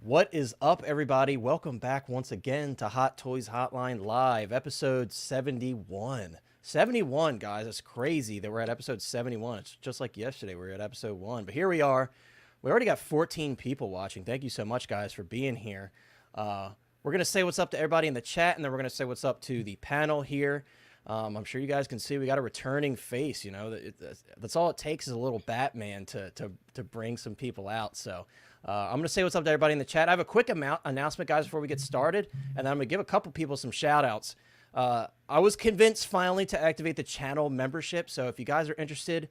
What is up, everybody? Welcome back once again to Hot Toys Hotline Live, episode 71. 71, guys. It's crazy that we're at episode 71. It's just like yesterday. We were at episode 1. But here we are. We already got 14 people watching. Thank you so much, guys, for being here. We're going to say what's up to everybody in the chat, and then we're going to say what's up to the panel here. I'm sure you guys can see we got a returning face. You know, that's all it takes is a little Batman to bring some people out. So I'm going to say what's up to everybody in the chat. I have a quick announcement, guys, before we get started, and then I'm going to give a couple people some shout-outs. I was convinced finally to activate the channel membership, so if you guys are interested,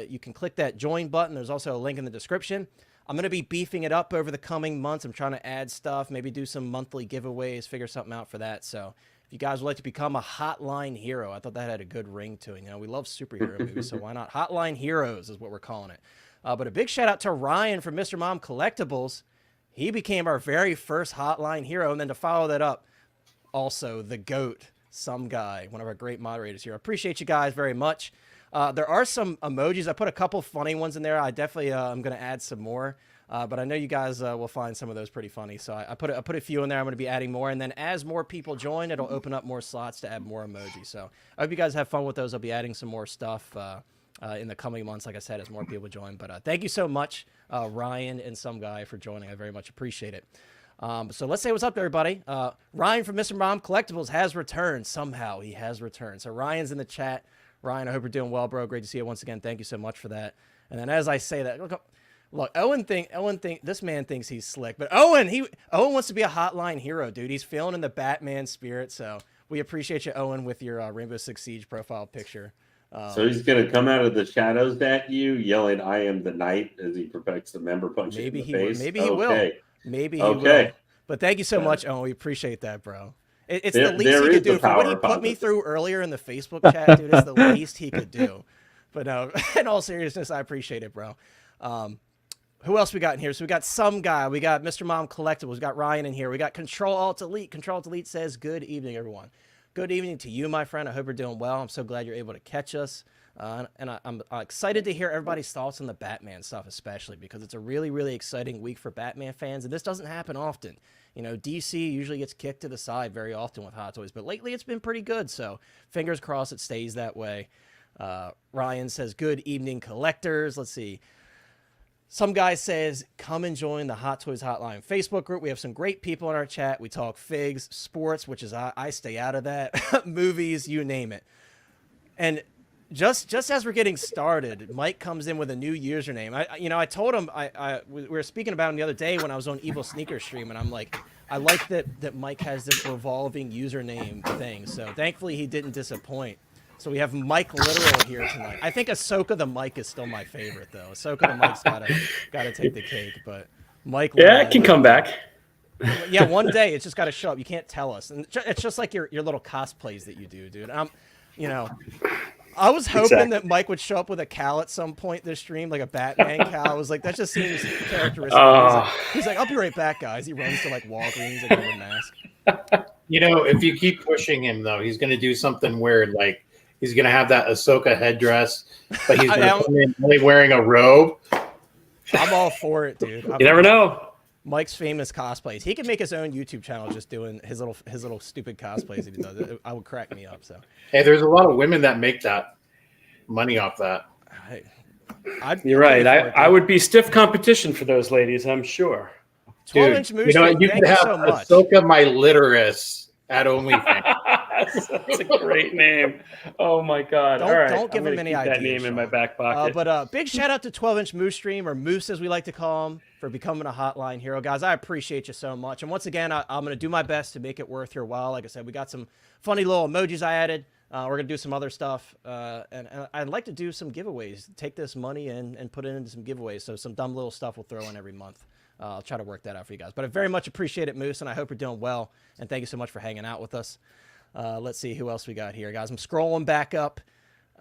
you can click that join button. There's also a link in the description. I'm going to be beefing it up over the coming months. I'm trying to add stuff, maybe do some monthly giveaways, figure something out for that. So if you guys would like to become a Hotline Hero, I thought that had a good ring to it. You know, we love superhero movies, so why not? Hotline Heroes is what we're calling it. But a big shout out to Ryan from Mr. Mom Collectibles. He became our very first Hotline Hero. And then to follow that up, also the GOAT, some guy, one of our great moderators here. I appreciate you guys very much. There are some emojis. I put a couple funny ones in there. I definitely am going to add some more. But I know you guys will find some of those pretty funny. So I put a few in there. I'm going to be adding more. And then as more people join, it'll open up more slots to add more emojis. So I hope you guys have fun with those. I'll be adding some more stuff in the coming months, like I said, as more people join. But thank you so much, Ryan and some guy, for joining. I very much appreciate it. So let's say what's up to everybody. Ryan from Mr. Mom Collectibles has returned. Somehow he has returned. So Ryan's in the chat. Ryan, I hope you're doing well, bro. Great to see you once again. Thank you so much for that. And then as I say that, look, Owen this man thinks he's slick, but Owen wants to be a Hotline Hero, dude. He's feeling in the Batman spirit. So we appreciate you, Owen, with your Rainbow Six Siege profile picture. So he's going to come out of the shadows at you, yelling, "I am the knight," as he perfects the member punch in the face. Maybe he will. Maybe he will. But thank you so much, Owen. We appreciate that, bro. It's the least he could do. For what he put me through earlier in the Facebook chat, dude, it's the least he could do. But in all seriousness, I appreciate it, bro. Who else we got in here? So we got some guy. We got Mr. Mom Collectibles. We got Ryan in here. We got Control-Alt-Delete. Control-Alt-Delete says, good evening, everyone. Good evening to you, my friend. I hope you're doing well. I'm so glad you're able to catch us. And I'm excited to hear everybody's thoughts on the Batman stuff, especially because it's a really, really exciting week for Batman fans. And this doesn't happen often. You know, DC usually gets kicked to the side very often with Hot Toys, but lately it's been pretty good. So fingers crossed it stays that way. Ryan says, good evening, collectors. Let's see. Some guy says, come and join the Hot Toys Hotline Facebook group. We have some great people in our chat. We talk figs, sports, which is I stay out of that, movies, you name it. And just as we're getting started, Mike comes in with a new username. I told him we were speaking about him the other day when I was on Evil Sneaker Stream, and I'm like, I like that Mike has this revolving username thing. So thankfully he didn't disappoint. So we have Mike Literal here tonight. I think Ahsoka the Mike is still my favorite, though. Ahsoka the Mike's gotta take the cake, but Mike. Yeah, it can come back. Yeah, one day it's just got to show up. You can't tell us, and it's just like your little cosplays that you do, dude. I was hoping that Mike would show up with a cowl at some point this stream, like a Batman cowl. I was like, that just seems characteristic. He's like, I'll be right back, guys. He runs to like Walgreens and with a mask. You know, if you keep pushing him, though, he's going to do something weird, like. He's going to have that Ahsoka headdress, but he's going to come in only wearing a robe. I'm all for it, dude. You never know. Mike's famous cosplays. He can make his own YouTube channel just doing his little stupid cosplays that he does. I would crack me up. So hey, there's a lot of women that make that money off that. You're right. I would be stiff competition for those ladies, I'm sure. 12-inch moose. You could have so Ahsoka my literus at OnlyFans. That's a great name. Oh my God! Don't give him any ideas. That name in my back pocket. But big shout out to 12-inch Moose Stream, or Moose as we like to call him, for becoming a Hotline Hero, guys. I appreciate you so much. And once again, I'm going to do my best to make it worth your while. Like I said, we got some funny little emojis I added. We're going to do some other stuff, and I'd like to do some giveaways. Take this money and put it into some giveaways. So some dumb little stuff we'll throw in every month. I'll try to work that out for you guys. But I very much appreciate it, Moose, and I hope you're doing well. And thank you so much for hanging out with us. Let's see who else we got here, guys. I'm scrolling back up.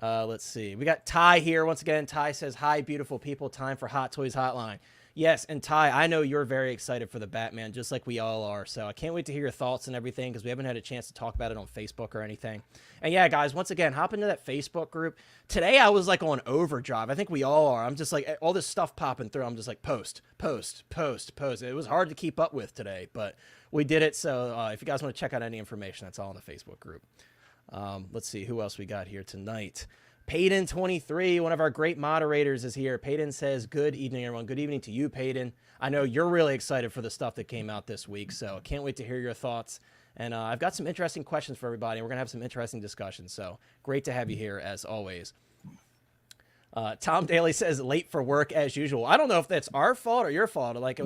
Let's see. We got Ty here. Once again, Ty says, hi, beautiful people. Time for Hot Toys Hotline. Yes, and Ty, I know you're very excited for the Batman, just like we all are. So I can't wait to hear your thoughts and everything because we haven't had a chance to talk about it on Facebook or anything. And yeah, guys, once again, hop into that Facebook group. Today I was like on overdrive. I think we all are. I'm just like all this stuff popping through. I'm just like post. It was hard to keep up with today, but we did it. So if you guys want to check out any information, that's all in the Facebook group. Let's see who else we got here tonight. Payton23, one of our great moderators, is here. Payton says, good evening, everyone. Good evening to you, Payton. I know you're really excited for the stuff that came out this week, so can't wait to hear your thoughts. And I've got some interesting questions for everybody, and we're going to have some interesting discussions, so great to have you here, as always. Tom Daly says, late for work as usual. I don't know if that's our fault or your fault. Like,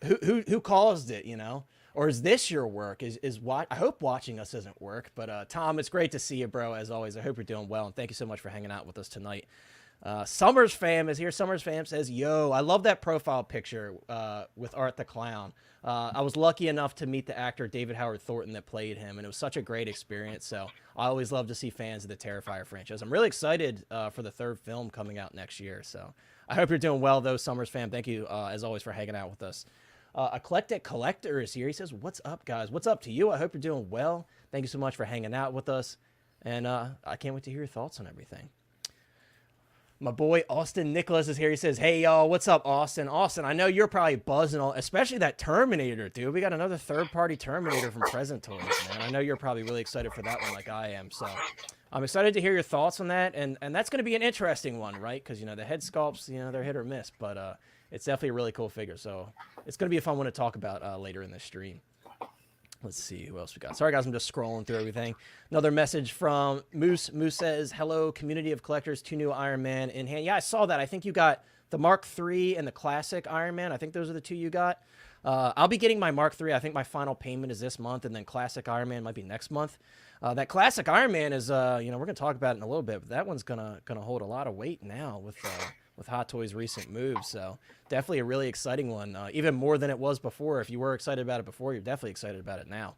who caused it, you know? Or is this your work? I hope watching us isn't work. But Tom, it's great to see you, bro, as always. I hope you're doing well, and thank you so much for hanging out with us tonight. Summers Fam is here. Summers Fam says, yo, I love that profile picture with Art the Clown. I was lucky enough to meet the actor David Howard Thornton that played him, and it was such a great experience. So I always love to see fans of the Terrifier franchise. I'm really excited for the third film coming out next year. So I hope you're doing well, though, Summers Fam. Thank you, as always, for hanging out with us. Eclectic Collector is here. He says, what's up, guys? What's up to you? I hope you're doing well. Thank you so much for hanging out with us. And I can't wait to hear your thoughts on everything. My boy Austin Nicholas is here. He says, hey, y'all, what's up, Austin? Austin, I know you're probably buzzing, especially that Terminator, dude. We got another third-party Terminator from Present Toys, man. I know you're probably really excited for that one like I am. So I'm excited to hear your thoughts on that. And that's going to be an interesting one, right? Because, you know, the head sculpts, you know, they're hit or miss. But it's definitely a really cool figure. So it's going to be a fun one to talk about later in the stream. Let's see who else we got. Sorry, guys, I'm just scrolling through everything. Another message from Moose. Moose says, hello, community of collectors, 2 new Iron Man in hand. Yeah, I saw that. I think you got the Mark III and the classic Iron Man. I think those are the 2 you got. I'll be getting my Mark III. I think my final payment is this month, and then classic Iron Man might be next month. That classic Iron Man is, you know, we're going to talk about it in a little bit, but that one's gonna hold a lot of weight now with Hot Toys' recent moves. So definitely a really exciting one, even more than it was before. If you were excited about it before, you're definitely excited about it now.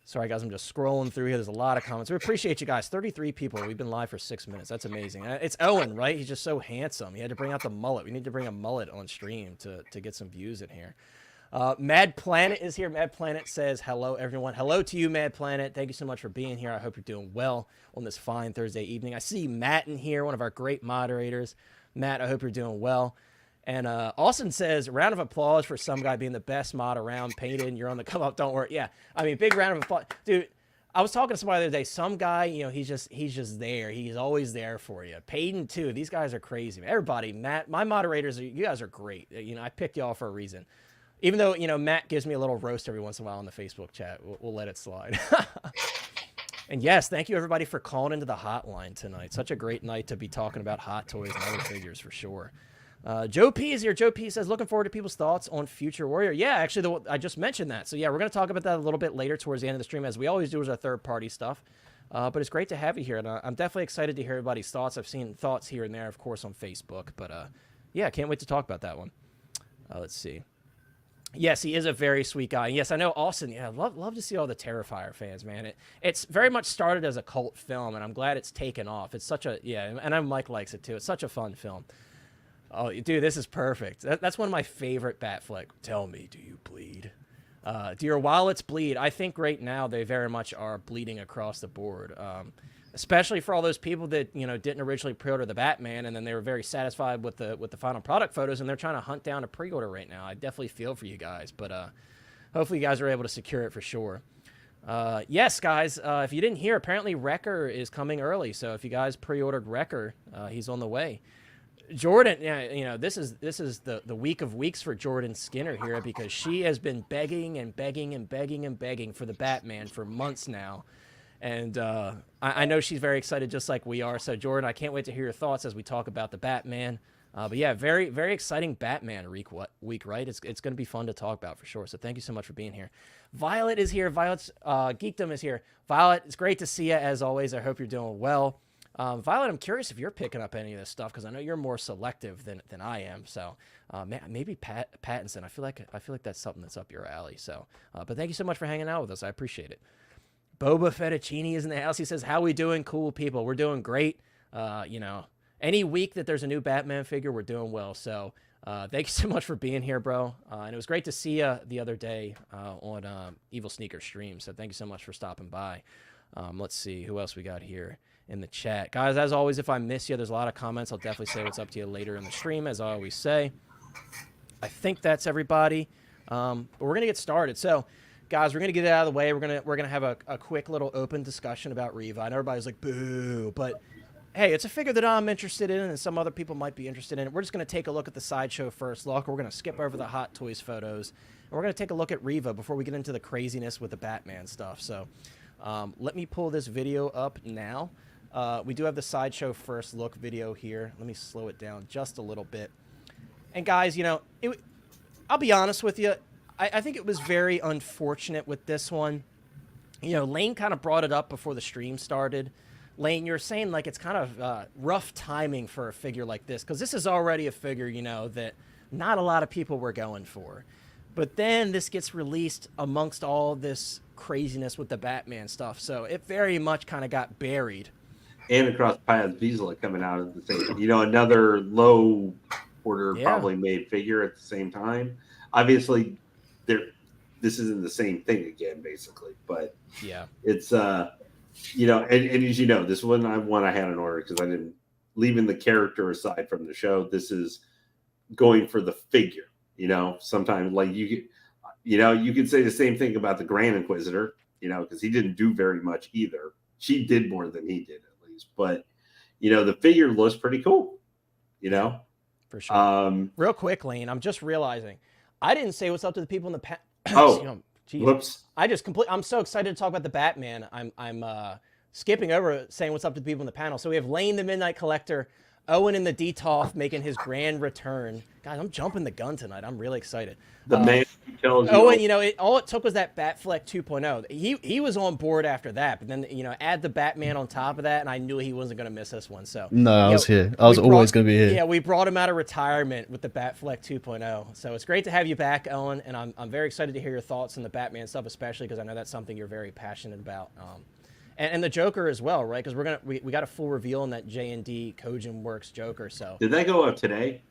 Sorry, guys, I'm just scrolling through here. There's a lot of comments. We appreciate you guys. 33 people. We've been live for 6 minutes. That's amazing. It's Owen, right? He's just so handsome. He had to bring out the mullet. We need to bring a mullet on stream to get some views in here. Mad Planet is here. Mad Planet says, hello, everyone. Hello to you, Mad Planet. Thank you so much for being here. I hope you're doing well on this fine Thursday evening. I see Matt in here, one of our great moderators. Matt, I hope you're doing well. And Austin says, round of applause for some guy being the best mod around. Painted, you're on the come up, don't worry. Yeah, I mean, big round of applause. Dude, I was talking to somebody the other day. Some guy, you know, he's just there. He's always there for you. Payton, too. These guys are crazy. Everybody, Matt, my moderators, you guys are great. You know, I picked y'all for a reason. Even though, you know, Matt gives me a little roast every once in a while on the Facebook chat. We'll let it slide. And yes, thank you, everybody, for calling into the hotline tonight. Such a great night to be talking about Hot Toys and other figures for sure. Joe P is here. Joe P says, looking forward to people's thoughts on Future Warrior. Yeah, actually, I just mentioned that. So, yeah, we're going to talk about that a little bit later towards the end of the stream, as we always do as our third-party stuff. But it's great to have you here, and I'm definitely excited to hear everybody's thoughts. I've seen thoughts here and there, of course, on Facebook. But, yeah, can't wait to talk about that one. Let's see. Yes, he is a very sweet guy. Yes, I know Austin. Yeah, love to see all the Terrifier fans, man. It's very much started as a cult film, and I'm glad it's taken off. It's such a, yeah, and I know Mike likes it, too. It's such a fun film. Oh, dude, this is perfect. That's one of my favorite Batfleck. Tell me, do you bleed? Do your wallets bleed? I think right now they very much are bleeding across the board, especially for all those people that, you know, didn't originally pre-order the Batman, and then they were very satisfied with the final product photos, and they're trying to hunt down a pre-order right now. I definitely feel for you guys, but hopefully you guys are able to secure it for sure. Yes, guys, if you didn't hear, apparently Wrecker is coming early, so if you guys pre-ordered Wrecker, he's on the way. Jordan, yeah, you know, this is the week of weeks for Jordan Skinner here, because she has been begging and begging and begging and begging for the Batman for months now. And I know she's very excited, just like we are. So, Jordan, I can't wait to hear your thoughts as we talk about the Batman. But yeah, very, very exciting Batman week, right? It's going to be fun to talk about for sure. So thank you so much for being here. Violet is here. Violet's Geekdom is here. Violet, it's great to see you as always. I hope you're doing well. Violet, I'm curious if you're picking up any of this stuff, because I know you're more selective than I am. So maybe Pattinson. I feel like that's something that's up your alley. So, but thank you so much for hanging out with us. I appreciate it. Boba Fettuccine is in the house. He says, "How we doing, cool people? We're doing great. You know, any week that there's a new Batman figure, we're doing well. So Thank you so much for being here, bro. And it was great to see you the other day on Evil Sneaker stream. So thank you so much for stopping by. Let's see who else we got here in the chat. Guys, as always, if I miss you, there's a lot of comments. I'll definitely say what's up to you later in the stream, as I always say. I think that's everybody. But we're going to get started. So, guys, we're going to get it out of the way. We're gonna have a quick little open discussion about Reva. I know everybody's like, boo, but hey, it's a figure that I'm interested in and some other people might be interested in. We're just going to take a look at the sideshow first look. We're going to skip over the Hot Toys photos. And we're going to take a look at Reva before we get into the craziness with the Batman stuff. So let me pull this video up now. We do have the sideshow first look video here. Let me slow it down just a little bit. And guys, you know, I'll be honest with you. I think it was very unfortunate with this one. You know, Lane kind of brought it up before the stream started. Lane, you're saying like it's kind of rough timing for a figure like this, because this is already a figure, you know, that not a lot of people were going for. But then this gets released amongst all this craziness with the Batman stuff, so it very much kind of got buried. And across paths, Vizsla coming out at the same, you know, another low order probably made figure at the same time. Obviously, this isn't the same thing again, basically, but yeah, it's you know, and as you know, this one I had an order because I didn't, leaving the character aside from the show, this is going for the figure. You know, sometimes like you could say the same thing about the Grand Inquisitor, you know, because he didn't do very much either. She did more than he did at least, but you know, the figure looks pretty cool, you know, for sure. Real quick, Lane, I'm just realizing I didn't say what's up to the people in the Whoops. I'm so excited to talk about the Batman. I'm skipping over saying what's up to the people in the panel. So we have Lane the Midnight Collector, Owen in the DTOF making his grand return. Guys, I'm jumping the gun tonight. I'm really excited. The man who tells you. Owen, you know, all it took was that Batfleck 2.0. He was on board after that, but then, you know, add the Batman on top of that, and I knew he wasn't going to miss this one. So no, I was here. I was always going to be here. Yeah, we brought him out of retirement with the Batfleck 2.0. So it's great to have you back, Owen, and I'm very excited to hear your thoughts on the Batman stuff, especially because I know that's something you're very passionate about. And the Joker as well, right? Because we got a full reveal on that JND Kojin Works Joker. So did that go up today?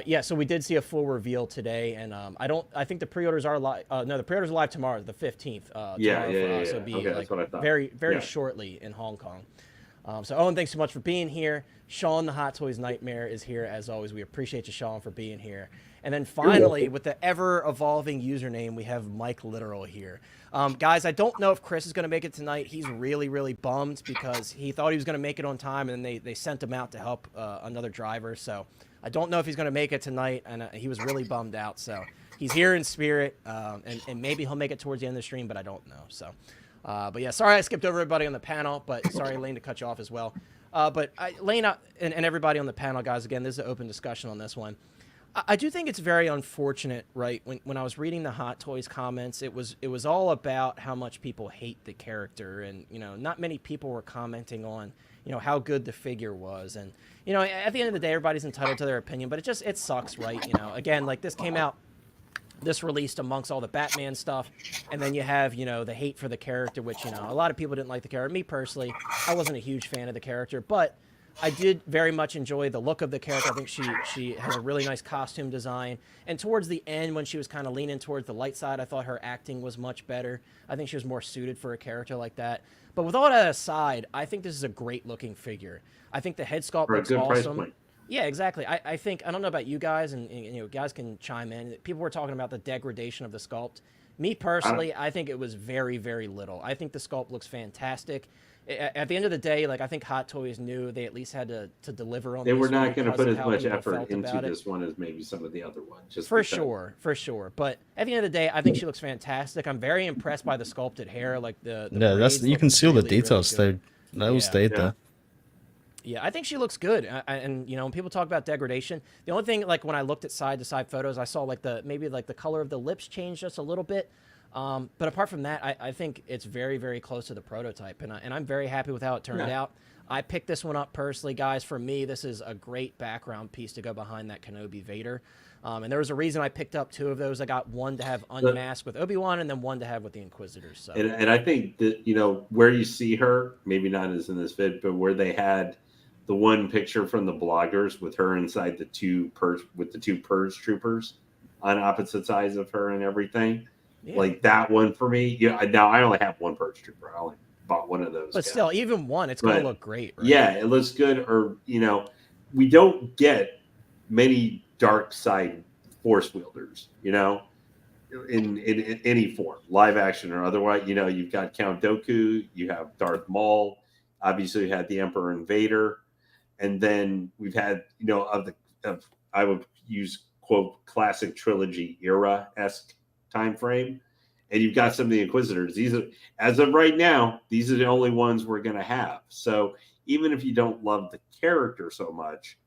Yeah, so we did see a full reveal today, and I think the pre-orders are live. No, the pre-orders are live tomorrow, the 15th. Yeah. So it'll be okay, like that's what I thought. very shortly in Hong Kong. So Owen, thanks so much for being here. Sean, the Hot Toys Nightmare, is here as always. We appreciate you, Sean, for being here. And then finally, with the ever-evolving username, we have Mike Literal here. Guys, I don't know if Chris is going to make it tonight. He's really, really bummed because he thought he was going to make it on time, and then they sent him out to help another driver. So I don't know if he's going to make it tonight, and he was really bummed out. So he's here in spirit, and maybe he'll make it towards the end of the stream, but I don't know. So, but yeah, sorry I skipped over everybody on the panel, but sorry, Lane, to cut you off as well. But Lane and everybody on the panel, guys, again, this is an open discussion on this one. I do think it's very unfortunate, right? When I was reading the Hot Toys comments, it was all about how much people hate the character, and you know, not many people were commenting on, you know, how good the figure was. And you know, at the end of the day, everybody's entitled to their opinion, but it sucks, right? You know, again, like this came out, this released amongst all the Batman stuff, and then you have, you know, the hate for the character, which, you know, a lot of people didn't like the character. Me personally, I wasn't a huge fan of the character, but I did very much enjoy the look of the character. I think she has a really nice costume design. And towards the end, when she was kind of leaning towards the light side, I thought her acting was much better. I think she was more suited for a character like that. But with all that aside, I think this is a great-looking figure. I think the head sculpt looks awesome. Yeah, exactly. I think, I don't know about you guys, and you know, guys can chime in. People were talking about the degradation of the sculpt. Me personally, I think it was very, very little. I think the sculpt looks fantastic. At the end of the day, like, I think Hot Toys knew they at least had to deliver on. They were not going to put as much effort into this one as maybe some of the other ones. Just for sure. But at the end of the day, I think she looks fantastic. I'm very impressed by the sculpted hair, like the that's, you can see all the details. Really, they all stayed there. Yeah, I think she looks good. And you know, when people talk about degradation, the only thing, like when I looked at side-to-side photos, I saw like maybe the color of the lips changed just a little bit. But apart from that, I think it's very, very close to the prototype, and I'm very happy with how it turned out. I picked this one up personally, guys. For me, this is a great background piece to go behind that Kenobi Vader. And there was a reason I picked up two of those. I got one to have unmasked with Obi-Wan, and then one to have with the Inquisitors. So. And I think that, you know, where you see her, maybe not as in this vid, but where they had the one picture from the bloggers with her inside the two purge troopers on opposite sides of her and everything. Yeah. Like that one for me. Yeah. Now I only have one purge trooper. I only bought one of those. But still, even one, it's going to look great. Right? Yeah, it looks good. Or, we don't get many dark side force wielders, in any form, live action or otherwise. You've got Count Dooku, you have Darth Maul, obviously you had the Emperor and Vader, and then we've had, I would use quote classic trilogy era-esque time frame, and you've got some of the Inquisitors. These are, as of right now, these are the only ones we're going to have. So even if you don't love the character so much,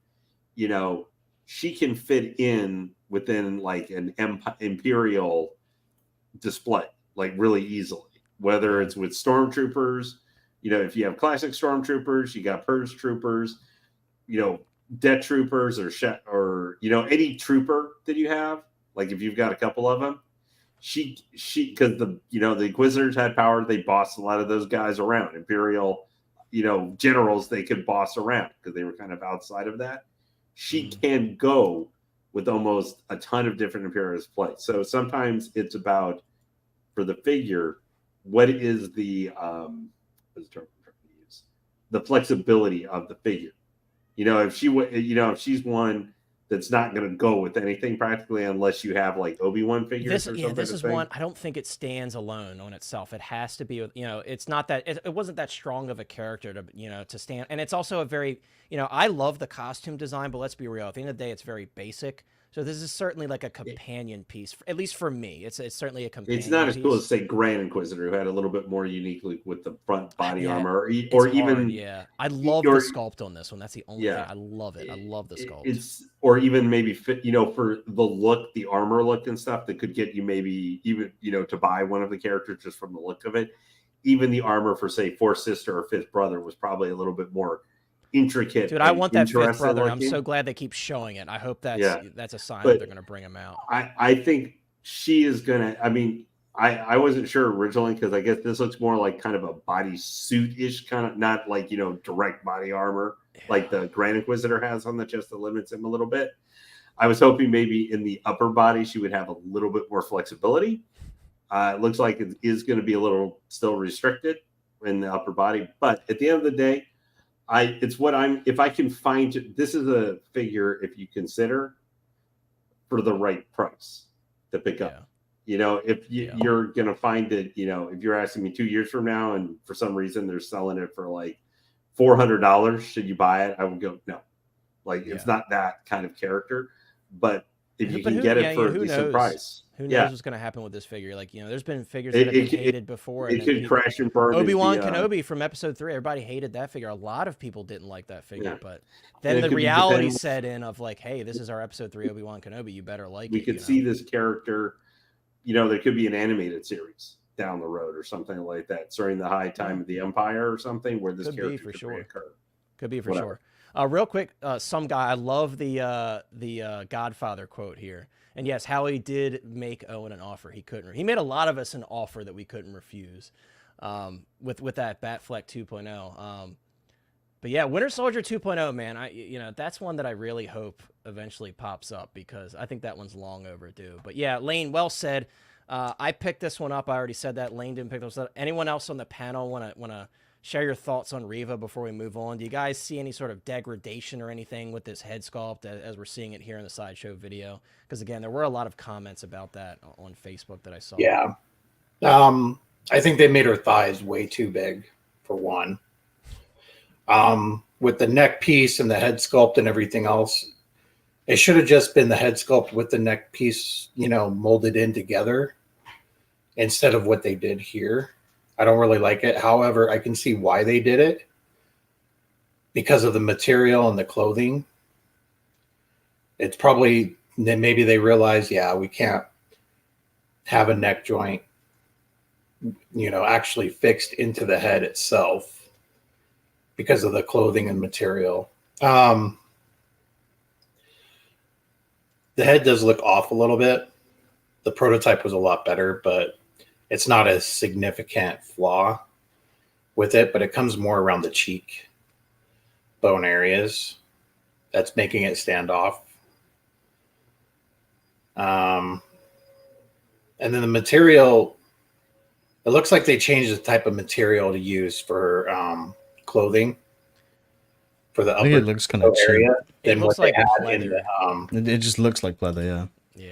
she can fit in within like an Imperial display, like really easily, whether it's with stormtroopers, if you have classic stormtroopers, you got purge troopers, death troopers or any trooper that you have, like if you've got a couple of them, she because the Inquisitors had power, they bossed a lot of those guys around. Imperial generals they could boss around because they were kind of outside of that. She can go with almost a ton of different Imperialist plays. So sometimes it's about, for the figure, what is the the flexibility of the figure. If she's one that's not going to go with anything practically unless you have like Obi-Wan figures. This is one. I don't think it stands alone on itself. It has to be, it's not that it wasn't that strong of a character to stand. And it's also a very, I love the costume design, but let's be real. At the end of the day, it's very basic. So this is certainly like a companion piece, at least for me. It's certainly a companion. It's not as cool as say Grand Inquisitor, who had a little bit more uniquely with the front body armor, or even I love the sculpt on this one. That's the only thing. I love it. I love the sculpt. Or even maybe fit, for the look, the armor look and stuff that could get you maybe even to buy one of the characters just from the look of it. Even the armor for say fourth sister or fifth brother was probably a little bit more intricate. Dude, I want that fifth brother. I'm so glad they keep showing it. I hope that's a sign that they're going to bring him out. I think she is going to. I mean, I wasn't sure originally because I guess this looks more like kind of a bodysuit-ish kind of, not like direct body armor like the Grand Inquisitor has on the chest that limits him a little bit. I was hoping maybe in the upper body she would have a little bit more flexibility. It looks like it is going to be a little still restricted in the upper body, but at the end of the day, if I can find it, this is a figure if you consider for the right price to pick up. If you're going to find it, if you're asking me 2 years from now and for some reason they're selling it for like $400, should you buy it? I would go, no. Like it's not that kind of character, but if you can get it for a decent price. Who knows what's going to happen with this figure? Like, there's been figures that have been hated before. It could crash and burn. Obi-Wan Kenobi from episode 3. Everybody hated that figure. A lot of people didn't like that figure, but then the reality set in of like, hey, this is our episode 3 Obi-Wan Kenobi. You better like it. We could see this character, there could be an animated series down the road or something like that during the high time of the Empire or something where this character could reoccur. Could be for sure. Real quick, some guy, I love the Godfather quote here. And yes, Howie did make Owen an offer he couldn't. He made a lot of us an offer that we couldn't refuse with that Batfleck 2.0. But yeah, Winter Soldier 2.0, man, that's one that I really hope eventually pops up because I think that one's long overdue. But yeah, Lane, well said. I picked this one up. I already said that. Lane didn't pick this up. Anyone else on the panel want to share your thoughts on Reva before we move on? Do you guys see any sort of degradation or anything with this head sculpt as we're seeing it here in the sideshow video? Because again, there were a lot of comments about that on Facebook that I saw. Yeah. I think they made her thighs way too big for one. With the neck piece and the head sculpt and everything else, it should have just been the head sculpt with the neck piece, molded in together instead of what they did here. I don't really like it. However, I can see why they did it because of the material and the clothing. It's probably that maybe they realize, we can't have a neck joint, actually fixed into the head itself because of the clothing and material. The head does look off a little bit. The prototype was a lot better, but it's not a significant flaw with it, but it comes more around the cheek. bone areas. That's making it stand off. And then the material, it looks like they changed the type of material to use for clothing for the I think upper it looks kind of cheap. area It than looks what they like had in leather. the It just looks like leather, yeah.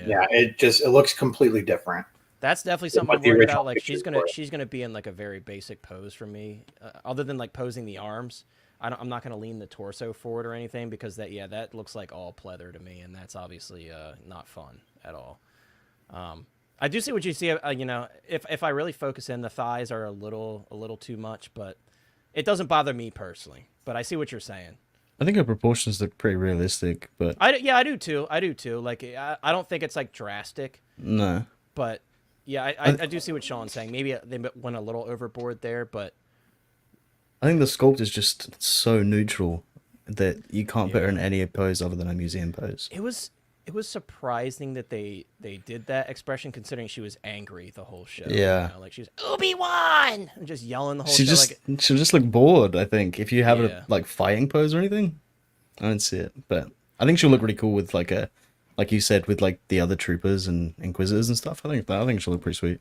yeah. It looks completely different. That's definitely something I'm the worried original about. Like she's pictures gonna be in like a very basic pose for me, other than like posing the arms. I'm not gonna lean the torso forward or anything because that looks like all pleather to me, and that's obviously not fun at all. I do see what you see. You know, if I really focus in, the thighs are a little too much, but it doesn't bother me personally. But I see what you're saying. I think her proportions look pretty realistic, but I do too. Like I don't think it's like drastic, no. but yeah, I do see what Sean's saying. Maybe they went a little overboard there, but I think the sculpt is just so neutral that you can't put her in Yeah. any pose other than a museum pose. it was surprising that they did that expression, considering she was angry the whole show. Yeah. You know, like she was Obi-Wan, and just yelling the whole She show. just Like, she'll just look bored, I think. If you have Yeah. a like fighting pose or anything. I don't see it. But I think she'll look really cool with like you said, with like the other troopers and inquisitors and stuff. I think she'll look pretty sweet.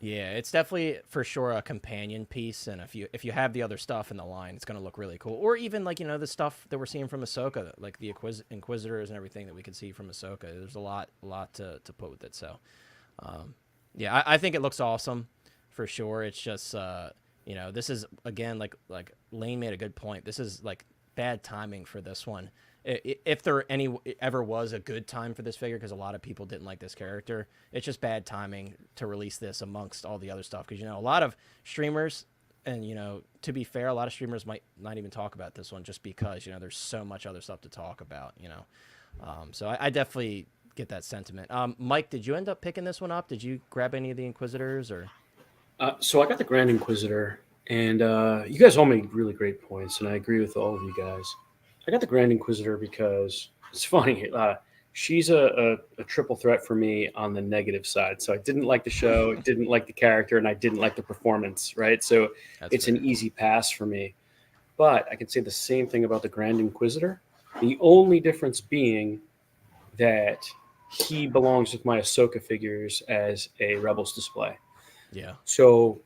yeah, it's definitely for sure a companion piece, and if you have the other stuff in the line, it's gonna look really cool. Or even like the stuff that we're seeing from Ahsoka, like the Inquisitors and everything that we can see from Ahsoka. There's a lot to put with it. So, yeah, I think it looks awesome for sure. It's just this is again like Lane made a good point. This is like bad timing for this one. If there ever was a good time for this figure, because a lot of people didn't like this character, it's just bad timing to release this amongst all the other stuff. Because a lot of streamers, and to be fair, a lot of streamers might not even talk about this one just because there's so much other stuff to talk about. So I definitely get that sentiment. Mike, did you end up picking this one up? Did you grab any of the Inquisitors or? So I got the Grand Inquisitor, and you guys all made really great points, and I agree with all of you guys. I got the Grand Inquisitor because it's funny. She's a triple threat for me on the negative side. So I didn't like the show, didn't like the character, and I didn't like the performance, right? So it's an easy pass for me. But I can say the same thing about the Grand Inquisitor. The only difference being that he belongs with my Ahsoka figures as a Rebels display. Yeah. So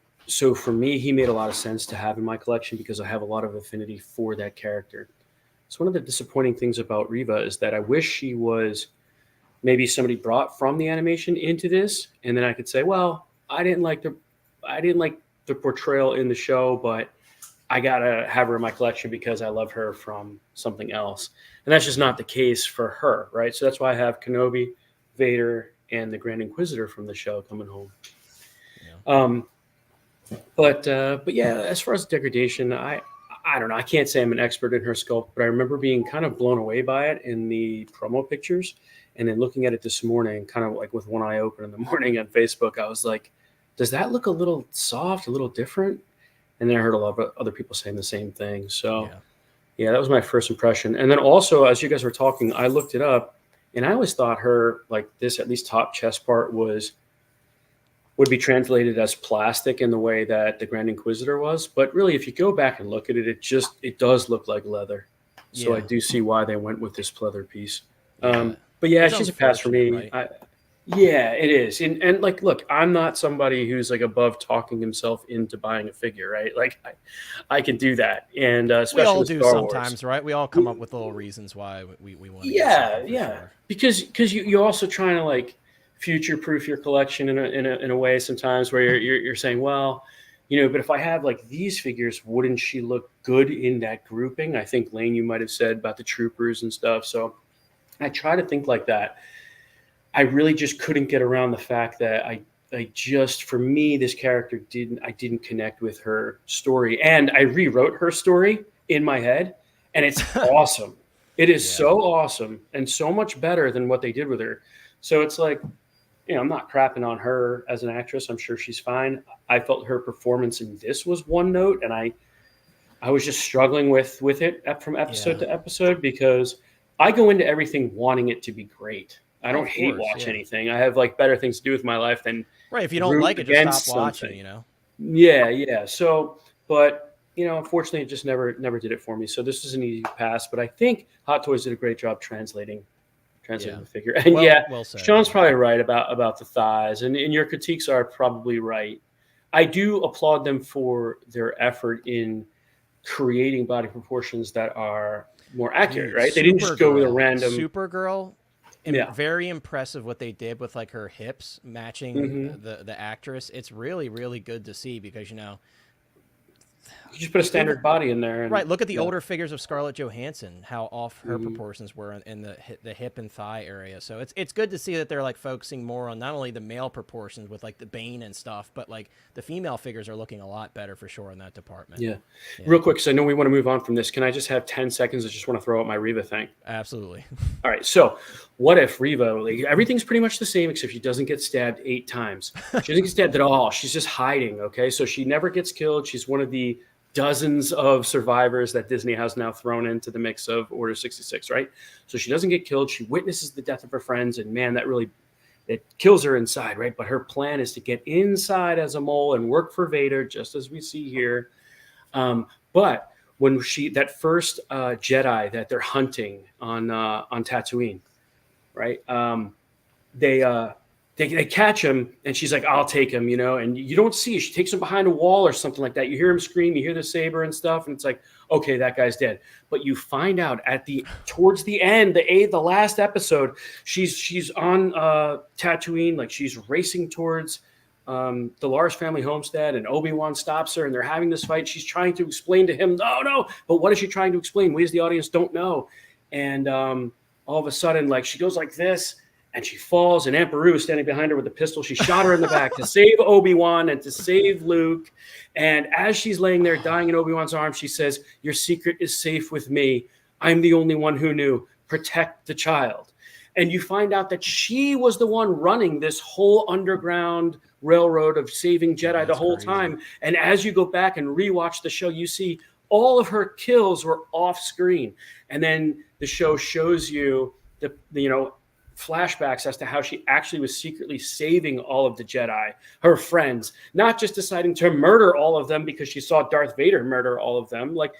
for me, he made a lot of sense to have in my collection because I have a lot of affinity for that character. So one of the disappointing things about Reva is that I wish she was maybe somebody brought from the animation into this, and then I could say, well, I didn't like the portrayal in the show, but I gotta have her in my collection because I love her from something else. And that's just not the case for her, right? So that's why I have Kenobi, Vader, and the Grand Inquisitor from the show coming home. Yeah. But yeah, as far as degradation, I don't know. I can't say I'm an expert in her sculpt, but I remember being kind of blown away by it in the promo pictures. And then looking at it this morning, kind of like with one eye open in the morning on Facebook, I was like, does that look a little soft, a little different? And then I heard a lot of other people saying the same thing. So yeah, that was my first impression. And then also, as you guys were talking, I looked it up, and I always thought her, like this, at least top chest part would be translated as plastic in the way that the Grand Inquisitor was. But really, if you go back and look at it, it does look like leather. So I do see why they went with this pleather piece. But yeah, she's a pass for me. Right? Yeah, it is. And like, look, I'm not somebody who's like above talking himself into buying a figure, right? Like I can do that. And especially we all with do Star sometimes, Wars. right? We all come up with little reasons why we want to Yeah. Sure. Because you're also trying to like future-proof your collection in a way sometimes where you're saying, well, but if I have like these figures, wouldn't she look good in that grouping? I think Lane, you might have said about the troopers and stuff. So I try to think like that. I really just couldn't get around the fact that I just, for me, this character didn't connect with her story, and I rewrote her story in my head, and it's awesome. It is so awesome and so much better than what they did with her. So it's like, I'm not crapping on her as an actress. I'm sure she's fine. I felt her performance in this was one note, and I was just struggling with it from episode to episode because I go into everything wanting it to be great. I don't hate watch anything. I have like better things to do with my life than right. If you don't like it, just stop watching. Yeah. So, but unfortunately, it just never did it for me. So this is an easy pass. But I think Hot Toys did a great job translating the figure. And well said. Sean's probably right about the thighs, and your critiques are probably right. I do applaud them for their effort in creating body proportions that are more accurate, right? They didn't just go with a random Supergirl. Very impressive what they did with like her hips matching the actress. It's really, really good to see because you just put a standard body in there. Right. Look at the older figures of Scarlett Johansson, how off her proportions were in the hip and thigh area. So it's good to see that they're like focusing more on not only the male proportions with like the Bane and stuff, but like the female figures are looking a lot better for sure in that department. Yeah. Real quick, because I know we want to move on from this. Can I just have 10 seconds? I just want to throw out my Reva thing. Absolutely. All right. So what if Reva, like, everything's pretty much the same except she doesn't get stabbed 8 times. She doesn't get stabbed at all. She's just hiding. Okay. So she never gets killed. She's one of the dozens of survivors that Disney has now thrown into the mix of Order 66, right? So she doesn't get killed. She witnesses the death of her friends, and man, it kills her inside, right? But her plan is to get inside as a mole and work for Vader, just as we see here. But when that first Jedi that they're hunting on Tatooine, right? They catch him, and she's like, I'll take him, and you don't see it. She takes him behind a wall or something like that. You hear him scream, you hear the saber and stuff, and it's like, okay, that guy's dead. But you find out towards the end, the last episode, she's on Tatooine, like she's racing towards the Lars family homestead, and Obi-Wan stops her, and they're having this fight. She's trying to explain to him, no, but what is she trying to explain? We as the audience don't know. And all of a sudden, like, she goes like this, and she falls, and Aunt Beru is standing behind her with a pistol. She shot her in the back to save Obi-Wan and to save Luke. And as she's laying there dying in Obi-Wan's arms, she says, your secret is safe with me. I'm the only one who knew. Protect the child. And you find out that she was the one running this whole underground railroad of saving Jedi the whole time. And as you go back and rewatch the show, you see all of her kills were off screen. And then the show shows you the flashbacks as to how she actually was secretly saving all of the Jedi, her friends, not just deciding to murder all of them because she saw Darth Vader murder all of them. Like,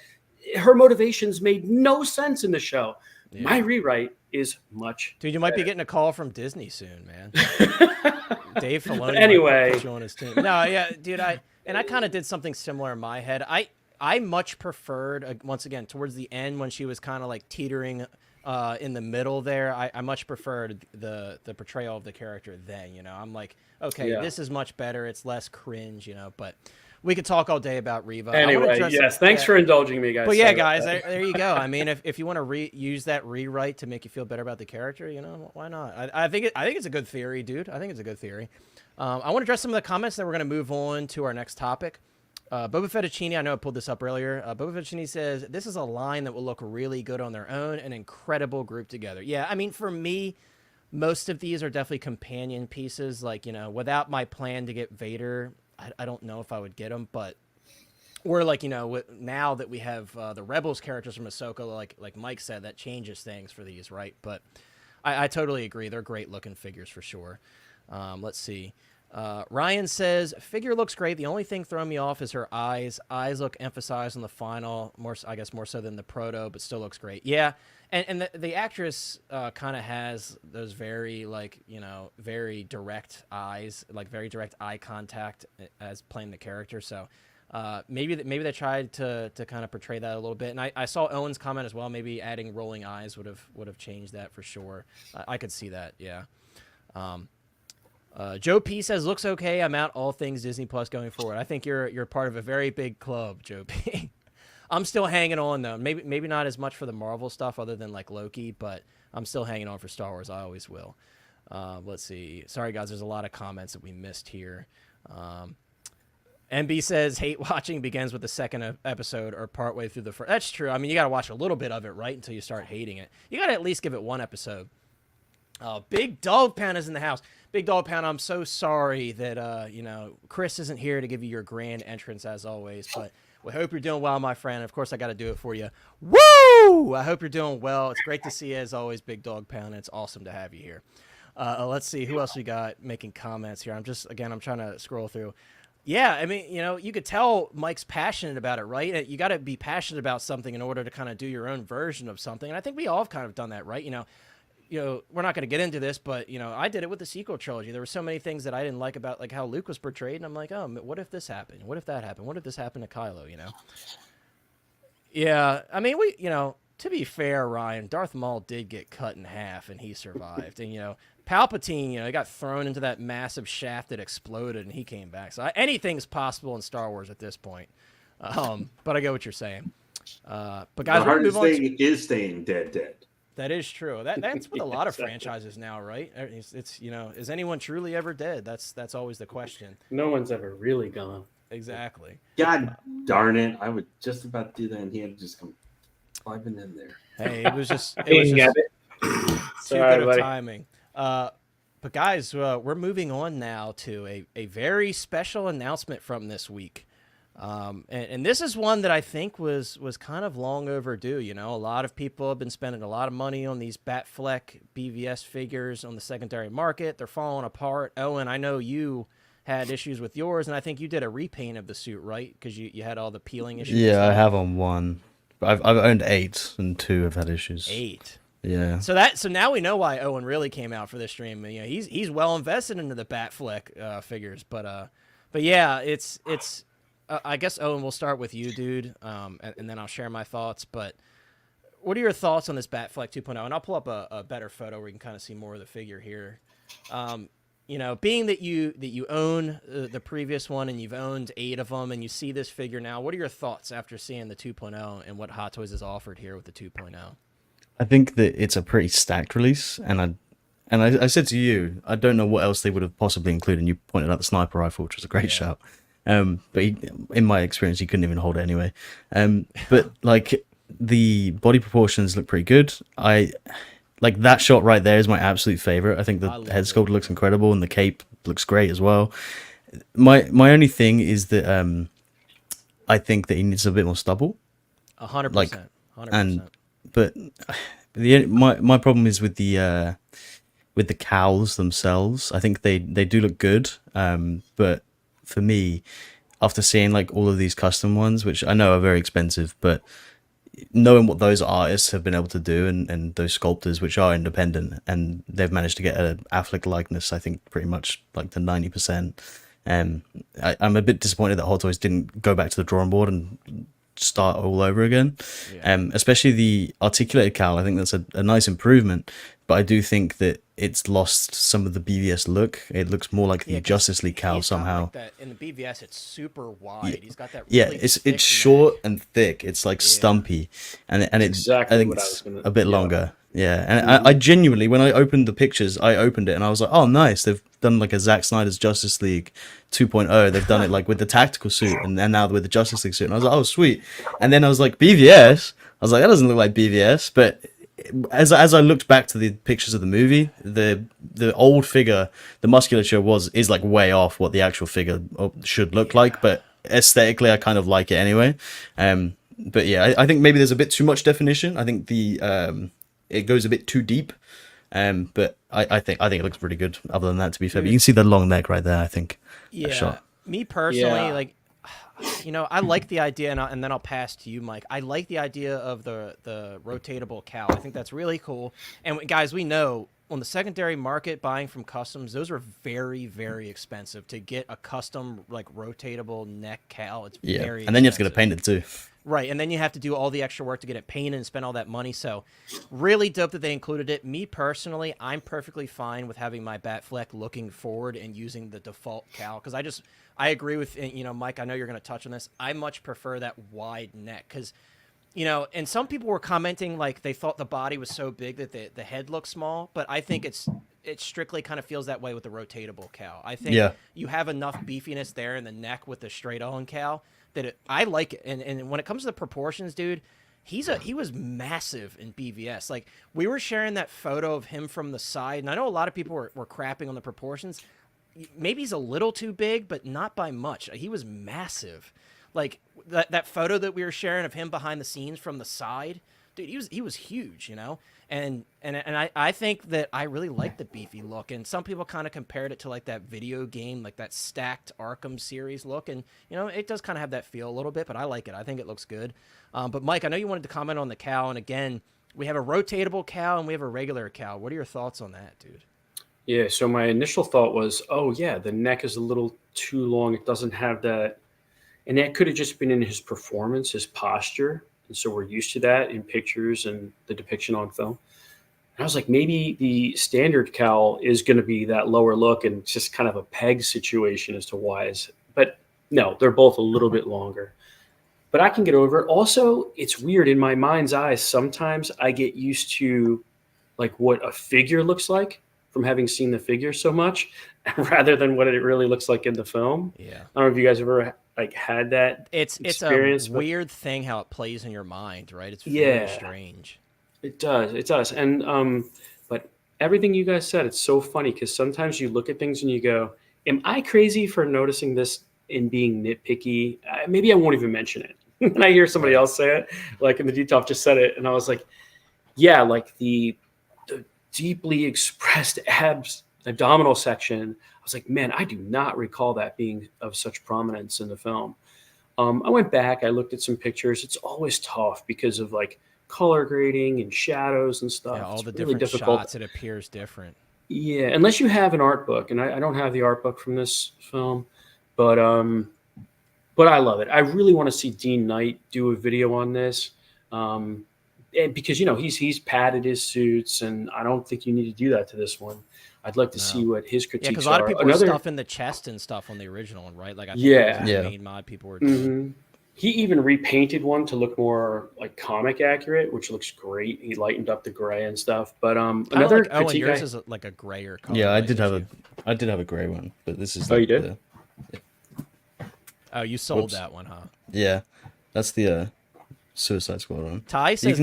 her motivations made no sense in the show. Yeah. My rewrite is much Dude, you might be getting a call from Disney soon, man. Dave Filoni anyway. Put you on his team. No, yeah, dude, I kind of did something similar in my head. I much preferred, once again, towards the end when she was kind of like teetering in the middle there, I much preferred the portrayal of the character then, I'm like, okay, this is much better. It's less cringe, but we could talk all day about Reva. Anyway, yes, thanks for indulging me, guys. But yeah, guys, there you go. I mean, if you want to use that rewrite to make you feel better about the character, why not? I think it's a good theory, dude. I think it's a good theory. I want to address some of the comments, then we're going to move on to our next topic. Boba Fettuccine, I know I pulled this up earlier. Boba Fettuccine says, this is a line that will look really good on their own, an incredible group together. Yeah, I mean, for me, most of these are definitely companion pieces. Like, without my plan to get Vader, I don't know if I would get them, but we're like, now that we have the Rebels characters from Ahsoka, like Mike said, that changes things for these, right? But I totally agree. They're great looking figures for sure. Let's see. Ryan says, figure looks great. The only thing throwing me off is her eyes. Eyes look emphasized on the final, more so than the proto, but still looks great. Yeah, and the actress kind of has those very very direct eyes, like very direct eye contact as playing the character. So maybe they tried to kind of portray that a little bit. And I saw Owen's comment as well. Maybe adding rolling eyes would have changed that for sure. I could see that. Yeah. Joe P says, looks okay. I'm out all things Disney Plus going forward. I think you're part of a very big club, Joe P. I'm still hanging on though. Maybe not as much for the Marvel stuff other than like Loki, but I'm still hanging on for Star Wars. I always will. Let's see. Sorry guys, there's a lot of comments that we missed here. MB says, hate watching begins with the second episode or partway through the first. That's true. I mean, you got to watch a little bit of it, right, until you start hating it. You got to at least give it one episode. Big Dog Pound is in the house. Big Dog Pound, I'm so sorry that, Chris isn't here to give you your grand entrance as always, but we hope you're doing well, my friend. Of course, I got to do it for you. Woo! I hope you're doing well. It's great to see you as always, Big Dog Pound. It's awesome to have you here. Let's see who else we got making comments here. I'm trying to scroll through. Yeah, I mean, you could tell Mike's passionate about it, right? You got to be passionate about something in order to kind of do your own version of something. And I think we all have kind of done that, right? We're not going to get into this, but I did it with the sequel trilogy. There were so many things that I didn't like about like how Luke was portrayed, and I'm like, oh, what if this happened? What if that happened? What if this happened to Kylo? Yeah, I mean, to be fair, Ryan, Darth Maul did get cut in half, and he survived, and Palpatine, he got thrown into that massive shaft that exploded, and he came back. So anything's possible in Star Wars at this point. But I get what you're saying. But guys, The hardest thing is staying dead. That is true. That's with a lot of franchises now, right? It's is anyone truly ever dead? That's always the question. No one's ever really gone. Exactly. God darn it! I would just about do that, and he had to just come climbing in there. Hey, it was just Sorry, too good of buddy. timing. But guys, we're moving on now to a very special announcement from this week. And this is one that I think was kind of long overdue. A lot of people have been spending a lot of money on these Batfleck BVS figures on the secondary market. They're falling apart. Owen, I know you had issues with yours, and I think you did a repaint of the suit, right? Because you had all the peeling issues. Yeah, I have on one. I've owned 8, and 2 have had issues. 8. Yeah. So now we know why Owen really came out for this stream. He's well invested into the Batfleck figures, but yeah, it's. I guess Owen, we'll start with you, dude, and then I'll share my thoughts. But what are your thoughts on this Batfleck 2.0? And I'll pull up a better photo where you can kind of see more of the figure here. Being that you own the previous one and you've owned 8 of them, and you see this figure now, what are your thoughts after seeing the 2.0 and what Hot Toys has offered here with the 2.0? I think that it's a pretty stacked release, and I said to you, I don't know what else they would have possibly included, and you pointed out the sniper rifle, which was a great shout. But in my experience, he couldn't even hold it anyway. But like the body proportions look pretty good. I like that shot right there is my absolute favorite. I think the head sculpt looks incredible, and the cape looks great as well. My only thing is that I think that he needs a bit more stubble. 100%. Like, 100%. But my problem is with the cowls themselves. I think they do look good, but for me, after seeing like all of these custom ones, which I know are very expensive, but knowing what those artists have been able to do and those sculptors, which are independent, and they've managed to get an Affleck likeness, I think pretty much like to 90%. I'm a bit disappointed that Hot Toys didn't go back to the drawing board and start all over again. Especially the articulated cowl. I think that's a nice improvement, but I do think that it's lost some of the BVS look. It looks more like the Justice League cowl somehow. Like that. In the BVS, it's super wide. Yeah. He's got that. Really It's short and thick. It's like stumpy, and it's exactly I think what it's I was gonna, a bit longer. Yeah, and I genuinely, when I opened the pictures, I opened it and I was like, oh, nice. They've done like a Zack Snyder's Justice League 2.0. They've done it like with the tactical suit and now with the Justice League suit. And I was like, oh, sweet. And then I was like, BVS? I was like, that doesn't look like BVS. But as I looked back to the pictures of the movie, the old figure, the musculature is like way off what the actual figure should look like. But aesthetically, I kind of like it anyway. But yeah, I think maybe there's a bit too much definition. I think it goes a bit too deep, but I think it looks pretty good. Other than that, to be fair, but you can see the long neck right there. I think. Yeah, shot. Me personally, like, I like the idea, and then I'll pass to you, Mike. I like the idea of the rotatable cowl. I think that's really cool. And guys, we know on the secondary market, buying from customs, those are very, very expensive. To get a custom like rotatable neck cowl, it's very and then you have to expensive. get it painted too. Right, and then you have to do all the extra work to get it painted and spend all that money. So, really dope that they included it. Me personally, I'm perfectly fine with having my Batfleck looking forward and using the default cowl because I agree with Mike. I know you're going to touch on this. I much prefer that wide neck because, and some people were commenting like they thought the body was so big that the head looked small, but I think it strictly kind of feels that way with the rotatable cowl. I think you have enough beefiness there in the neck with the straight on cowl. I like it, and when it comes to the proportions, dude, he was massive in BVS. Like we were sharing that photo of him from the side, and I know a lot of people were crapping on the proportions. Maybe he's a little too big, but not by much. He was massive. Like that photo that we were sharing of him behind the scenes from the side, dude, he was huge, you know. And I think that I really like the beefy look. And some people kind of compared it to like that video game, like that stacked Arkham series look. And you know, it does kind of have that feel a little bit, but I like it. I think it looks good. But Mike, I know you wanted to comment on the cowl, and again, we have a rotatable cowl and we have a regular cowl. What are your thoughts on that, dude? Yeah, so my initial thought was, oh yeah, the neck is a little too long. It doesn't have that, and that could have just been in his performance, his posture, and so we're used to that in pictures and the depiction on film. And I was like, maybe the standard cowl is going to be that lower look, and it's just kind of a peg situation as to why is. But no, they're both a little bit longer. But I can get over it. Also, it's weird in my mind's eye. Sometimes I get used to like what a figure looks like from having seen the figure so much rather than what it really looks like in the film. Yeah. I don't know if you guys ever like had that experience. It's a weird thing how it plays in your mind, right? It's very strange. It does. And but everything you guys said, it's so funny because sometimes you look at things and you go, am I crazy for noticing this and being nitpicky? Maybe I won't even mention it. And I hear somebody else say it, like in the detail, just said it, and I was like, yeah, like the deeply expressed abdominal section. I was like, man, I do not recall that being of such prominence in the film. I went back, I looked at some pictures. It's always tough because of like color grading and shadows and stuff. Yeah, all it's the really different difficult. shots, it appears different. Yeah, unless you have an art book, and I don't have the art book from this film, but I love it. I really want to see Dean Knight do a video on this, and because you know he's padded his suits, and I don't think you need to do that to this one. I'd like to see what his critiques are. Yeah, because a lot of people were stuffing the chest and stuff on the original one, right? Like I think that was the main mod people were doing. Mm-hmm. He even repainted one to look more like comic accurate, which looks great. He lightened up the gray and stuff. But another like, and yours is like a grayer color. Yeah, I right? did have a gray one, but this is. Oh, like you did? Oh, you sold that one, huh? Yeah, that's the Suicide Squad one. Ty says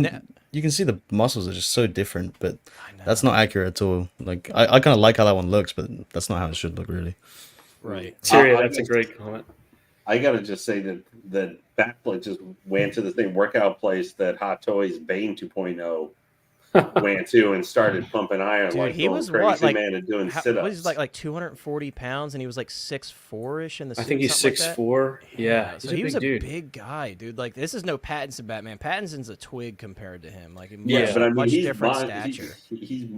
you can see the muscles are just so different, but that's not accurate at all. Like I kind of like how that one looks, but that's not how it should look, really. Right. Syria, that's a great comment. I gotta just say that Batfleck just went to the same workout place that Hot Toys Bane 2.0 went to and started pumping iron. Dude, like he was crazy, what, like, man, and doing sit-ups. What is like 240 pounds, and he was like 6'4"-ish in the suit. I think he's 6'4". Yeah, so he was a big guy, dude. Like this is no Pattinson Batman. Pattinson's a twig compared to him. Like but I mean, much he's different stature. He's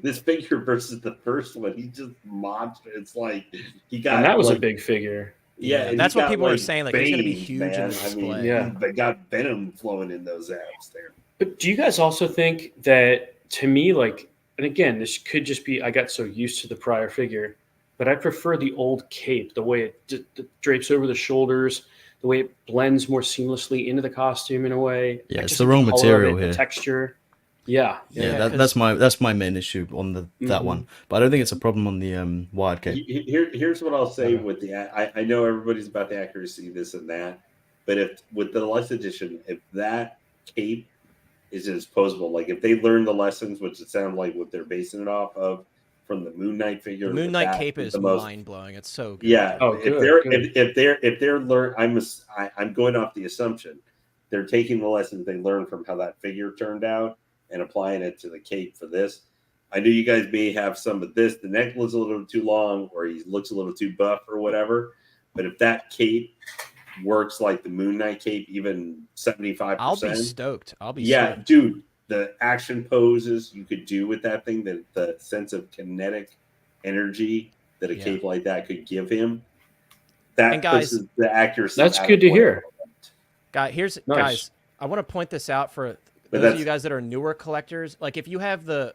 this figure versus the first one. He just monster. It's like he got. And that was like, a big figure. Yeah, that's what people were saying. Like he's gonna be huge in the display. I mean, yeah, they got venom flowing in those abs there. But do you guys also think that, to me, like, and again, this could just be I got so used to the prior figure, but I prefer the old cape, the way it drapes over the shoulders, the way it blends more seamlessly into the costume in a way. Yeah, it's the wrong material here. The texture. Yeah. That's my main issue on that one. But I don't think it's a problem on the wired cape. Here's what I'll say with the. I know everybody's about the accuracy, this and that, but if with the deluxe edition, if that cape is disposable, like if they learn the lessons, which it sounds like what they're basing it off of from the Moon Knight figure, the Moon Knight cape is mind blowing. It's so good. Yeah. Oh, if they're learn, I'm going off the assumption they're taking the lessons they learned from how that figure turned out and applying it to the cape for this. I know you guys may have some of this. The neck looks a little too long, or he looks a little too buff, or whatever. But if that cape works like the Moon Knight cape, even 75%, I'll be stoked. stoked. Dude. The action poses you could do with that thing, the sense of kinetic energy that a cape like that could give him. That guys, the accuracy. That's good to hear. Guys, I want to point this out for those of you guys that are newer collectors. Like if you have the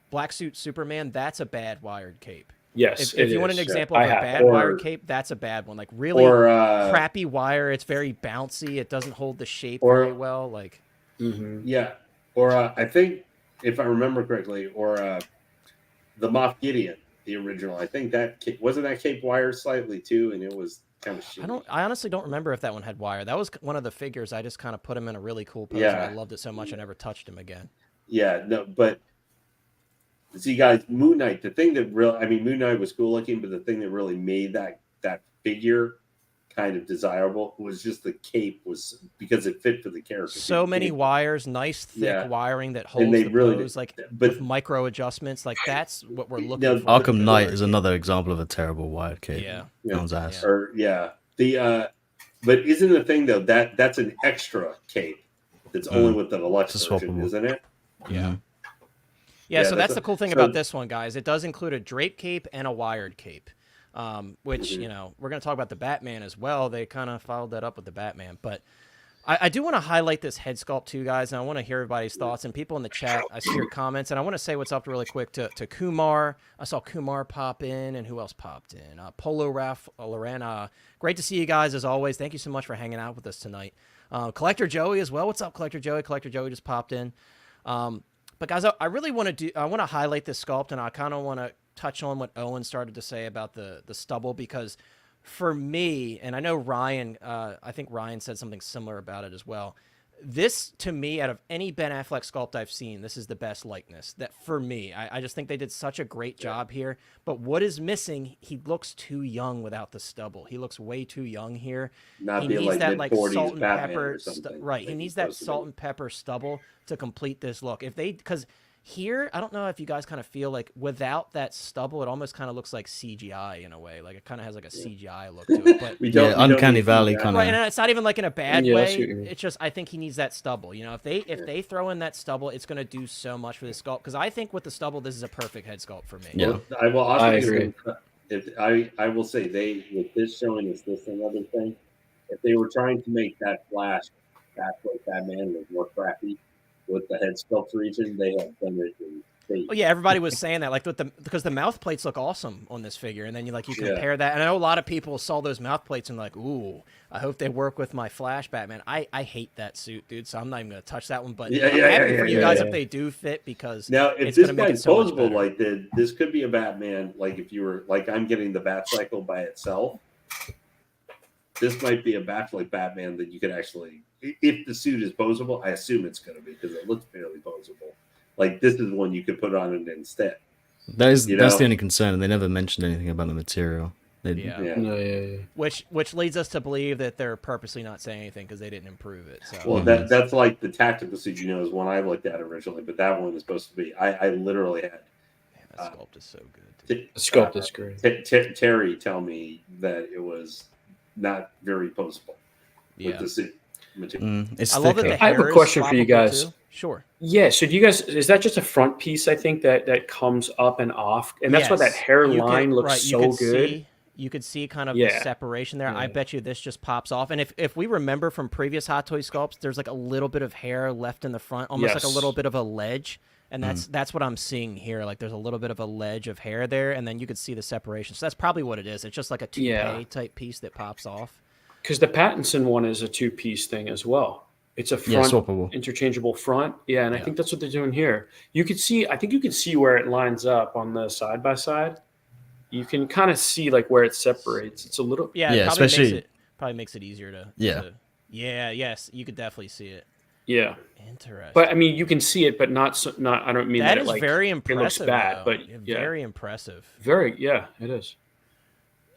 black suit Superman, that's a bad wired cape. Yes. If you want an example of a bad wired cape, that's a bad one. Like really crappy wire. It's very bouncy. It doesn't hold the shape very well. Like. Mm-hmm. Yeah. Or I think, if I remember correctly, or the Moff Gideon, the original. I think that wasn't that cape wired slightly too, and it was kind of shitty. I honestly don't remember if that one had wire. That was one of the figures. I just kind of put him in a really cool pose. Yeah. And I loved it so much I never touched him again. Yeah, no, but see, guys, Moon Knight. The thing that Moon Knight was cool looking, but the thing that really made that figure kind of desirable. It was just the cape was because it fit for the character. So many cape. wires, nice thick Yeah. wiring that And holds they the really pose, like but with micro adjustments. Like that's what we're looking Now, for. Arkham Knight Wired is cape. another example of a terrible wired cape. Yeah. Sounds ass. or the but isn't the thing though that that's an extra cape that's only with the deluxe It's version, swappable. isn't it? Yeah. Mhm. Yeah, so that's that's the cool thing so- about this one, guys. It does include a drape cape and a wired cape, which, Mhm. you know, we're going to talk about the Batman as well. They kind of followed that up with the Batman. But I do want to highlight this head sculpt, too, guys, and I want to hear everybody's thoughts. And people in the chat, I see your comments, and I want to say what's up really quick to Kumar. I saw Kumar pop in, and who else popped in? Polo Ralph, Lorena. Great to see you guys, as always. Thank you so much for hanging out with us tonight. Collector Joey as well. What's up, Collector Joey? Collector Joey just popped in. But guys, I really want to I want to highlight this sculpt, and I kind of want to touch on what Owen started to say about the stubble, because for me, and I know Ryan, I think Ryan said something similar about it as well. This, to me, out of any Ben Affleck sculpt I've seen, this is the best likeness. That for me, I just think they did such a great job here. But what is missing? He looks too young without the stubble. He looks way too young here. Not He being needs like that mid like 40s salt and Batman pepper, or something. right? He like needs he's that supposed to salt be. and pepper stubble to complete this look. If they, because here, I don't know if you guys kind of feel like without that stubble, it almost kind of looks like CGI in a way. Like it kind of has like a CGI look to it. But We Yeah, we don't Uncanny need Valley that. kind right, of. and it's not even like in a bad Yeah, I way. see what you mean. It's just I think he needs that stubble. You know, if they throw in that stubble, it's going to do so much for this sculpt. Because I think with the stubble, this is a perfect head sculpt for me. Yeah. Well, I will also I just agree. if I will say they with this showing us this another thing. If they were trying to make that Flash Batfleck Batman look more crappy with the head sculpt region, they have done it in state. Oh yeah, everybody was saying that, like because the mouth plates look awesome on this figure, and then you Yeah. compare that, and I know a lot of people saw those mouth plates and like, ooh, I hope they work with my Flash Batman. I hate that suit, dude, so I'm not even gonna touch that one. But Yeah, I'm yeah, happy yeah, for you yeah, guys yeah. if they do fit, because Now, if it's this gonna make it guy's so much posable better. like this could be a Batman. Like if you were like I'm getting the Bat Cycle by itself, this might be a Batfleck Batman that you could actually, if the suit is posable, I assume it's going to be because it looks fairly posable. Like this is one you could put on it instead. That's You the know? only concern. They never mentioned anything about the material. They, Yeah. Yeah. No, yeah. Which leads us to believe that they're purposely not saying anything because they didn't improve it. So Well, that's like the tactical suit, is one I looked at originally, but that one is supposed to be. I literally had man, that sculpt is so good, dude. The sculpt is great. Terry tell me that it was not very posable with Yeah. the suit material. it's I love that thicker. the I have hair a is question for you swappable, guys. too. Sure. Yeah. So do you guys? Is that just a front piece? I think that comes up and off, and that's why that Yes. hairline You could- looks right, so you could good. you could see kind of the Yeah. separation there. I Yeah. bet you this just pops off. And if we remember from previous Hot Toy sculpts, there's like a little bit of hair left in the front, almost like a Yes. little bit of a ledge. And that's what I'm seeing here. Like there's a little bit of a ledge of hair there, and then you could see the separation. So that's probably what it is. It's just like a toupee Yeah. type piece that pops off. Because the Pattinson one is a two-piece thing as well. It's a Yeah, front swappable. interchangeable front. Yeah, and I Yeah. think that's what they're doing here. You could see. I think you could see where it lines up on the side by side. You can kind of see like where it separates. It's a little. Yeah, Yeah, it probably especially- probably makes it easier to. Yeah. Yes, you could definitely see it. Yeah, Interesting. but I mean, you can see it, but not. Not. I don't mean that. that is like, very It impressive. looks bad, though. but yeah, Very impressive. very. Yeah, it is.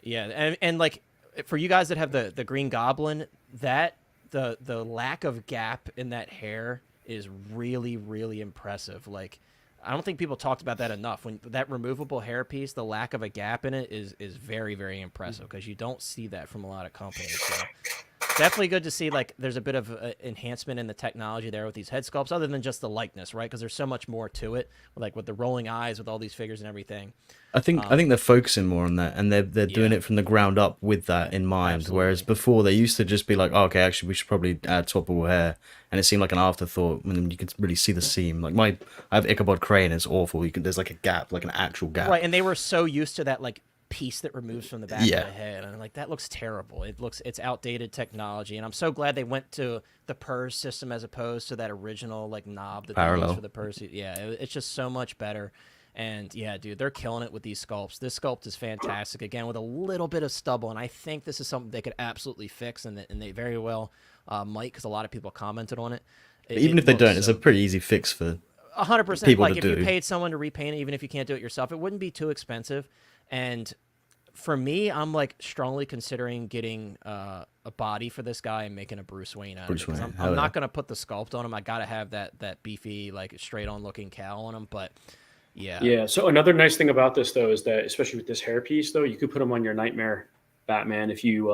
Yeah, and like for you guys that have the Green Goblin, that the lack of gap in that hair is really, really impressive. Like I don't think people talked about that enough. When that removable hair piece, the lack of a gap in it is very, very impressive because you don't see that from a lot of companies. So definitely good to see like there's a bit of enhancement in the technology there with these head sculpts, other than just the likeness, right? Because there's so much more to it, like with the rolling eyes, with all these figures and everything. I think they're focusing more on that, and they're doing Yeah. it from the ground up with that in mind. Absolutely. Whereas before they used to just be like, oh, okay, actually we should probably add swappable hair, and it seemed like an afterthought when you could really see the seam. Like I have Ichabod Crane, it's awful. There's like a gap, like an actual gap. Right, and they were so used to that like piece that removes from the back Yeah. of the head, and I'm like that looks terrible. It's outdated technology, and I'm so glad they went to the purse system as opposed to that original like knob that they Parallel. used for the purse. Yeah, it's just so much better. And yeah, dude, they're killing it with these sculpts. This sculpt is fantastic. Again, with a little bit of stubble, and I think this is something they could absolutely fix, and they very well might, because a lot of people commented on it. But even if they don't, it's so a pretty easy fix for 100%. people Like to if you do. paid someone to repaint it, even if you can't do it yourself, it wouldn't be too expensive. And for me, I'm like strongly considering getting a body for this guy and making a Bruce Wayne out of it. 'Cause I'm not gonna put the sculpt on him. I gotta have that beefy, like straight on looking cowl on him. But yeah, Yeah. So another nice thing about this though is that, especially with this hairpiece though, you could put him on your Nightmare Batman if you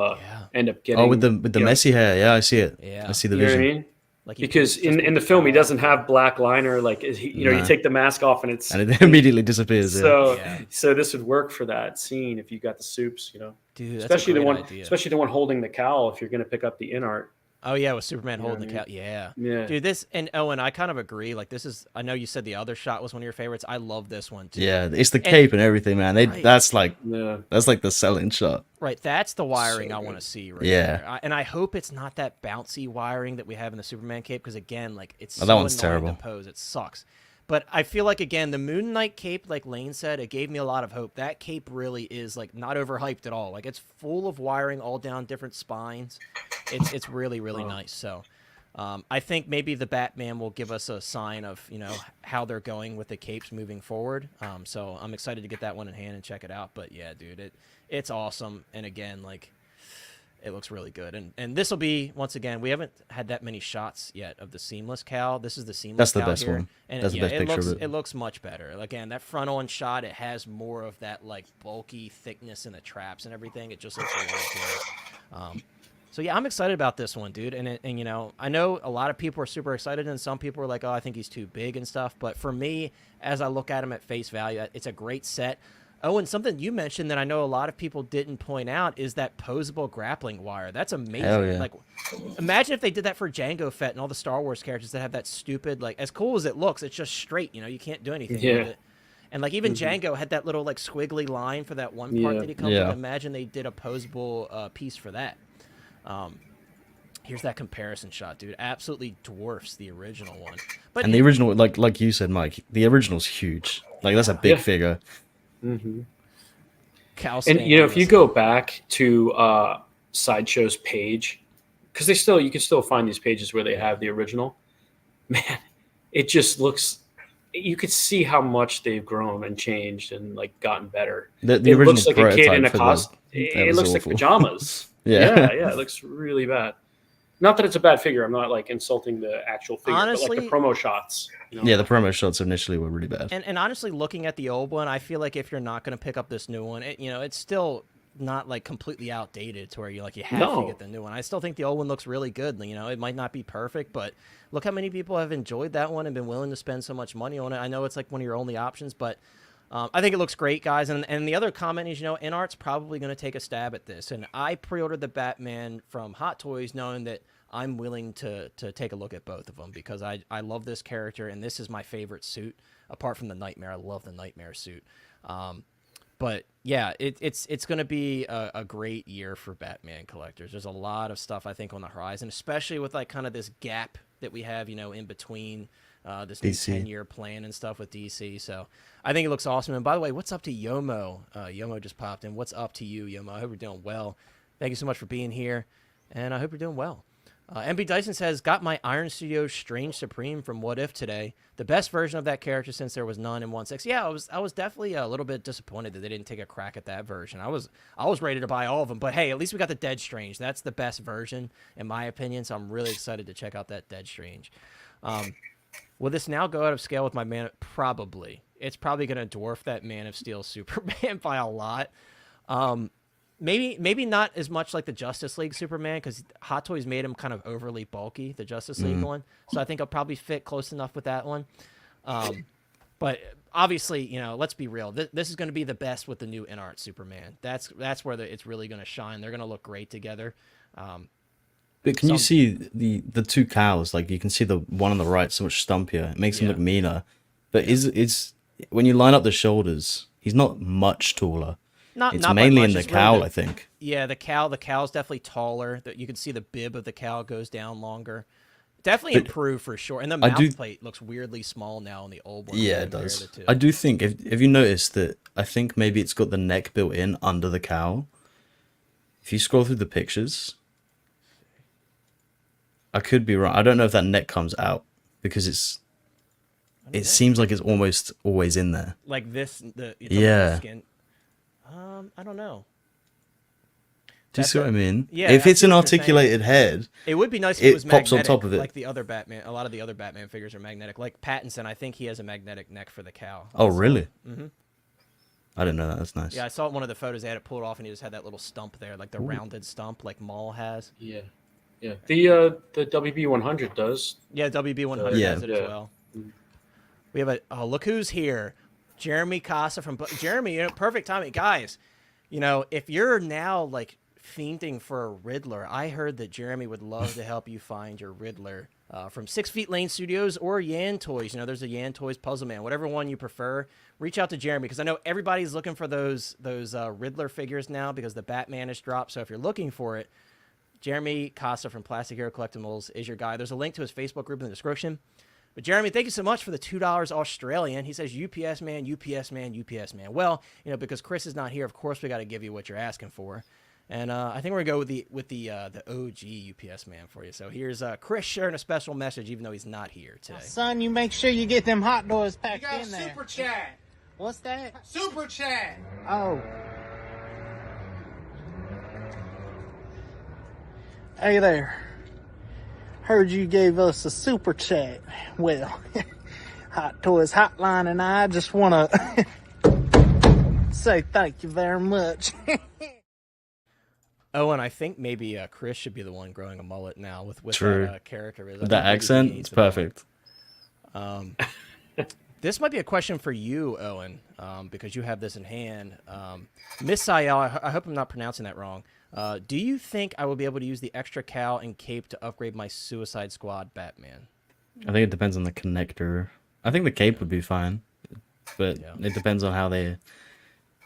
end up getting. Oh, with the messy hair. Yeah, I see it. Yeah. I see the You know what I vision. mean? like he Because just in the film he doesn't have black liner. Like you Nah. take the mask off and it's And it immediately disappears. so Yeah. so this would work for that scene if you got the soups. dude, that's Especially a the great one, idea. especially the one holding the cowl. If you're going to pick up the in art, Oh yeah, with Superman You know holding the what I cowl. Yeah. yeah, Dude, this and Owen, I kind of agree. Like this is, I know you said the other shot was one of your favorites. I love this one too. Yeah, it's the cape and everything, man. Right. That's like yeah. the selling shot. Right, that's the wiring So I want good. to see. Right Yeah. there. And I hope it's not that bouncy wiring that we have in the Superman cape, because again, like it's Oh, so that one's annoying terrible. to pose. It sucks. But I feel like again, the Moon Knight cape, like Lane said, it gave me a lot of hope. That cape really is like not overhyped at all. Like it's full of wiring all down different spines. It's really nice. So. I think maybe the Batman will give us a sign of, how they're going with the capes moving forward. So I'm excited to get that one in hand and check it out. But yeah, dude, it's awesome. And again, like it looks really good. And this will be, once again, we haven't had that many shots yet of the seamless cowl. This is the seamless That's the cowl best here. one. And That's the best picture looks, of it. it looks much better. Again, that front on shot, it has more of that like bulky thickness in the traps and everything. It just looks really good. So yeah, I'm excited about this one, dude. And I know a lot of people are super excited, and some people are like, "Oh, I think he's too big and stuff." But for me, as I look at him at face value, it's a great set. Oh, and something you mentioned that I know a lot of people didn't point out is that posable grappling wire. That's amazing. Hell yeah. Like, imagine if they did that for Jango Fett and all the Star Wars characters that have that stupid, like, as cool as it looks, it's just straight. You can't do anything Yeah. with it. And like even Django had that little like squiggly line for that one part Yeah. that he comes Yeah. with. Imagine they did a posable piece for that. Here's that comparison shot, dude. Absolutely dwarfs the original one. But And the original, like you said, Mike, the original's huge. Like that's a big Yeah. figure. Mm-hmm. Cal And Stan if you was- go back to Sideshow's page, because you can still find these pages where they have the original. Man, it just looks. You could see how much they've grown and changed and like gotten better. The It original looks like a kid in a prototype for costume. that It was looks like awful. pajamas. Yeah. yeah, it looks really bad. Not that it's a bad figure. I'm not like insulting the actual figure, but Honestly- like the promo shots. Yeah, the promo shots initially were really bad. And honestly, looking at the old one, I feel like if you're not going to pick up this new one, it's still not like completely outdated to where you have No. to get the new one. I still think the old one looks really good. It might not be perfect, but look how many people have enjoyed that one and been willing to spend so much money on it. I know it's like one of your only options, but I think it looks great, guys. And the other comment is, InArt's probably going to take a stab at this. And I pre-ordered the Batman from Hot Toys knowing that I'm willing to take a look at both of them because I love this character, and this is my favorite suit, apart from the Nightmare. I love the Nightmare suit. But yeah, it's going to be a great year for Batman collectors. There's a lot of stuff, I think, on the horizon, especially with like kind of this gap that we have, in between this new DC. 10-year plan and stuff with DC. So I think it looks awesome. And by the way, what's up to Yomo? Yomo just popped in. What's up to you, Yomo? I hope you're doing well. Thank you so much for being here, and I hope you're doing well. MB Dyson says, got my Iron Studios Strange Supreme from What If today. The best version of that character since there was none in 1/6. Yeah, I was definitely a little bit disappointed that they didn't take a crack at that version. I was ready to buy all of them, but hey, at least we got the Dead Strange. That's the best version in my opinion, so I'm really excited to check out that Dead Strange. Will this now go out of scale with my Man? Probably. It's probably going to dwarf that Man of Steel Superman by a lot. Maybe not as much like the Justice League Superman, because Hot Toys made him kind of overly bulky, the Justice League one. So I think I'll probably fit close enough with that one. But obviously, let's be real. This is going to be the best with the new InArt Superman. That's where it's really going to shine. They're going to look great together. But can you see the two cows? Like you can see the one on the right so much stumpier. It makes him Yeah. look meaner. But is when you line up the shoulders, he's not much taller. Not It's by mainly much. in the It's really cowl, I think. Yeah, the cow's definitely taller. You can see the bib of the cow goes down longer. Definitely But improved for sure. And the I do- mouth plate looks weirdly small now in the old one. when Yeah, you it compare does. the two. I do think if you notice that, I think maybe it's got the neck built in under the cowl. If you scroll through the pictures, I could be wrong. I don't know if that neck comes out because it seems like it's almost always in there. Like this, you're talking about Yeah. the skin. I don't know. Do you see what I mean? Yeah, If I it's see an what you're saying. articulated head, It would be nice if it it was pops on magnetic, top of it. like the other Batman. A lot of the other Batman figures are magnetic. Like Pattinson, I think he has a magnetic neck for the cowl. oh really? Mm-hmm. I didn't know that. That's nice. Yeah, I saw one of the photos. They had it pulled off, and he just had that little stump there, like the rounded stump, like Maul has. Yeah. Yeah. The WB 100 does. Yeah, WB100 Yeah. has it as well. We have a look who's here, Jeremy Casa from Jeremy. You know, perfect timing, guys. You know, if you're now like fiending for a Riddler, I heard that Jeremy would love to help you find your Riddler from 6 Feet Lane Studios or Yan Toys. You know, there's a Yan Toys Puzzle Man, whatever one you prefer. Reach out to Jeremy because I know everybody's looking for those Riddler figures now because the Batman has dropped. So if you're looking for it, Jeremy Casa from Plastic Hero Collectibles is your guy. There's a link to his Facebook group in the description. But Jeremy, thank you so much for the $2 Australian. He says, UPS man, UPS man, UPS man. Well, you know, because Chris is not here, of course we got to give you what you're asking for. And I think we're gonna go with the OG UPS man for you. So here's Chris sharing a special message, even though he's not here today. Son, you make sure you get them hot doors packed You got in there. super chat. What's that? Super chat. Oh. Hey there. Heard you gave us a super chat. Well, Hot Toys Hotline and I just want to say thank you very much. Oh, and I think maybe Chris should be the one growing a mullet now with True. that character. With that accent, it's perfect. This might be a question for you, Owen, because you have this in hand. Miss Sayel, I hope I'm not pronouncing that wrong. Do you think I will be able to use the extra cowl and cape to upgrade my Suicide Squad Batman? I think it depends on the connector. I think the cape would be fine, but it depends on how they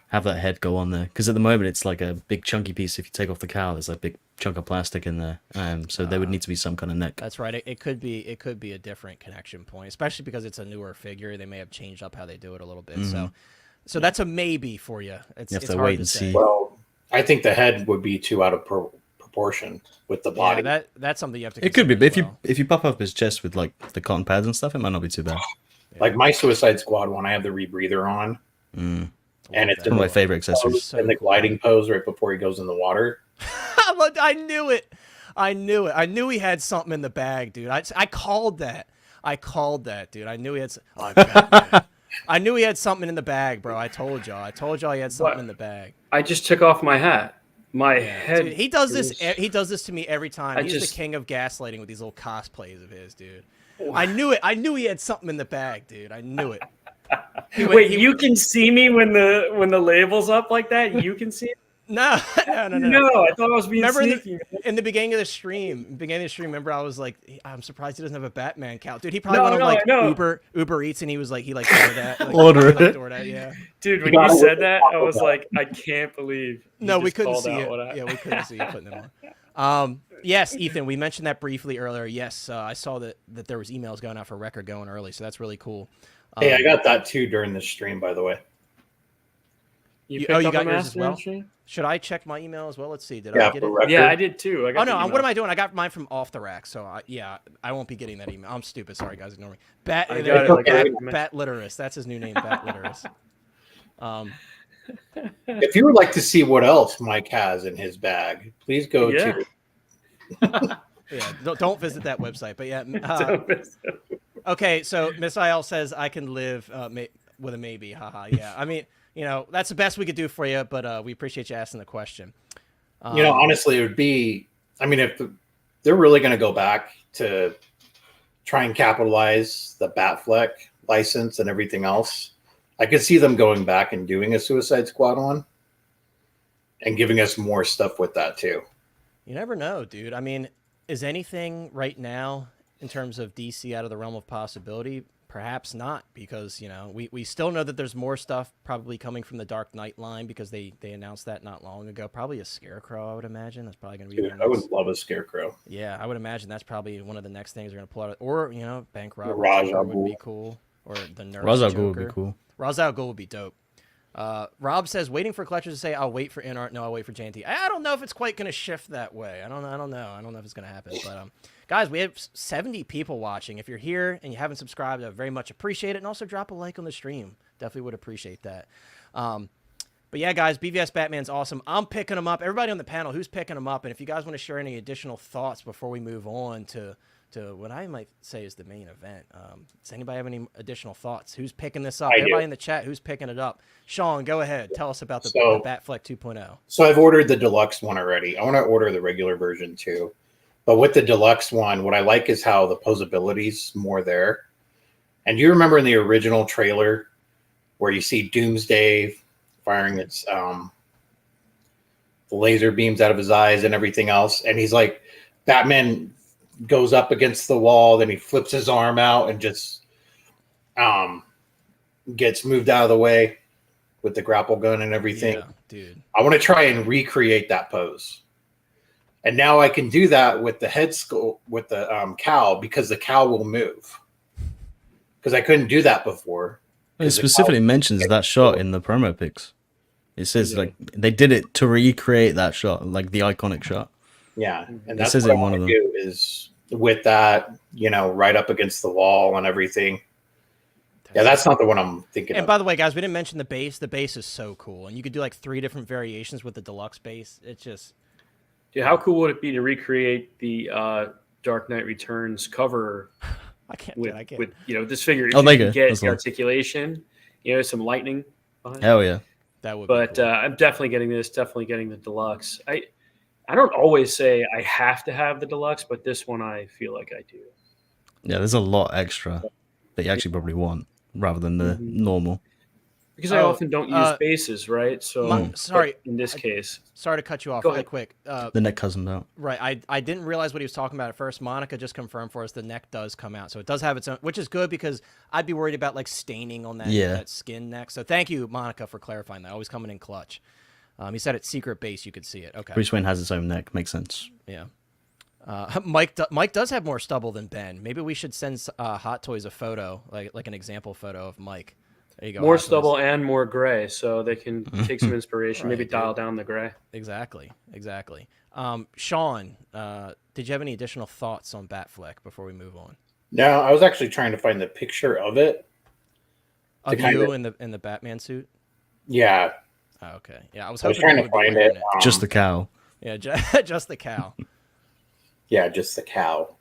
have that head go on there. Because at the moment, it's like a big chunky piece. If you take off the cowl, there's a big chunk of plastic in there. So there would need to be some kind of neck. That's right. It could be a different connection point, especially because it's a newer figure. They may have changed up how they do it a little bit. So that's a maybe for you. It's You have it's to hard wait to and say. see. Well, I think the head would be too out of proportion with the body. Yeah, that's something you have to. It could be, but consider as well. if you pop up his chest with like the cotton pads and stuff, it might not be too bad. Like my Suicide Squad one, I have the rebreather on, and it's One of my favorite accessories. So in the cool. gliding pose right before he goes in the water. I knew it. I knew he had something in the bag, dude. I called that. Dude. I knew he had. I knew he had something in the bag, bro. I told y'all he had something in the bag. I just took off my hat. My head. Dude, he does this. He does this to me every time. He's just- the king of gaslighting with these little cosplays of his, dude. I knew it. I knew he had something in the bag, dude. I knew it. Wait, you can see me when the label's up like that? You can see it? No. No, I thought I was being Remember sneaky. in the beginning of the stream, remember I was like, I'm surprised he doesn't have a Batman count. Dude, he probably went on like no. Uber Eats and he was like, DoorDash. Like, Order he, like, it. DoorDash, yeah. Dude, when you said that, I was like, I can't believe. you No, we just couldn't called see out it. what I- Yeah, we couldn't see you putting them on. Yes, Ethan, we mentioned that briefly earlier. Yes, I saw that there was emails going out for record going early, so that's really cool. Hey, I got that too during the stream, by the way. You picked up got a yours as well? Master? Should I check my email as well? Let's see. Did Yeah, I get for it? record. Yeah, I did too. I got Oh no! the What am email. I doing? I got mine from off the rack, so I won't be getting that email. I'm stupid. Sorry, guys, ignore me. I got it, like, Bat Litterist. That's his new name, Bat Litterist. If you would like to see what else Mike has in his bag, please go Yeah. to. Yeah, don't visit that website. But yeah, okay. So Miss Il says I can live with a maybe. Haha. Yeah. I mean, that's the best we could do for you, but we appreciate you asking the question. Honestly, it would be. I mean, if they're really going to go back to try and capitalize the Batfleck license and everything else, I could see them going back and doing a Suicide Squad one and giving us more stuff with that too. You never know, dude. I mean, is anything right now in terms of DC out of the realm of possibility? Perhaps not, because we still know that there's more stuff probably coming from the Dark Knight line because they announced that not long ago. Probably a Scarecrow, I would imagine. That's probably going to be. Dude, I would love a Scarecrow. Yeah, I would imagine that's probably one of the next things they're going to pull out. Or Bank Robber Ra's al would be Ghul. cool. Or the Nurse Ra's al Joker. Ghul would be cool. Ra's al Ghul would be dope. Rob says, waiting for collectors to say, I'll wait for InArt. No, I'll wait for JND. I don't know if it's quite going to shift that way. I don't know. I don't know if it's going to happen. But guys, we have 70 people watching. If you're here and you haven't subscribed, I very much appreciate it. And also drop a like on the stream. Definitely would appreciate that. But But yeah, guys, BVS Batman's awesome. I'm picking him up. Everybody on the panel, who's picking him up? And if you guys want to share any additional thoughts before we move on to what I might say is the main event, does anybody have any additional thoughts? Who's picking this up? Everybody in the chat, who's picking it up? Sean, go ahead. Tell us about the Batfleck 2.0. So I've ordered the deluxe one already. I want to order the regular version too. But with the deluxe one, what I like is how the posability's more there. And do you remember in the original trailer where you see Doomsday firing its the laser beams out of his eyes and everything else? And he's like, Batman goes up against the wall, then he flips his arm out and just gets moved out of the way with the grapple gun and everything. Yeah, dude. I want to try and recreate that pose. And now I can do that with the head sculpt, with the cowl, because the cowl will move. Because I couldn't do that before. It specifically mentions that shot in the promo pics. It says like they did it to recreate that shot, like the iconic shot. Yeah, and It that's says what in I one want of to them. do is with that, right up against the wall and everything. Yeah, that's not the one I'm thinking And of. by the way, guys, we didn't mention the base. The base is so cool. And you could do like 3 different variations with the deluxe base. It's just... Dude, how cool would it be to recreate the Dark Knight Returns cover I can't. with this figure? If Oh, you there you can go. get That's the nice. articulation, some lightning behind it. Hell yeah. That would be But cool. I'm definitely getting this. Definitely getting the deluxe. I don't always say I have to have the deluxe, but this one I feel like I do. Yeah, there's a lot extra that you actually probably want rather than the normal. Because I often don't use bases, right? So sorry. in this case. Sorry to cut you off Go really ahead. quick. The neck cousin out. Right. I didn't realize what he was talking about at first. Monica just confirmed for us the neck does come out. So it does have its own, which is good because I'd be worried about like staining on that skin neck. So thank you, Monica, for clarifying that. Always coming in clutch. He said it's secret base. You could see it. Okay. Bruce Wayne has its own neck. Makes sense. Yeah. Mike does have more stubble than Ben. Maybe we should send Hot Toys a photo, like an example photo of Mike. There you go. More Hot Toys. stubble and more gray, so they can take some inspiration, maybe Right, dial down the gray. Exactly. Sean, did you have any additional thoughts on Batfleck before we move on? No, I was actually trying to find the picture of it. Of you in the Batman suit? Yeah. Oh, okay. Yeah, I was I was hoping trying you to would be find wearing it. Just the cow. Yeah, just the cow. Yeah, just the cow.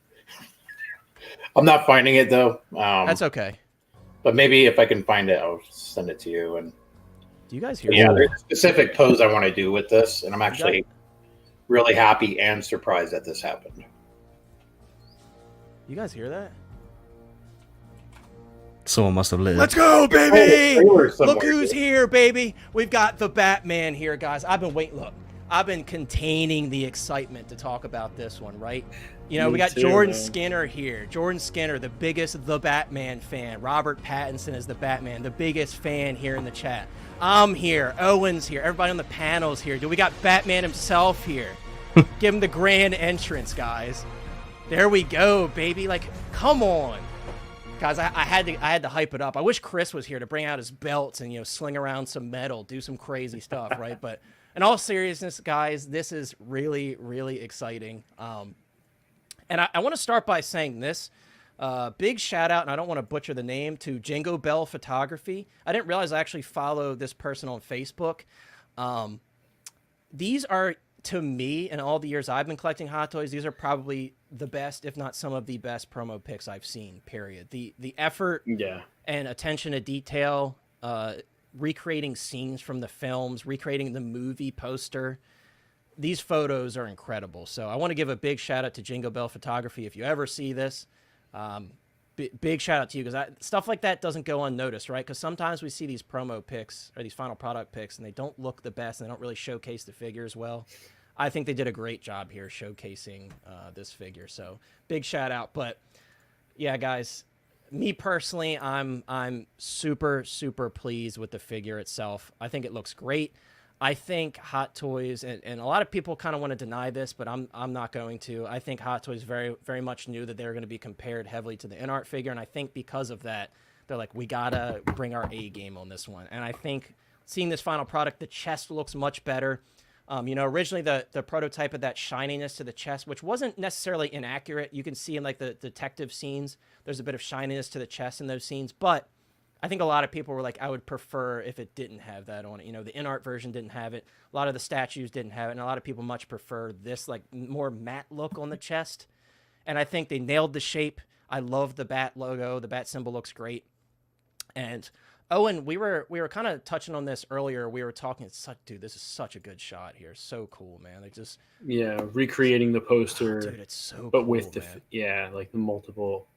I'm not finding it though. That's okay. But maybe if I can find it, I'll send it to you. And Do you guys hear yeah, that? there's a specific pose I want to do with this, and I'm actually really happy and surprised that this happened. You guys hear that? Someone must have lit. Let's go, baby! trailer somewhere, Look who's dude. here, baby. We've got the Batman here, guys. I've been containing the excitement to talk about this one, right? We got too, Jordan man. Skinner here. Jordan Skinner, the biggest The Batman fan. Robert Pattinson is the Batman, the biggest fan here in the chat. I'm here. Owen's here. Everybody on the panel's here. Dude, we got Batman himself here. Give him the grand entrance, guys. There we go, baby. Like, come on. Guys, I had to hype it up. I wish Chris was here to bring out his belts and sling around some metal, do some crazy stuff, right? But in all seriousness, guys, this is really, really exciting. And I want to start by saying this. Big shout out, and I don't want to butcher the name, to Jingo Bell Photography. I didn't realize I actually follow this person on Facebook. These are, to me, in all the years I've been collecting Hot Toys, these are probably the best, if not some of the best promo pics I've seen, period. The effort and attention to detail, recreating scenes from the films, recreating the movie poster. These photos are incredible. So I want to give a big shout out to Jingo Bell Photography. If you ever see this, big shout out to you, because stuff like that doesn't go unnoticed, right? Because sometimes we see these promo pics or these final product pics and they don't look the best and they don't really showcase the figures well. I think they did a great job here showcasing this figure. So big shout out. But yeah, guys, me personally, I'm super, super pleased with the figure itself. I think it looks great. I think Hot Toys, and a lot of people kind of want to deny this, but I'm not going to. I think Hot Toys very, very much knew that they were going to be compared heavily to the InArt figure, and I think because of that, they're like, we got to bring our A game on this one. And I think seeing this final product, the chest looks much better. Originally the prototype of that shininess to the chest, which wasn't necessarily inaccurate. You can see in like the detective scenes, there's a bit of shininess to the chest in those scenes, but I think a lot of people were like, I would prefer if it didn't have that on it. You know, the in-art version didn't have it. A lot of the statues didn't have it, and a lot of people much prefer this like more matte look on the chest. And I think they nailed the shape. I love the bat logo. The bat symbol looks great. And Owen, we were kind of touching on this earlier. We were talking, dude, this is such a good shot here. So cool, man. Like just recreating the poster, dude, it's so but cool, with the like the multiple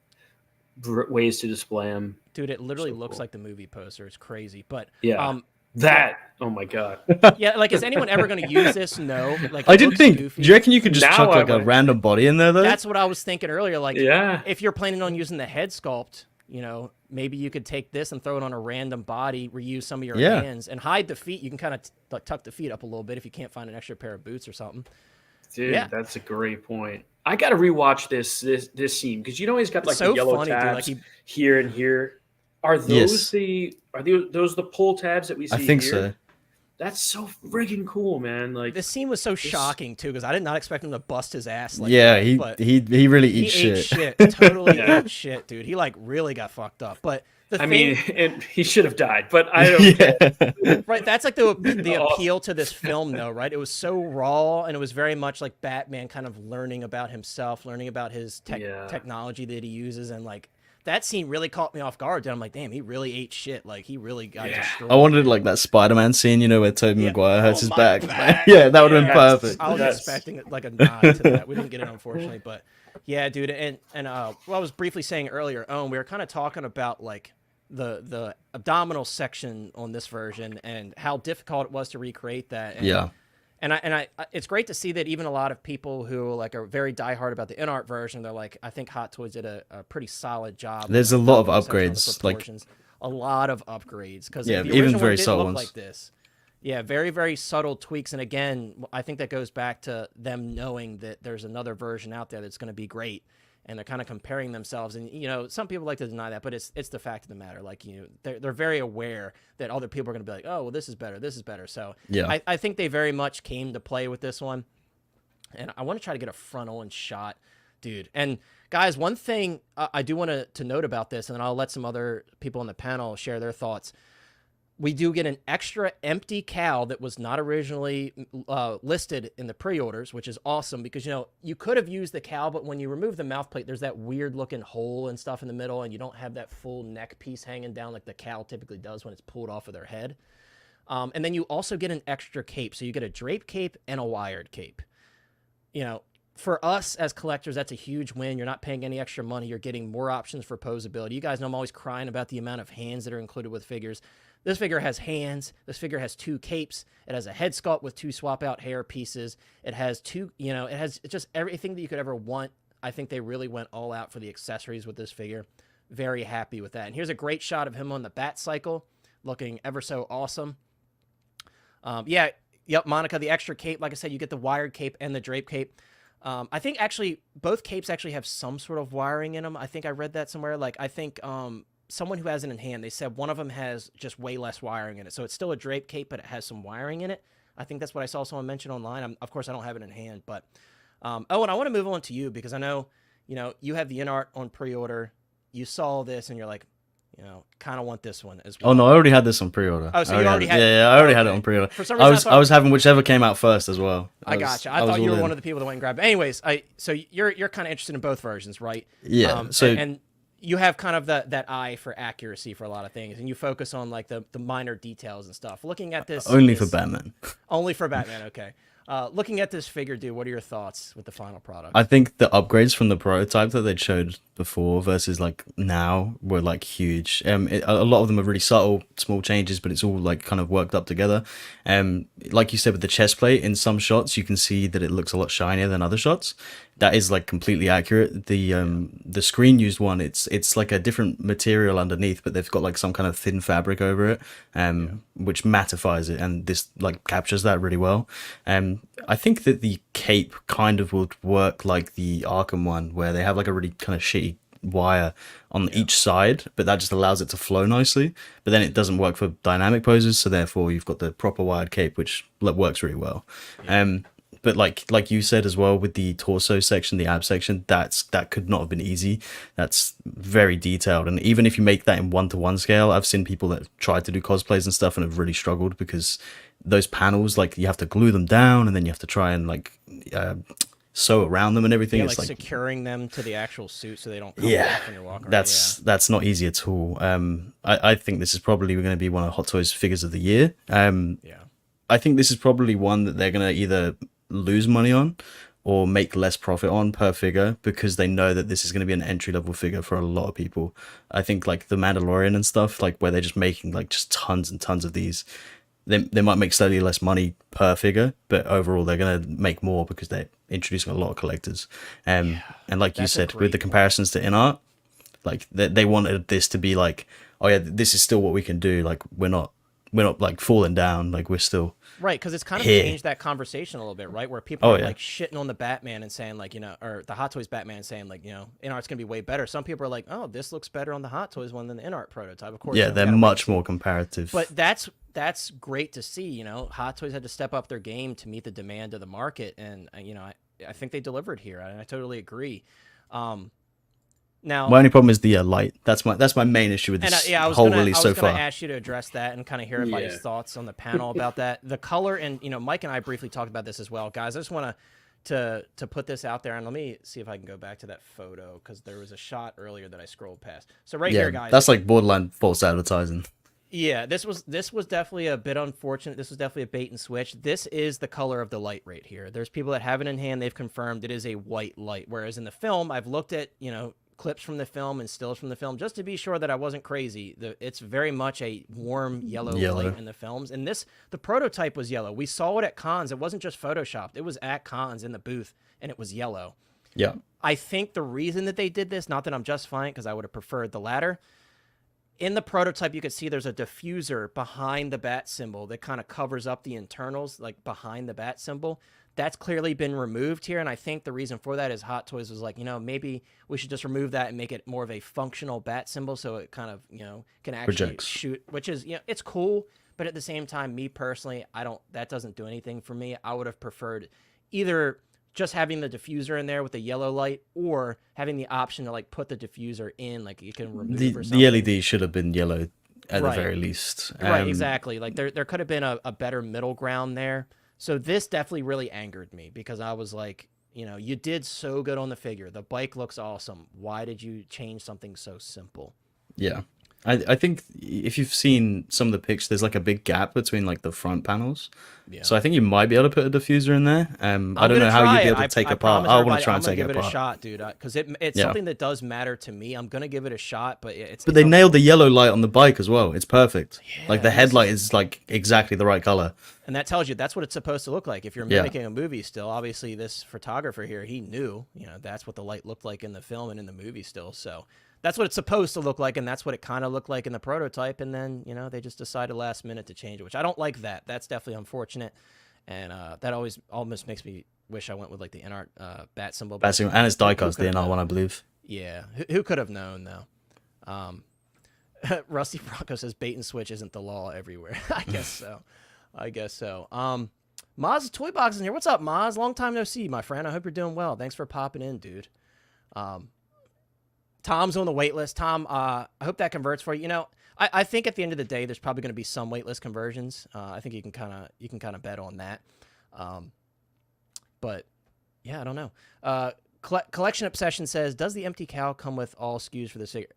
ways to display them. Dude, it literally So looks cool. like the movie poster. It's crazy. But oh my god. Yeah, like is anyone ever going to use this? No. Like I it did looks think. goofy. Do you reckon you could just Now chuck I like a would. random body in there though? That's what I was thinking earlier. Like, Yeah. if you're planning on using the head sculpt, you know, maybe you could take this and throw it on a random body, reuse some of your Yeah. hands, and hide the feet. You can kind of tuck the feet up a little bit if you can't find an extra pair of boots or something. Dude, Yeah. that's a great point. I got to rewatch this scene because you know he's got like It's so the yellow funny, dude. tabs Like here and here. Are those those the pull tabs that we see? I think here? so. That's so friggin' cool, man. Like This scene was so shocking too because I did not expect him to bust his ass. Like Yeah, that, but he really he eats ate shit. totally Yeah. ate shit, dude. He like really got fucked up. But the I thing, mean, and he should have died, but I don't. Yeah. right? That's like the appeal to this film, though, right? It was so raw, and it was very much like Batman kind of learning about himself, learning about his technology that he uses, and like that scene really caught me off guard. Dude. I'm like, damn, he really ate shit. Like he really got destroyed. I wanted like that Spider-Man scene, you know, where Tobey Yeah. Maguire hurts Oh, his my back. back. Yeah, that would have been Yes. perfect. I was Yes. expecting like a nod to that. We didn't get it, unfortunately, but yeah, dude. And what I was briefly saying earlier, we were kind of talking about like the abdominal section on this version and how difficult it was to recreate that. And, Yeah. And I it's great to see that even a lot of people who like are very diehard about the in-art version, they're like, I think Hot Toys did a pretty solid job. There's with a the lot of abdominal section, upgrades, the like- proportions. A lot of upgrades because Yeah, the even original very one didn't subtle look ones. like this. Yeah, very, very subtle tweaks. And again, I think that goes back to them knowing that there's another version out there that's going to be great. And they're kind of comparing themselves. And, you know, some people like to deny that, but it's the fact of the matter. Like, you know, they're very aware that other people are going to be like, oh, well, this is better. This is better. So Yeah. I think they very much came to play with this one. And I want to try to get a front-on shot, dude. And guys, one thing I do want to note about this, and then I'll let some other people on the panel share their thoughts. We do get an extra empty cowl that was not originally listed in the pre-orders, which is awesome because, you know, you could have used the cowl, but when you remove the mouth plate, there's that weird looking hole and stuff in the middle, and you don't have that full neck piece hanging down like the cowl typically does when it's pulled off of their head. And then you also get an extra cape. So you get a drape cape and a wired cape. You know, for us as collectors, that's a huge win. You're not paying any extra money. You're getting more options for posability. You guys know I'm always crying about the amount of hands that are included with figures. This figure has hands. This figure has 2 capes. It has a head sculpt with 2 swap out hair pieces. It has 2, you know, it has just everything that you could ever want. I think they really went all out for the accessories with this figure. Very happy with that. And here's a great shot of him on the bat cycle, looking ever so awesome. Yep, Monica, the extra cape, like I said, you get the wired cape and the drape cape. I think actually both capes actually have some sort of wiring in them. I think I read that somewhere. Like I think someone who has it in hand, they said one of them has just way less wiring in it. So it's still a drape cape, but it has some wiring in it. I think that's what I saw someone mention online. Of course, I don't have it in hand, but and I want to move on to you because I know, you know, you have the in-art on pre-order. You saw this and you're like, you know, kind of want this one as well. Oh no, I already had this on pre-order. Oh, so I you already had it? Yeah, I already had it Okay. on pre-order. For some reason, I was having whichever came out first as well. I gotcha. I thought you were one of the people that went and grabbed it. Anyways, so you're kind of interested in both versions, right? Yeah. And you have kind of that eye for accuracy for a lot of things, and you focus on like the minor details and stuff. Looking at this only for Batman. Only for Batman. Okay. Looking at this figure, dude, what are your thoughts with the final product? I think the upgrades from the prototype that they'd showed before versus like now were like huge. A lot of them are really subtle, small changes, but it's all like kind of worked up together. Like you said with the chest plate, in some shots you can see that it looks a lot shinier than other shots. That is like completely accurate. The screen used one, it's like a different material underneath, but they've got like some kind of thin fabric over it, which mattifies it, and this like captures that really well. I think that the cape kind of would work like the Arkham one, where they have like a really kind of shitty wire on each side, but that just allows it to flow nicely. But then it doesn't work for dynamic poses, so therefore you've got the proper wired cape, which works really well. But but like you said as well with the torso section, the ab section, that could not have been easy. That's very detailed, and even if you make that in 1-to-1 scale, I've seen people that tried to do cosplays and stuff and have really struggled because those panels, like, you have to glue them down and then you have to try and like sew around them and everything. Yeah, It's like like securing them to the actual suit so they don't come yeah, off when you're walking around. that's not easy at all. I think this is probably going to be one of Hot Toys figures of the year. Yeah. I think this is probably one that they're going to either lose money on or make less profit on per figure because they know that this is going to be an entry level figure for a lot of people. I think like the Mandalorian and stuff, like where they're just making like just tons and tons of these, they might make slightly less money per figure, but overall they're going to make more because they're introducing a lot of collectors. And like you that's a said, great with the comparisons to in-art, like they wanted this to be like, oh yeah, this is still what we can do. Like we're not like falling down. Like we're still Right, because it's kind of here. changed that conversation a little bit, right? Where people Oh, are yeah. like shitting on the Batman and saying like, or the Hot Toys Batman saying like, in-art's gonna be way better. Some people are like, oh, this looks better on the Hot Toys one than the in-art prototype. Of course, Yeah, we they're gotta wait and much see. more comparative. But that's great to see. Hot Toys had to step up their game to meet the demand of the market, and I think they delivered here. I totally agree. Now, my only problem is the light. That's my main issue with this I was whole gonna, release I so was gonna far. ask you to address that and kind of hear everybody's Yeah. thoughts on the panel about that. The color, and Mike and I briefly talked about this as well, guys. I just want to put this out there, and let me see if I can go back to that photo because there was a shot earlier that I scrolled past. So right Yeah, here, guys. that's like borderline false advertising. Yeah, this was definitely a bit unfortunate. This was definitely a bait and switch. This is the color of the light right here. There's people that have it in hand. They've confirmed it is a white light, whereas in the film, I've looked at clips from the film and stills from the film just to be sure that I wasn't crazy. It's very much a warm yellow light in the films, and the prototype was yellow. We saw it at cons. It wasn't just photoshopped. It was at cons in the booth, and it was yellow. Yeah. I think the reason that they did this, not that I'm justifying it because I would have preferred the latter. In the prototype, you could see there's a diffuser behind the bat symbol that kind of covers up the internals, like behind the bat symbol. That's clearly been removed here, and I think the reason for that is Hot Toys was like, maybe we should just remove that and make it more of a functional bat symbol so it kind of, can actually Projects. shoot, which is, it's cool, but at the same time, me personally, that doesn't do anything for me. I would have preferred either just having the diffuser in there with the yellow light or having the option to like put the diffuser in, like you can remove or something. The LED should have been yellow at the Right. very least. Right, exactly. Like there could have been a better middle ground there. So this definitely really angered me because I was like, you did so good on the figure. The bike looks awesome. Why did you change something so simple? Yeah. I think if you've seen some of the pics, there's like a big gap between like the front panels. Yeah. So I think you might be able to put a diffuser in there. I don't know how you'd be able to take it apart. I want to try and take it I'm gonna give it a apart. shot, dude, because it's something that does matter to me. I'm gonna give it a shot, but But they nailed the yellow light on the bike as well. It's perfect. Like the this headlight is like exactly the right color. And that tells you that's what it's supposed to look like. If you're mimicking a movie still, obviously this photographer here, he knew, that's what the light looked like in the film and in the movie still. So that's what it's supposed to look like, and that's what it kind of looked like in the prototype. And then, they just decided last minute to change it, which I don't like that. That's definitely unfortunate. And that almost makes me wish I went with like the in-art bat symbol. And it's diecast, the NR one, I believe. Yeah. Who could have known, though? Rusty Bronco says bait and switch isn't the law everywhere. I guess so. Maz Toy Box is in here. What's up, Maz? Long time no see, my friend. I hope you're doing well. Thanks for popping in, dude. Tom's on the wait list. Tom, I hope that converts for you. I think at the end of the day, there's probably going to be some waitlist conversions. I think you can kind of bet on that. But yeah, I don't know. Collection Obsession says, does the empty cow come with all SKUs for this figure?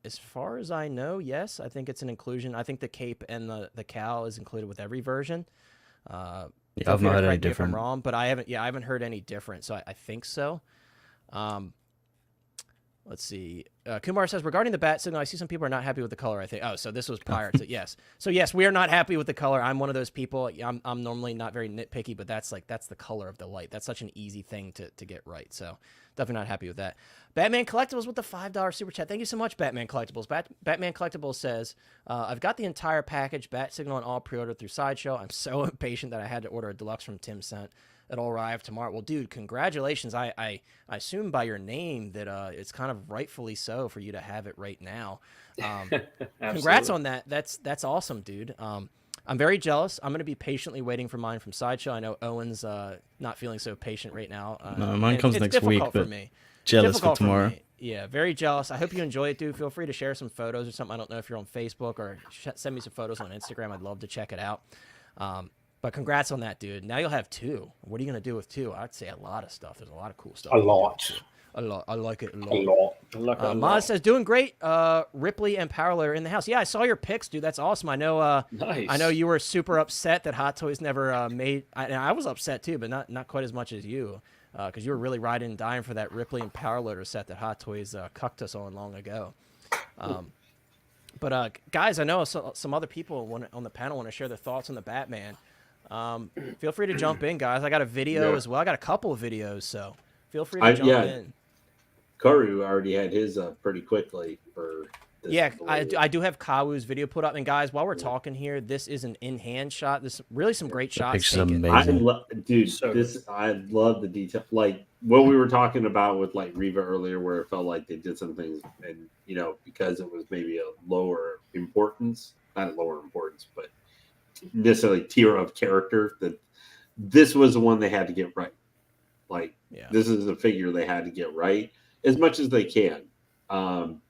As far as I know, yes. I think it's an inclusion. I think the cape and the cow is included with every version. I've not heard any different. If I'm wrong, but I haven't heard any different. So I think so. Let's see. Kumar says, regarding the bat signal, I see some people are not happy with the color, I think. Oh, so this was prior to, yes. So yes, we are not happy with the color. I'm one of those people. I'm normally not very nitpicky, but that's the color of the light. That's such an easy thing to get right. So definitely not happy with that. Batman Collectibles with the $5 super chat. Thank you so much, Batman Collectibles. Batman Collectibles says, I've got the entire package, bat signal and all pre-ordered through Sideshow. I'm so impatient that I had to order a deluxe from Tim Cent. It'll arrive tomorrow. Well, dude, congratulations. I assume by your name that it's kind of rightfully so for you to have it right now. Congrats on that. That's awesome, dude. I'm very jealous. I'm going to be patiently waiting for mine from Sideshow. I know Owen's not feeling so patient right now. No, mine comes it's next week, difficult for but me. jealous Difficult for tomorrow. me. Yeah, very jealous. I hope you enjoy it, dude. Feel free to share some photos or something. I don't know if you're on Facebook or send me some photos on Instagram. I'd love to check it out. But congrats on that, dude. Now you'll have 2. What are you going to do with 2? I'd say a lot of stuff. There's a lot of cool stuff. A lot. A lot. I like it a lot. A lot. Maz says, doing great. Ripley and Parallel are in the house. Yeah, I saw your pics, dude. That's awesome. I know. Nice. I know you were super upset that Hot Toys never made. I was upset too, but not quite as much as you, because you were really riding and dying for that Ripley and Parallel set that Hot Toys cucked us on long ago. But guys, I know some other people on the panel want to share their thoughts on the Batman. Feel free to jump in, guys. I got a video as well. I got a couple of videos, so feel free to jump in. Karu already had his up pretty quickly for this. Yeah, I do have Kawu's video put up. And guys, while we're talking here, this is an in-hand shot. This really some great shots. Picture's amazing. I love the detail. Like what we were talking about with like Reva earlier, where it felt like they did some things, and because it was maybe a lower importance, not a lower importance, but necessarily tier of character. That this was the one they had to get right. Like this is a figure they had to get right as much as they can,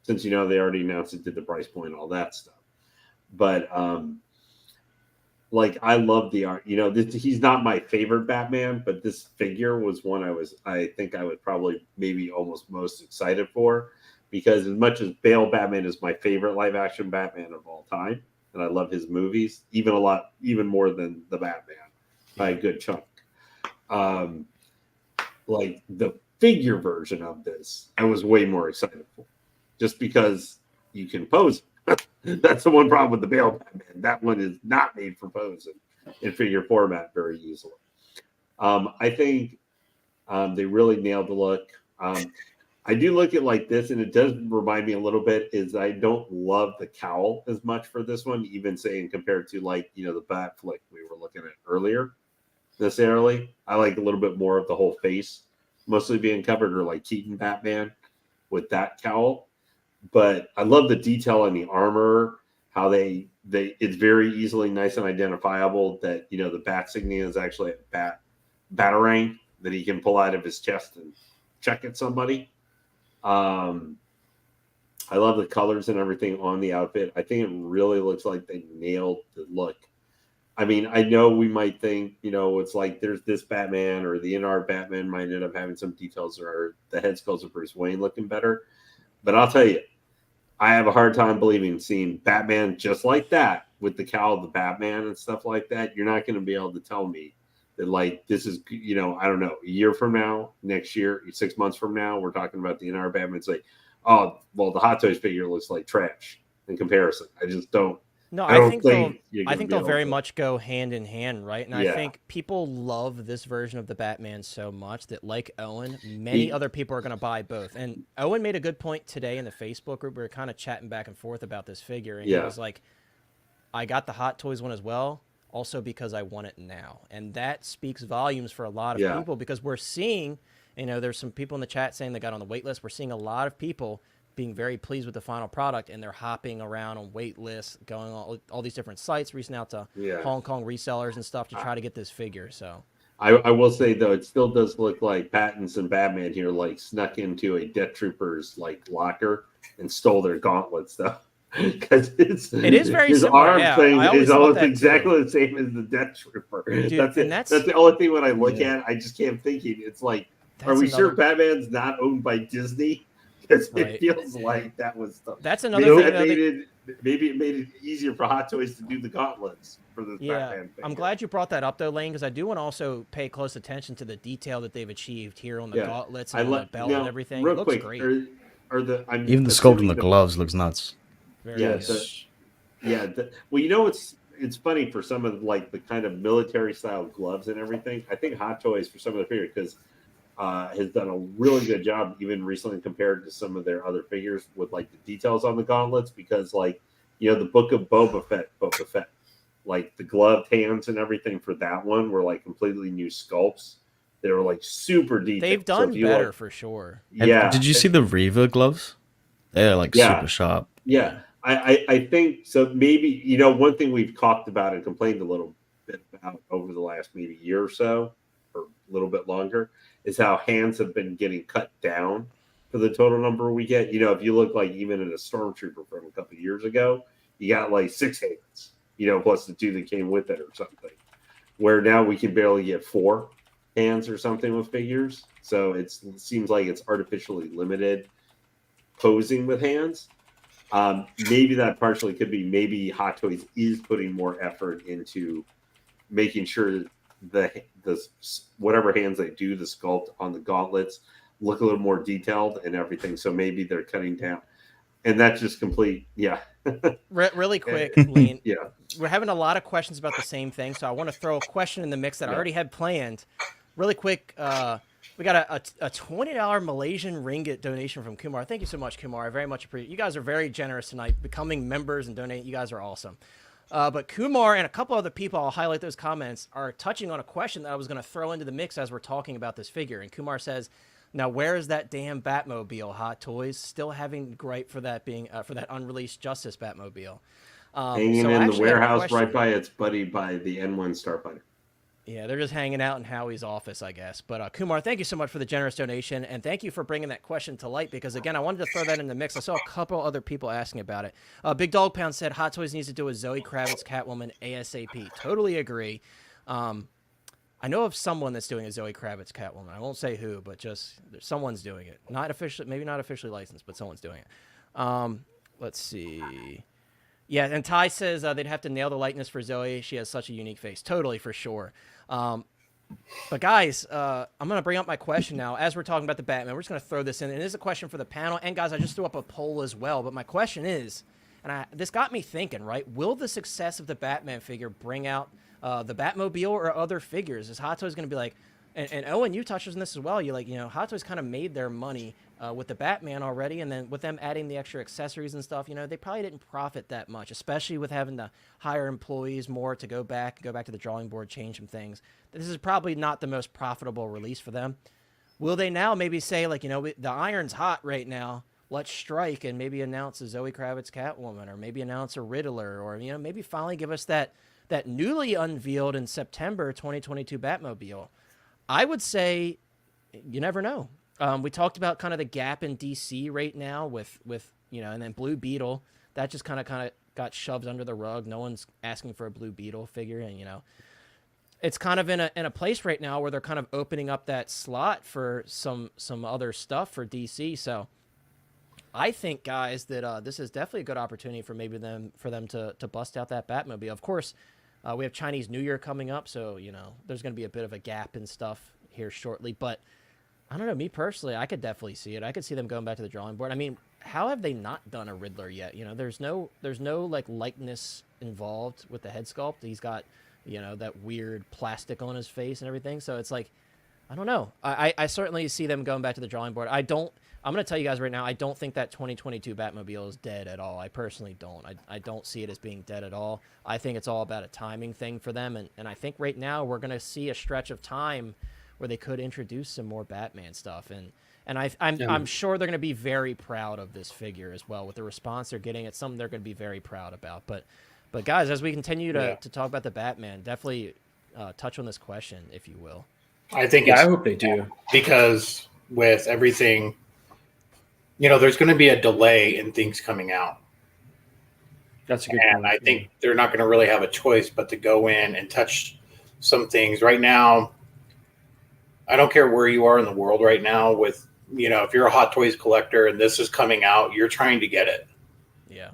since they already announced it, did the price point, all that stuff. But like I love the art. He's not my favorite Batman, but this figure was one I think I would probably maybe almost most excited for, because as much as Bale Batman is my favorite live action Batman of all time, and I love his movies even more than the Batman by a good chunk. Like the figure version of this, I was way more excited for, just because you can pose. That's the one problem with the Bale Batman. That one is not made for posing in figure format very easily. I think they really nailed the look. I do look at like this, and it does remind me a little bit. Is I don't love the cowl as much for this one, even saying compared to like the Batfleck we were looking at earlier. Necessarily, I like a little bit more of the whole face mostly being covered, or like Keaton Batman with that cowl. But I love the detail on the armor, how they it's very easily nice and identifiable that the bat signia is actually a batarang that he can pull out of his chest and check at somebody. I love the colors and everything on the outfit. I think it really looks like they nailed the look. I mean, I know we might think, it's like there's this Batman, or the in-art Batman might end up having some details, or the head sculpts of Bruce Wayne looking better. But I'll tell you, I have a hard time believing seeing Batman just like that with the cowl of the Batman and stuff like that. You're not going to be able to tell me that, like, this is, I don't know, a year from now, next year, 6 months from now, we're talking about the in-art Batman. It's like, oh, well, the Hot Toys figure looks like trash in comparison. I just don't. No, I think they'll very much go hand in hand, right? And I think people love this version of the Batman so much that, like Owen, many other people are going to buy both. And Owen made a good point today in the Facebook group. We were kind of chatting back and forth about this figure, and he was like, I got the Hot Toys one as well, also because I want it now. And that speaks volumes for a lot of people, because we're seeing, there's some people in the chat saying they got on the wait list. We're seeing a lot of people being very pleased with the final product, and they're hopping around on wait lists, going on all these different sites, reaching out to Hong Kong resellers and stuff to try to get this figure. So I will say, though, it still does look like Pattinson Batman here like snuck into a Death Troopers like locker and stole their gauntlet stuff, because it is very his similar. Arm thing is almost exactly the same as the Death Trooper. Dude, that's the only thing when I look at it, I just can't thinking. It's like, are we sure Batman's not owned by Disney? It feels like that was stuff. That's another thing. Maybe it made it easier for Hot Toys to do the gauntlets for the Batman figure. I'm glad you brought that up, though, Lane, because I do want to also pay close attention to the detail that they've achieved here on the gauntlets and the belt and everything. It looks great. Even the sculpt on the gloves looks nuts. Well, it's funny for some of like the kind of military style gloves and everything. I think Hot Toys for some of the figures, because has done a really good job, even recently compared to some of their other figures, with like the details on the gauntlets, because like the book of Boba Fett, like the gloved hands and everything for that one were like completely new sculpts. They were like super detailed. They've done better for sure. Did you see the Reva gloves? They're like super sharp. Yeah, I think so. Maybe, one thing we've talked about and complained a little bit about over the last maybe year or so, or a little bit longer, is how hands have been getting cut down for the total number we get. If you look like even in a Stormtrooper from a couple of years ago, you got like 6 hands, plus the 2 that came with it or something. Where now we can barely get 4 hands or something with figures. So it seems like it's artificially limited posing with hands. Maybe that partially could be maybe Hot Toys is putting more effort into making sure the whatever hands they do, the sculpt on the gauntlets look a little more detailed and everything. So maybe they're cutting down, and that's just complete. Yeah. Really quick, Lean. Yeah. We're having a lot of questions about the same thing, so I want to throw a question in the mix that I already had planned. Really quick, we got a $20 Malaysian ringgit donation from Kumar. Thank you so much, Kumar. I very much appreciate it. You guys are very generous tonight, becoming members and donating. You guys are awesome. But Kumar and a couple other people, I'll highlight those comments, are touching on a question that I was going to throw into the mix as we're talking about this figure. And Kumar says, now, where is that damn Batmobile, Hot Toys? Still having gripe for that being for that unreleased Justice Batmobile. Hanging in the warehouse right by its buddy by the N1 Starfighter. Yeah, they're just hanging out in Howie's office, I guess. But Kumar, thank you so much for the generous donation, and thank you for bringing that question to light because, again, I wanted to throw that in the mix. I saw a couple other people asking about it. Big Dog Pound said Hot Toys needs to do a Zoe Kravitz Catwoman ASAP. Totally agree. I know of someone that's doing a Zoe Kravitz Catwoman. I won't say who, but just someone's doing it. Not officially, maybe not officially licensed, but someone's doing it. Let's see. Yeah, and Ty says they'd have to nail the likeness for Zoe. She has such a unique face. Totally, for sure. But guys, I'm going to bring up my question now. As we're talking about the Batman, we're just going to throw this in. And it is a question for the panel. And guys, I just threw up a poll as well. But my question is, and this got me thinking, right? Will the success of the Batman figure bring out the Batmobile or other figures? Is Hot Toys going to be like, and Owen, you touched on this as well. Hot Toys kind of made their money with the Batman already, and then with them adding the extra accessories and stuff, they probably didn't profit that much, especially with having to hire employees more to go back to the drawing board, change some things. This is probably not the most profitable release for them. Will they now maybe say, like, the iron's hot right now, let's strike and maybe announce a Zoe Kravitz Catwoman, or maybe announce a Riddler, or, maybe finally give us that newly unveiled in September 2022 Batmobile? I would say you never know. We talked about kind of the gap in DC right now with and then Blue Beetle. That just kind of got shoved under the rug. No one's asking for a Blue Beetle figure, and it's kind of in a place right now where they're kind of opening up that slot for some other stuff for DC. So I think, guys, that this is definitely a good opportunity for them to bust out that Batmobile. Of course, we have Chinese New Year coming up, so there's going to be a bit of a gap in stuff here shortly. But I don't know, me personally, I could definitely see it. I could see them going back to the drawing board. I mean, how have they not done a Riddler yet? There's no like likeness involved with the head sculpt. He's got that weird plastic on his face and everything. So it's like, I don't know. I certainly see them going back to the drawing board. I'm going to tell you guys right now, I don't think that 2022 Batmobile is dead at all. I personally don't. I don't see it as being dead at all. I think it's all about a timing thing for them. And I think right now we're going to see a stretch of time where they could introduce some more Batman stuff. And I'm sure they're going to be very proud of this figure as well. With the response they're getting, it's something they're going to be very proud about. But guys, as we continue to talk about the Batman, definitely touch on this question, if you will. I think I hope they do. Because with everything, there's going to be a delay in things coming out. That's a good point. And I think they're not going to really have a choice but to go in and touch some things. Right now, I don't care where you are in the world right now with, if you're a Hot Toys collector and this is coming out, you're trying to get it. Yeah.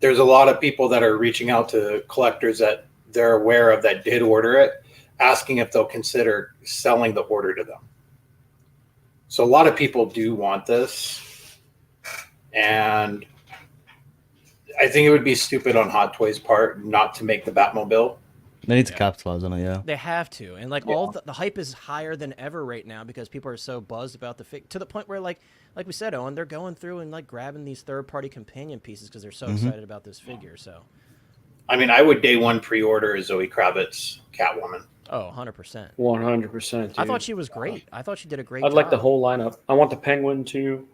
There's a lot of people that are reaching out to collectors that they're aware of that did order it, asking if they'll consider selling the order to them. So a lot of people do want this. And I think it would be stupid on Hot Toys' part not to make the Batmobile. They need to capitalize on it, yeah. They have to. And all the hype is higher than ever right now because people are so buzzed about the fig, to the point where like we said, Owen, they're going through and grabbing these third-party companion pieces because they're so excited about this figure. So, I mean, I would day one pre-order a Zoe Kravitz Catwoman. Oh, 100%. 100%. I thought she was great. I thought she did a great job. I'd like the whole lineup. I want the Penguin too.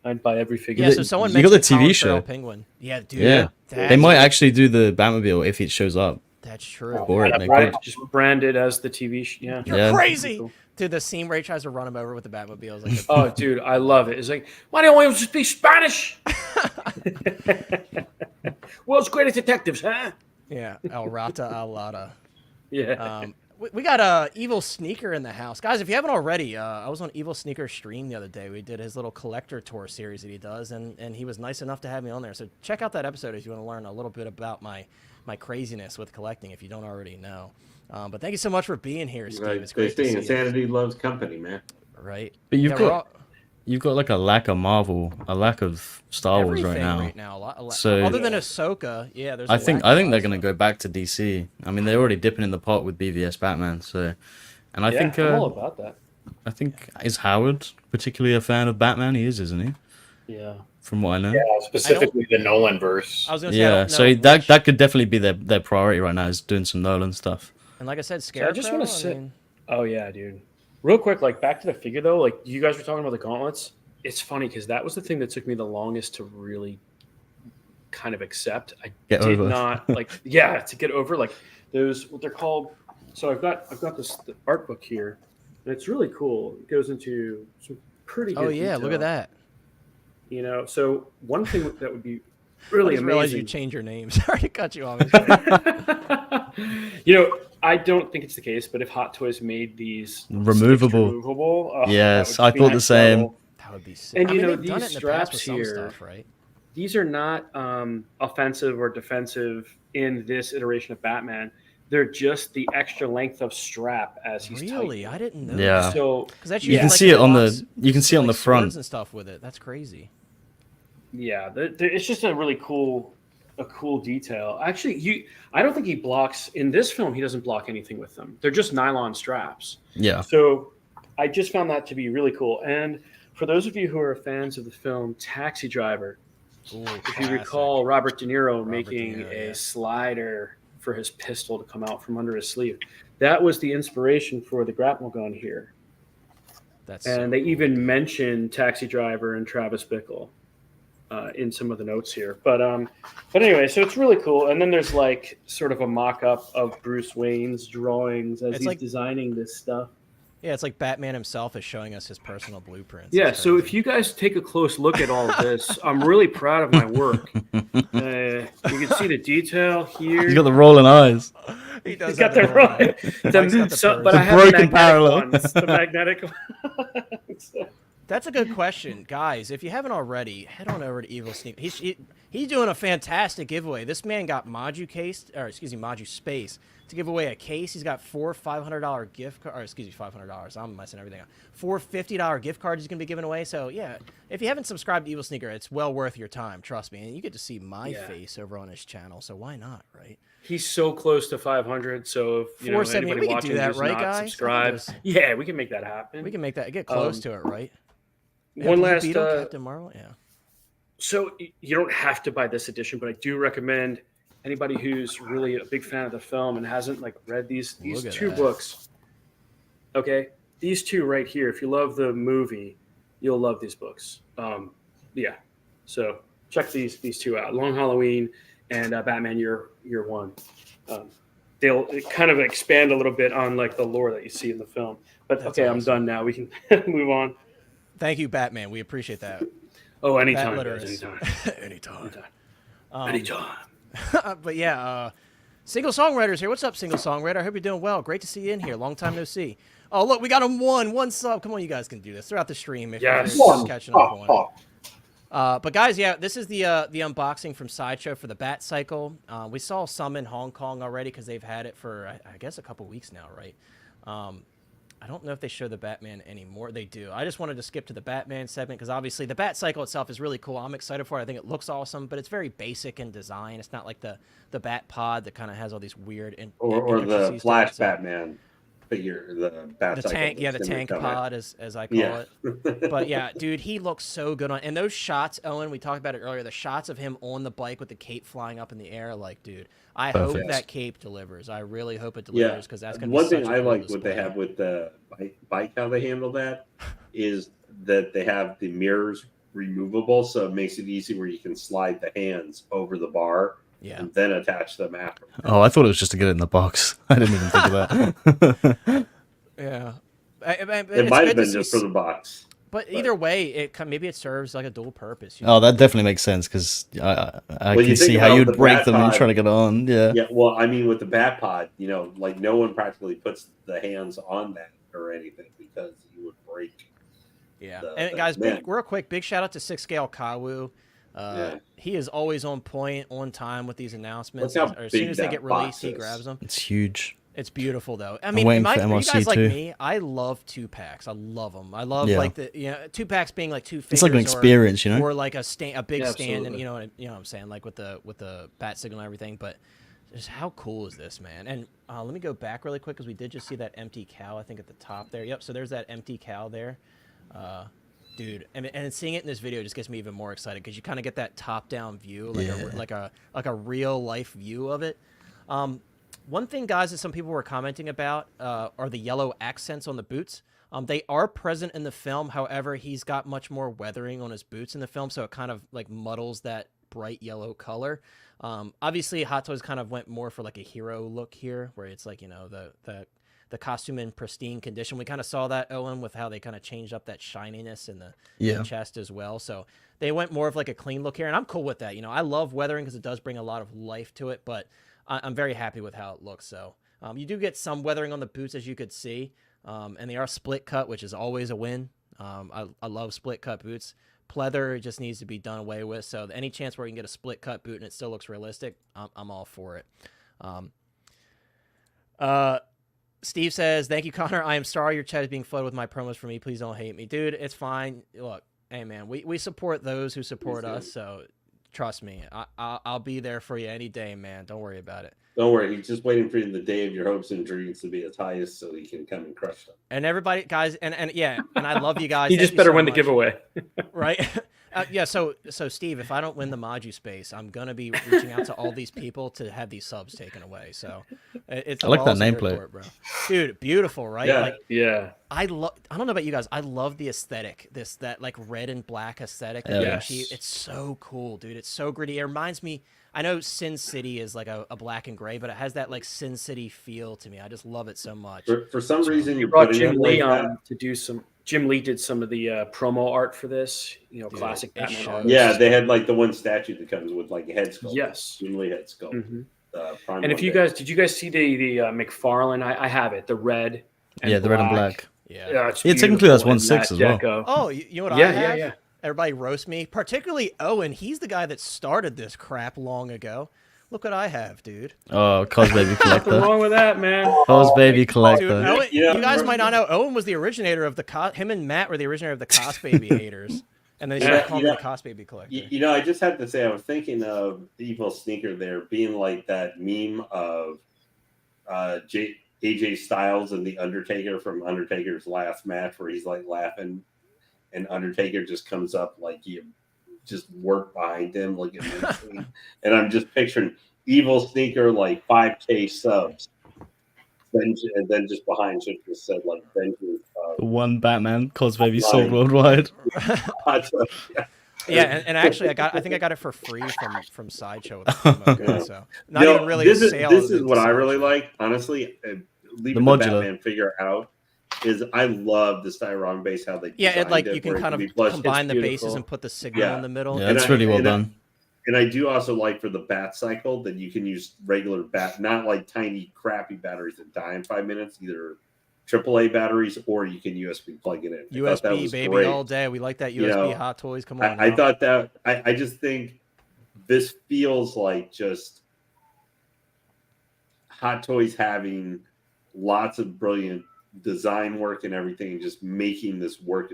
I'd buy every figure. Yeah, so someone You got mentioned the TV Colin show. Farrell Penguin. Yeah, dude. Yeah. that's They might good. actually do the Batmobile if it shows up. That's true. For it, they Right, could. just branded as the TV. Yeah. You're Yeah. crazy. Dude, the scene where he tries to run him over with the Batmobile is like, Oh, dude, I love it. It's like, why don't we just speak Spanish? World's greatest detectives, huh? yeah, El Rata Alada. Yeah. We got a Evil Sneaker in the house, guys. If you haven't already, I was on Evil Sneaker's stream the other day. We did his little collector tour series that he does, and he was nice enough to have me on there. So check out that episode if you want to learn a little bit about my craziness with collecting, if you don't already know. But thank you so much for being here, Steve. It's They great to say see insanity loves company, man. you. Right? But Yeah, you've got like a lack of Marvel, a lack of Star Wars right everything now. a lot. So- other than Ahsoka, yeah. There's. I a think lack of they're stuff. going to go back to DC. I mean, they're already dipping in the pot with BVS Batman. So, and I Yeah, think I'm all about that. I think is Howard particularly a fan of Batman? He is, isn't he? Yeah. From what I know. Yeah, specifically the Nolan verse. I was gonna say, I Yeah, don't so know that which- that could definitely be their priority right now is doing some Nolan stuff. And like I said, So I Scarecrow. just want to say, mean, oh yeah, dude. Real quick, like back to the figure though. Like you guys were talking about the gauntlets. It's funny because that was the thing that took me the longest to really kind of accept. I Get did over. not like, yeah, to get over like those what they're called. So I've got this the art book here, and it's really cool. It goes into some pretty. oh good yeah, look detail, at that. You know, so one thing that would be I really just realized you amazing. changed your name. Sorry to cut you off. You know, I don't think it's the case, but if Hot Toys made these Removable. sticks removable, oh, Yes, that would I be thought the next same. level. That would be sick. And I you mean, know, they've done it these in the past with straps some here, stuff, right? These are not offensive or defensive in this iteration of Batman. They're just the extra length of strap as he's Really, tight. I didn't know. Yeah. So because that's You usually can like see in it on box, the you can see on like the front. swords and stuff with it. That's crazy. yeah, it's just a really cool detail. Actually, I don't think he blocks in this film. He doesn't block anything with them. They're just nylon straps. Yeah. So I just found that to be really cool. And for those of you who are fans of the film Taxi Driver, Ooh, if you classic. recall Robert De Niro Robert making De Niro, a yeah. slider for his pistol to come out from under his sleeve, that was the inspiration for the grapple gun here. That's And so they cool. even mentioned Taxi Driver and Travis Bickle in some of the notes here. But anyway, so it's really cool. And then there's like sort of a mock-up of Bruce Wayne's drawings as It's he's like- designing this stuff. Yeah, it's like Batman himself is showing us his personal blueprints. Yeah, It's so crazy. if you guys take a close look at all of this, I'm really proud of my work. You can see the detail here. He's got the rolling eyes. he does He's got have the rolling right. eye. Mike's got the purse. But I The have broken the magnetic parallel. ones. The magnetic ones. That's a good question, guys. If you haven't already, head on over to Evil Sneak. He's doing a fantastic giveaway. This man got Maju Space to give away a case. He's got four $500 gift cards. Or excuse me, $500. I'm messing everything up. Four $50 gift cards he's gonna be giving away. So yeah, if you haven't subscribed to Evil Sneaker, it's well worth your time. Trust me, and you get to see my Yeah. face over on his channel. So why not, right? He's so close to 500. So if you know 470, anybody we can watching do that, who's right, not guys? subscribed, yeah, we can make that happen. We can make that get close to it, right? One Blue last. Beetle, Captain Marvel, yeah. So you don't have to buy this edition, but I do recommend anybody who's really a big fan of the film and hasn't like read these Look at two that. books. Okay, these two right here. If you love the movie, you'll love these books. Yeah, so check these two out: Long Halloween and Batman Year One. They'll kind of expand a little bit on like the lore that you see in the film. But That's okay, I'm awesome. done now. We can move on. Thank you, Batman. We appreciate that. Oh, Bat anytime, guys, literacy. anytime, Anytime. anytime. But yeah, Single Songwriter's here. What's up, Single Songwriter? I hope you're doing well. Great to see you in here. Long time no see. Oh, look, we got him one sub. Come on, you guys can do this throughout the stream if Yes. you're just catching up on. But guys, yeah, this is the unboxing from Sideshow for the Bat Cycle. We saw some in Hong Kong already because they've had it for I guess a couple weeks now, right? I don't know if they show the Batman anymore. They do. I just wanted to skip to the Batman segment because obviously the Bat Cycle itself is really cool. I'm excited for it. I think it looks awesome, but it's very basic in design. It's not like the Bat Pod that kind of has all these weird Or the intricacies to Flash it. So Batman figure, the Bat the Cycle tank, yeah, the that's gonna tank come out. pod, as I call Yeah. it. But yeah, dude, he looks so good on. And those shots, Owen, we talked about it earlier. The shots of him on the bike with the cape flying up in the air, like, dude, I hope Perfect. that cape delivers. I really hope it Yeah. delivers because that's gonna. One be thing such a I cool like what they display. have with the bike, how they handle that is that they have the mirrors removable, so it makes it easy where you can slide the hands over the bar and then attach them after. Oh, I thought it was just to get it in the box. I didn't even think of that. Yeah. It might have been just for the box. But either way, maybe it serves like a dual purpose. Oh, that definitely makes sense because I you can see think how about you'd the break Bat them and Pod. try to get it on. Yeah. Yeah, well, I mean, with the Bat Pod, you know, like no one practically puts the hands on that or anything because you would break. Yeah, and guys, real quick, big shout out to 6-Scale Kawu. He is always on point, on time with these announcements. As soon as they get released, he grabs them. It's huge. It's beautiful though. I mean, you guys like me, I love 2-packs. I love them. I love like the 2-packs being like two figures. It's like an experience, you know, or like a big stand, and you know what I'm saying, like with the bat signal and everything. But just how cool is this, man? And let me go back really quick because we did just see that empty cow. I think at the top there. Yep. So there's that empty cow there. Dude, and seeing it in this video just gets me even more excited because you kind of get that top-down view, like a real life view of it. One thing, guys, that some people were commenting about are the yellow accents on the boots. They are present in the film. However, he's got much more weathering on his boots in the film, so it kind of like muddles that bright yellow color. Obviously, Hot Toys kind of went more for like a hero look here, where it's like, you know, the costume in pristine condition. We kind of saw that, Owen, with how they kind of changed up that shininess in the chest as well. So they went more of like a clean look here, and I'm cool with that. You know, I love weathering because it does bring a lot of life to it, but I'm very happy with how it looks. So you do get some weathering on the boots, as you could see, and they are split cut, which is always a win. I love split cut boots. Pleather just needs to be done away with. So any chance where you can get a split cut boot and it still looks realistic, I'm all for it. Steve says, thank you, Connor. I am sorry your chat is being flooded with my promos for me. Please don't hate me. Dude, it's fine. Look, hey, man, we support those who support us, so trust me. I'll be there for you any day, man. Don't worry about it. Don't worry. He's just waiting for the day of your hopes and dreams to be as highest so he can come and crush them. And everybody, guys, and I love you guys. You just better win the giveaway. Right? So Steve, if I don't win the Maju space, I'm going to be reaching out to all these people to have these subs taken away. So it's I like that nameplate, bro. Dude, beautiful, right? Yeah. Like, yeah. I don't know about you guys. I love the aesthetic, that like red and black aesthetic. Yes. It's so cool, dude. It's so gritty. It reminds me, I know Sin City is like a black and gray, but it has that like Sin City feel to me. I just love it so much. For some reason, you brought putting Jim it Lee like on that. to do some. Jim Lee did some of the promo art for this, you know, Dude, classic it Batman shows. art. Yeah, they had like the one statue that comes with like a head sculpt. Yes. Jim Lee head sculpt. Mm-hmm. And if you guys did you guys see the McFarlane? I have it, the red. And the red and black. Yeah. It's technically that's beautiful, 1/6 as well. Deco. Oh, you know what I have? Yeah. Everybody roast me, particularly Owen. He's the guy that started this crap long ago. Look what I have, dude. Oh, Cos Baby Nothing Collector. wrong with that, man. Cos Baby Dude, Collector. Owen, Yeah, you guys might not know, Owen was the originator of him and Matt were the originator of the Cos Baby haters. And they started calling him the Cos Baby Collector. You know, I just have to say, I was thinking of Evil Sneaker there being like that meme of AJ Styles and The Undertaker from Undertaker's last match where he's like laughing and Undertaker just comes up like you just work behind him like and I'm just picturing Evil Sneaker like 5K subs. And then just behind should just said like Benjamin. The one Batman, Cos Baby sold worldwide. Yeah, and actually, I think I got it for free from Sideshow with the promo code, so not even really this a is sale. This is what I really like, honestly. Leaving the modular Batman figure out is I love the Styron base how they it like it you can where it kind of be combine the beautiful. bases and put the signal in the middle. Yeah, that's really well done. And I do also like for the bat cycle that you can use regular bat, not like tiny crappy batteries that die in 5 minutes, either AAA batteries or you can USB plug it in. USB baby great. all day. We like that USB Hot Toys. Come on. I thought that I just think this feels like just Hot Toys having lots of brilliant design work and everything, and just making this work.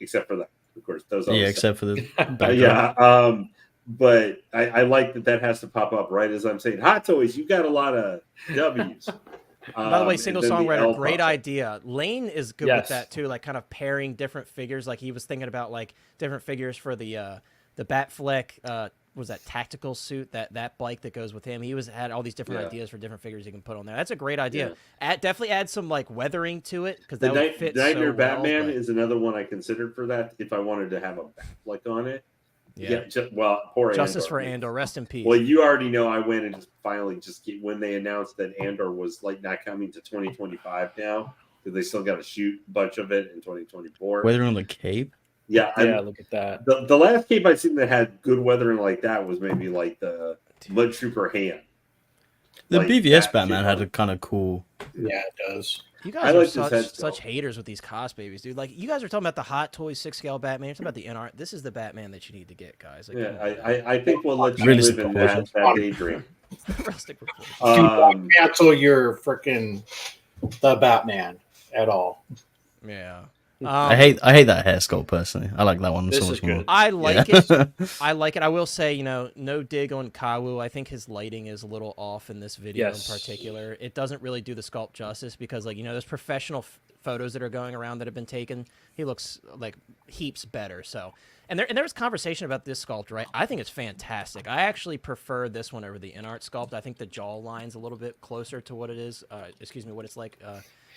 Except for that, of course, those. Except for the yeah. But I like that has to pop up right as I'm saying Hot Toys. You got a lot of W's. By the way, single songwriter, great pops up. idea. Lane is good with that too, like kind of pairing different figures. Like he was thinking about like different figures for the Batfleck was that tactical suit, that bike that goes with him. He had all these different ideas for different figures he can put on there. That's a great idea. Definitely add some like weathering to it because that would fit Nightmare so Batman well, is another one I considered for that if I wanted to have a Batfleck on it. Yeah. Poor Justice Andor. for Andor. Rest in peace. Well, you already know I went and when they announced that Andor was like not coming to 2025 now, because they still got to shoot a bunch of it in 2024. Weathering on the cape. Yeah, look at that. The last cape I've seen that had good weathering like that was maybe like the Mud Trooper hand. The Like BVS that, Batman you know? had a kind of cool. Yeah, it does. You I guys like are this such headsculpt. haters with these cost babies, dude. Like you guys are talking about the Hot Toys 6-scale Batman. You're talking about the NR. This is the Batman that you need to get, guys. Like, I think we'll let you Realistic live in that proportions. daydream. Rustic proportions. Do not cancel your freaking the Batman at all. Yeah. I hate that hair sculpt personally. I like that one This so is much more. good. I like Yeah. it. I like it. I will say, no dig on Kawu. I think his lighting is a little off in this video Yes. in particular. It doesn't really do the sculpt justice because, like, there's professional photos that are going around that have been taken. He looks like heaps better. So, and there was conversation about this sculpt, right? I think it's fantastic. I actually prefer this one over the in-art sculpt. I think the jaw line's a little bit closer to what it is. What it's like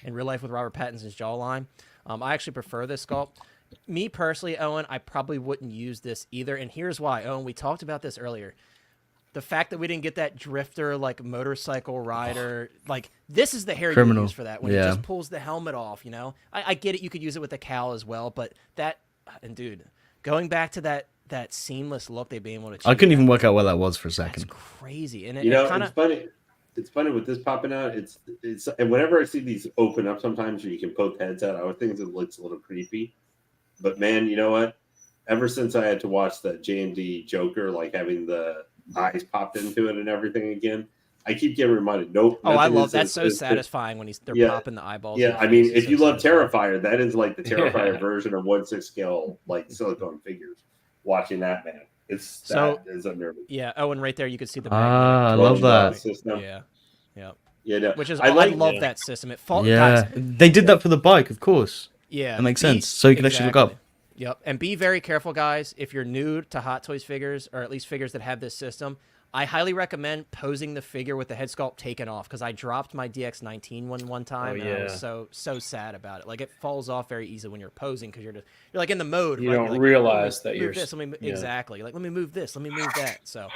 in real life with Robert Pattinson's jawline. I actually prefer this sculpt. Me personally, Owen, I probably wouldn't use this either. And here's why, Owen. We talked about this earlier. The fact that we didn't get that drifter, like motorcycle rider, like this is the hair you use for that when he just pulls the helmet off. I get it. You could use it with the cowl as well, but dude, going back to that seamless look they've been able to achieve. I couldn't even work out where that was for a second. That's crazy, and It's funny. It's funny with this popping out. It's and whenever I see these open up, sometimes where you can poke heads out, I would think it looks a little creepy. But man, you know what? Ever since I had to watch that JND Joker, like having the eyes popped into it and everything again, I keep getting reminded. Nope. Oh, I love that's so satisfying when they're popping the eyeballs. Yeah, I mean, if you love Terrifier, that is like the Terrifier version of 1/6 scale like silicone figures. Watching that, man. That is unnerving. Yeah. Oh, and right there you can see the I love that. System. Yeah. Yeah. Yeah. No. Which is I love that system. Guys, they did that for the bike, of course. Yeah. That makes sense. So you can actually look up. Yep. And be very careful, guys. If you're new to Hot Toys figures, or at least figures that have this system, I highly recommend posing the figure with the head sculpt taken off because I dropped my DX19 one time and I was so sad about it. Like it falls off very easily when you're posing because you're like in the mode. You right? don't like, realize that you're exactly like let me move this, let me move that. So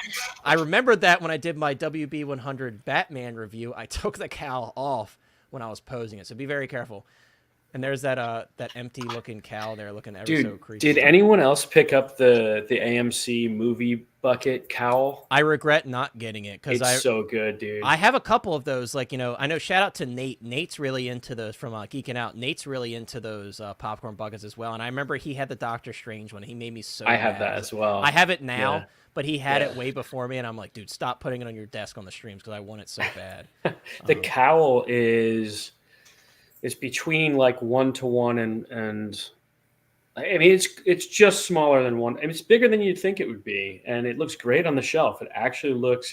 I remembered that when I did my WB100 Batman review, I took the cowl off when I was posing it. So be very careful. And there's that empty looking cowl there looking ever so creepy. Did anyone else pick up the AMC movie bucket cowl? I regret not getting it because it's so good, dude. I have a couple of those. Like, I know shout out to Nate. Nate's really into those from Geeking Out. Nate's really into those popcorn buckets as well. And I remember he had the Doctor Strange one. He made me so I have mad. that as well. I have it now, but he had it way before me. And I'm like, dude, stop putting it on your desk on the streams because I want it so bad. The cowl is between like 1-to-1 and I mean it's just smaller than one. I mean, it's bigger than you'd think it would be, and it looks great on the shelf. It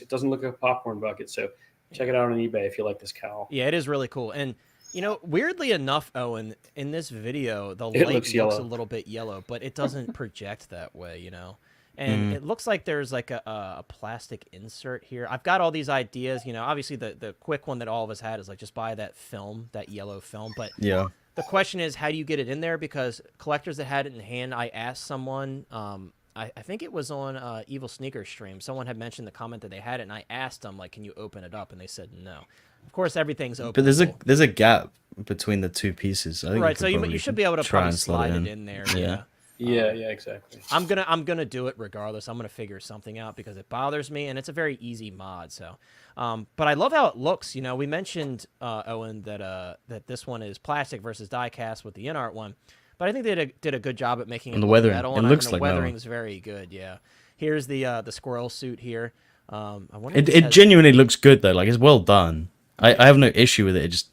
doesn't look like a popcorn bucket. So check it out on eBay if you like this cowl. Yeah, it is really cool. And weirdly enough, Owen, in this video, the light looks a little bit yellow, but it doesn't project that way, And it looks like there's like a plastic insert here. I've got all these ideas, obviously the quick one that all of us had is like just buy that film, that yellow film. But the question is, how do you get it in there? Because collectors that had it in hand, I asked someone, I think it was on Evil Sneakers stream. Someone had mentioned the comment that they had it, and I asked them, like, can you open it up? And they said no. Of course, everything's open. But there's a gap between the two pieces. I think right, so you should be able to probably slide it in there. Yeah, exactly. I'm gonna do it regardless. I'm gonna figure something out because it bothers me, and it's a very easy mod. So, but I love how it looks. We mentioned Owen that this one is plastic versus die cast with the in-art one, but I think they did a good job at making it the weathering. metal. It And looks the like weathering metal. is very good. Yeah, here's the squirrel suit here. I wonder It genuinely looks good though. Like it's well done. I have no issue with it.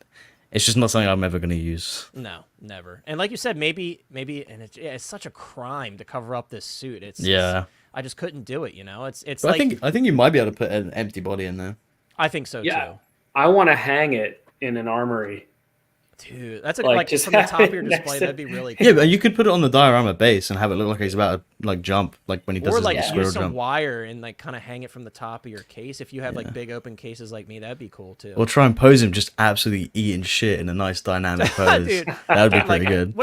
It's just not something I'm ever going to use. No, never. And like you said, maybe, and it's such a crime to cover up this suit. I just couldn't do it. It's But like I think you might be able to put an empty body in there. I think so Yeah. too. I want to hang it in an armory. Dude, that's Like, like just from the top of have your it next display. to- That'd be really cool. Yeah, but you could put it on the diorama base and have it look like he's about to like jump, like when he does Or his like squirrel use some jump. wire and like kind of hang it from the top of your case. If you have like big open cases like me, that'd be cool too. Or try and pose him just absolutely eating shit in a nice dynamic pose. Dude, That would be like, pretty good.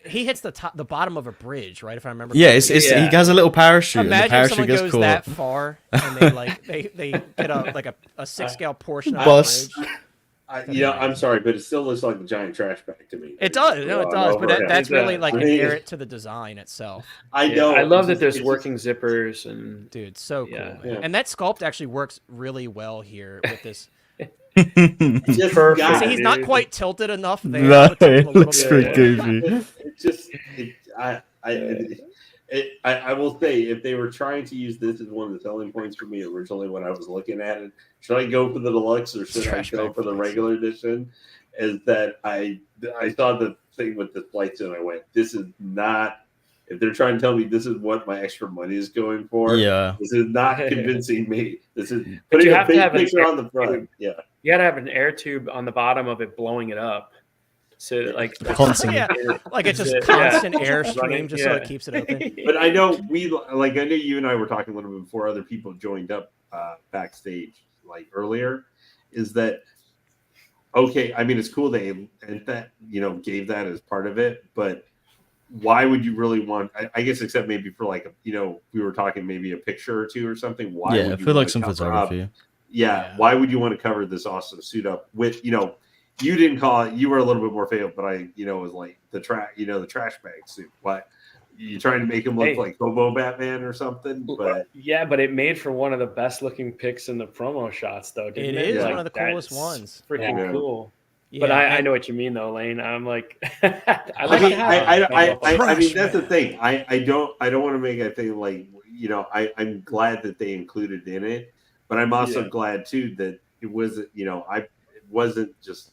he hits the bottom of a bridge, right? If I remember. Yeah, correctly. he has a little parachute, and the Imagine parachute someone gets goes caught. that far and they like they get a 6-scale portion of Bust. the bridge. I'm sorry, but it still looks like a giant trash bag to me. It does, no, it does, but that's really like I mean, inherent to the design itself. I know. I love that it's there's just- working zippers and Dude, so cool. Yeah. Man. Yeah. And that sculpt actually works really well here with this. it's just Perfect. got See, it, he's not dude. quite tilted enough there. No, Puts him a it little looks bit pretty more. goofy. It just, I will say, if they were trying to use this as one of the selling points for me originally when I was looking at it, should I go for the deluxe or should I Trash go bag for the flights. regular edition? Is that I saw the thing with the flights and I went, this is not. If they're trying to tell me this is what my extra money is going for, Yeah. this is not convincing me. This is But putting you a have to big have an picture air on the front. tube. Yeah. you got to have an air tube on the bottom of it blowing it up. So like Constant. Yeah, like it's just Yeah. constant air Running, stream just so yeah. it keeps it open. But I know I know you and I were talking a little bit before other people joined up backstage like earlier. Is that okay? I mean, it's cool they and that gave that as part of it, but why would you really want? I guess except maybe for like we were talking maybe a picture or two or something. Why? Yeah, would I you feel wanna like some cover photography. up- Yeah. Why would you want to cover this awesome suit up with You didn't call it. You were a little bit more favorable, but I, was like the the trash bag suit. What you trying to make him look Hey. like Hobo Batman or something? But yeah, but it made for one of the best looking pics in the promo shots, though. Didn't It it is Yeah. one of the coolest that's ones. Freaking Yeah. cool. Yeah, But I and- know what you mean, though, Lane. I'm like, I like mean, to have I mean, Trash that's the man. thing. I don't want to make a thing like I'm glad that they included in it, but I'm also Yeah. glad too that it wasn't. It wasn't just.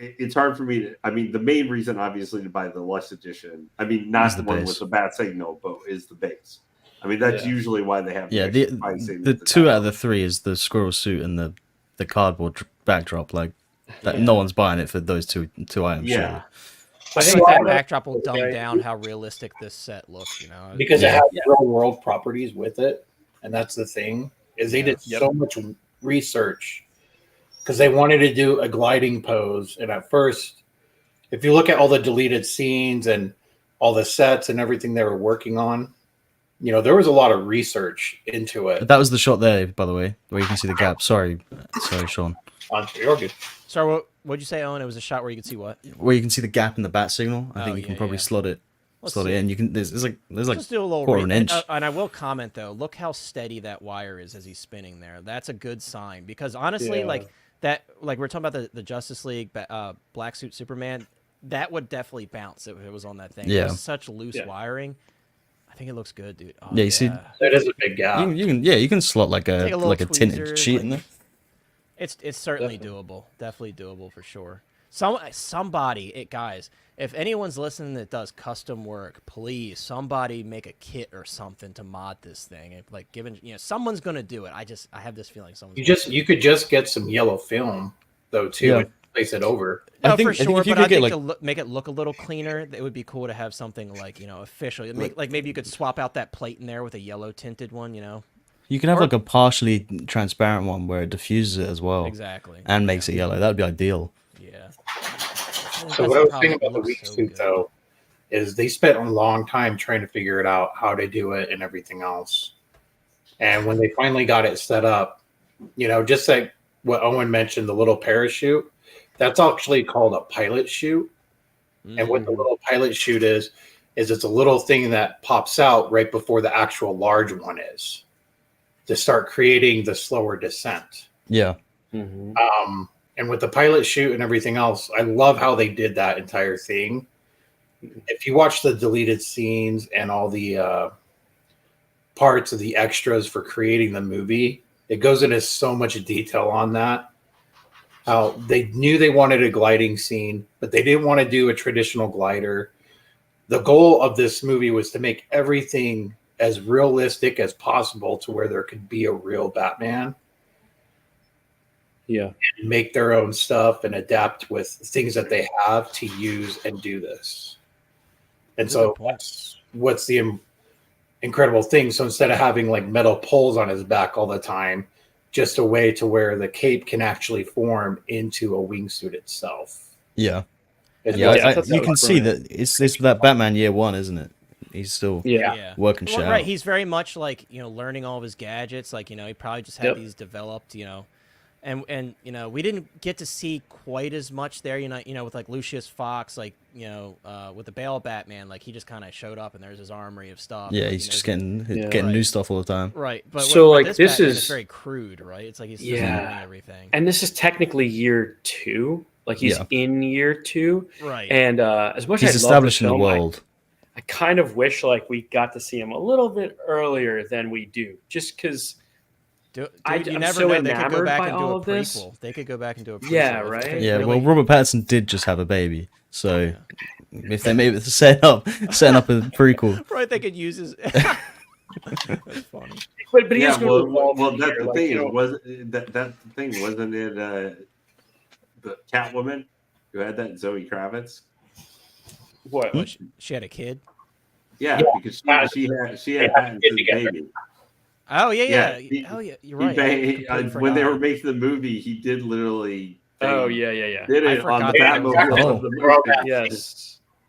It's hard for me to. I mean, the main reason, obviously, to buy the Lush edition. I mean, not Is the the one base. with the bat signal, but is the base. I mean, that's Yeah. usually why they have. Yeah, extra pricing the at two top. out of the three is the squirrel suit and the cardboard backdrop. Like that, no one's buying it for those two items. Yeah. surely. I think think that that- backdrop will dumb Okay. down how realistic this set looks. because Yeah. it has real world properties with it, and that's the thing is they did Yep. so much research because they wanted to do a gliding pose, and at first, if you look at all the deleted scenes and all the sets and everything they were working on, there was a lot of research into it. That was the shot there, by the way, where you can see the gap. Sorry, Sean. You're good. So what'd you say, Owen? It was a shot where you could see what? Where you can see the gap in the bat signal. I Oh, think you can yeah, probably yeah. slot it Let's it see. in. You can. There's like Just do a little quarter of an inch. And I will comment though, look how steady that wire is as he's spinning there. That's a good sign because honestly, Yeah. like we're talking about the Justice League Black Suit Superman, that would definitely bounce if it was on that thing. Yeah. It's such loose Yeah. wiring. I think it looks good, dude. Oh, Yeah, you see- That is a big gap. you can slot like Take a a little like a tinted tweezer, sheet like- in there. It's certainly doable. Definitely doable for sure. Somebody, guys, if anyone's listening that does custom work, please somebody make a kit or something to mod this thing. If, like given someone's gonna do it. I have this feeling someone's You could just get some yellow film though too Yeah. and place it over. No, I think for if you sure, could but I get, think like- to make it look a little cleaner, it would be cool to have something like official. Like maybe you could swap out that plate in there with a yellow tinted one. You can have like a partially transparent one where it diffuses it as well Exactly. and makes it yellow. That would be ideal. Yeah. So what I was thinking about the weak suit though is they spent a long time trying to figure it out how to do it and everything else. And when they finally got it set up, just like what Owen mentioned, the little parachute, that's actually called a pilot chute. And what the little pilot chute is it's a little thing that pops out right before the actual large one is to start creating the slower descent. Yeah. Mhm. And with the pilot chute and everything else, I love how they did that entire thing. If you watch the deleted scenes and all the parts of the extras for creating the movie, it goes into so much detail on that. How they knew they wanted a gliding scene, but they didn't want to do a traditional glider. The goal of this movie was to make everything as realistic as possible to where there could be a real Batman. Yeah. make their own stuff and adapt with things that they have to use and do this. And That's a good so point. what's the incredible thing? So instead of having like metal poles on his back all the time, just a way to where the cape can actually form into a wingsuit itself. Yeah. It's Yeah, really- I thought that you was can see brilliant. that it's that Batman Year One, isn't it? He's still Yeah. working shit Right, out. he's very much like, learning all of his gadgets. Like, he probably just had Yep. these developed, and we didn't get to see quite as much there, with like Lucius Fox, like, with the Bale Batman, like he just kind of showed up and there's his armory of stuff. Yeah, like, he's he just knows- getting Right. new stuff all the time. right. But So, with like, this this Batman, is- it's very crude, right? It's like he's just Yeah. learning everything. And this is technically year 2. Like he's Yeah. in year 2. Right. And as much He's as I love this establishing the film, world. I kind of wish like we got to see him a little bit earlier than we do, just because. Dude, I'm you never so know. They could go enamored back by and do all a of this. prequel. They could go back and do a prequel. Yeah, if right? they Yeah, really- well, Robert Pattinson did just have a baby, so if they maybe setting up a prequel. Right, they could use his. That's funny. But he Yeah, is going to evolve. well, from that's here, the like, thing. you know, That's the thing. Wasn't it the Catwoman who had that Zoe Kravitz? what? What, she had a kid. Yeah, Yeah. because she had Pattinson's together. baby. Oh yeah. Yeah, Oh yeah, you're He right. ba- I when they forgot. were making the movie, he did literally. Oh yeah. Did I it on the forgot Batmobile that. of the Oh. movie.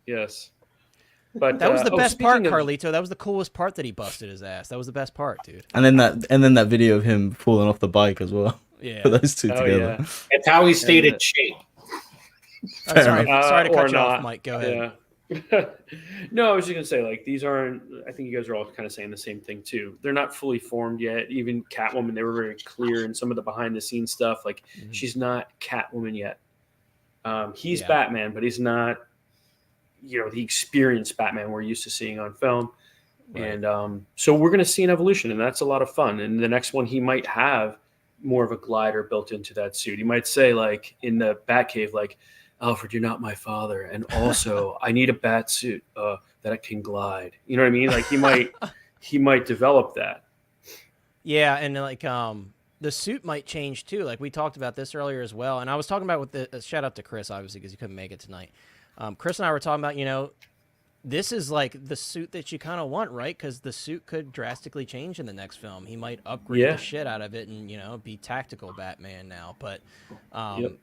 Yes. But That was the best part, speaking of- Carlito. That was the coolest part that he busted his ass. That was the best part, dude. And then that video of him falling off the bike as well. Yeah. For those two Oh, together. yeah. It's how he stayed And in shape. I'm sorry, enough. sorry to Or cut you off, not. Mike. Go ahead. Yeah. No, I was just gonna say, like, these aren't. I think you guys are all kind of saying the same thing too. They're not fully formed yet. Even Catwoman, they were very clear in some of the behind the scenes stuff. Like, Mhm. she's not Catwoman yet. He's Yeah. Batman, but he's not, the experienced Batman we're used to seeing on film. Right. And so we're gonna see an evolution, and that's a lot of fun. And the next one, he might have more of a glider built into that suit. He might say, like in the Batcave, like, Alfred, you're not my father, and also I need a bat suit that I can glide. You know what I mean? Like he might develop that. Yeah, and like the suit might change too. Like we talked about this earlier as well, and I was talking about with the shout out to Chris obviously because he couldn't make it tonight. Chris and I were talking about this is like the suit that you kind of want, right? Because the suit could drastically change in the next film. He might upgrade Yeah. the shit out of it and be tactical Batman now. But Yep.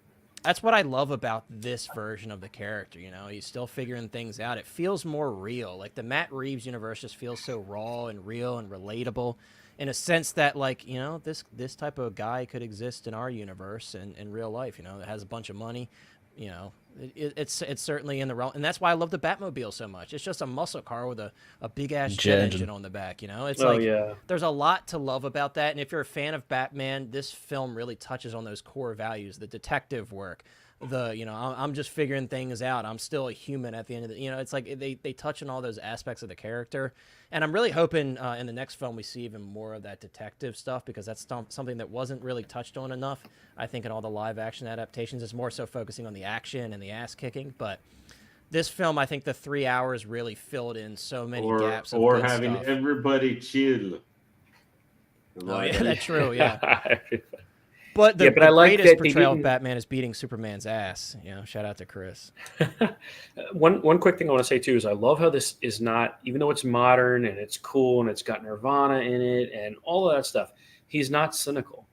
that's what I love about this version of the character. He's still figuring things out. It feels more real. Like the Matt Reeves universe just feels so raw and real and relatable, in a sense that like this type of guy could exist in our universe and in real life. That has a bunch of money. It's certainly in the realm, and that's why I love the Batmobile so much. It's just a muscle car with a big ass jet Jet engine engine. on the back. It's Oh like yeah. there's a lot to love about that. And if you're a fan of Batman, this film really touches on those core values: the detective work, I'm just figuring things out. I'm still a human at the end of the. It's like they touch on all those aspects of the character, and I'm really hoping in the next film we see even more of that detective stuff because that's something that wasn't really touched on enough. I think in all the live action adaptations, it's more so focusing on the action and the ass kicking, but. This film, I think the 3 hours really filled in so many gaps of Or good having stuff. everybody chill. Oh yeah, that's true. Yeah, Yeah. but the, Yeah, but the I like greatest that they portrayal of didn't- Batman is beating Superman's ass. Shout out to Chris. One quick thing I want to say too is I love how this is not, even though it's modern and it's cool and it's got Nirvana in it and all of that stuff, he's not cynical.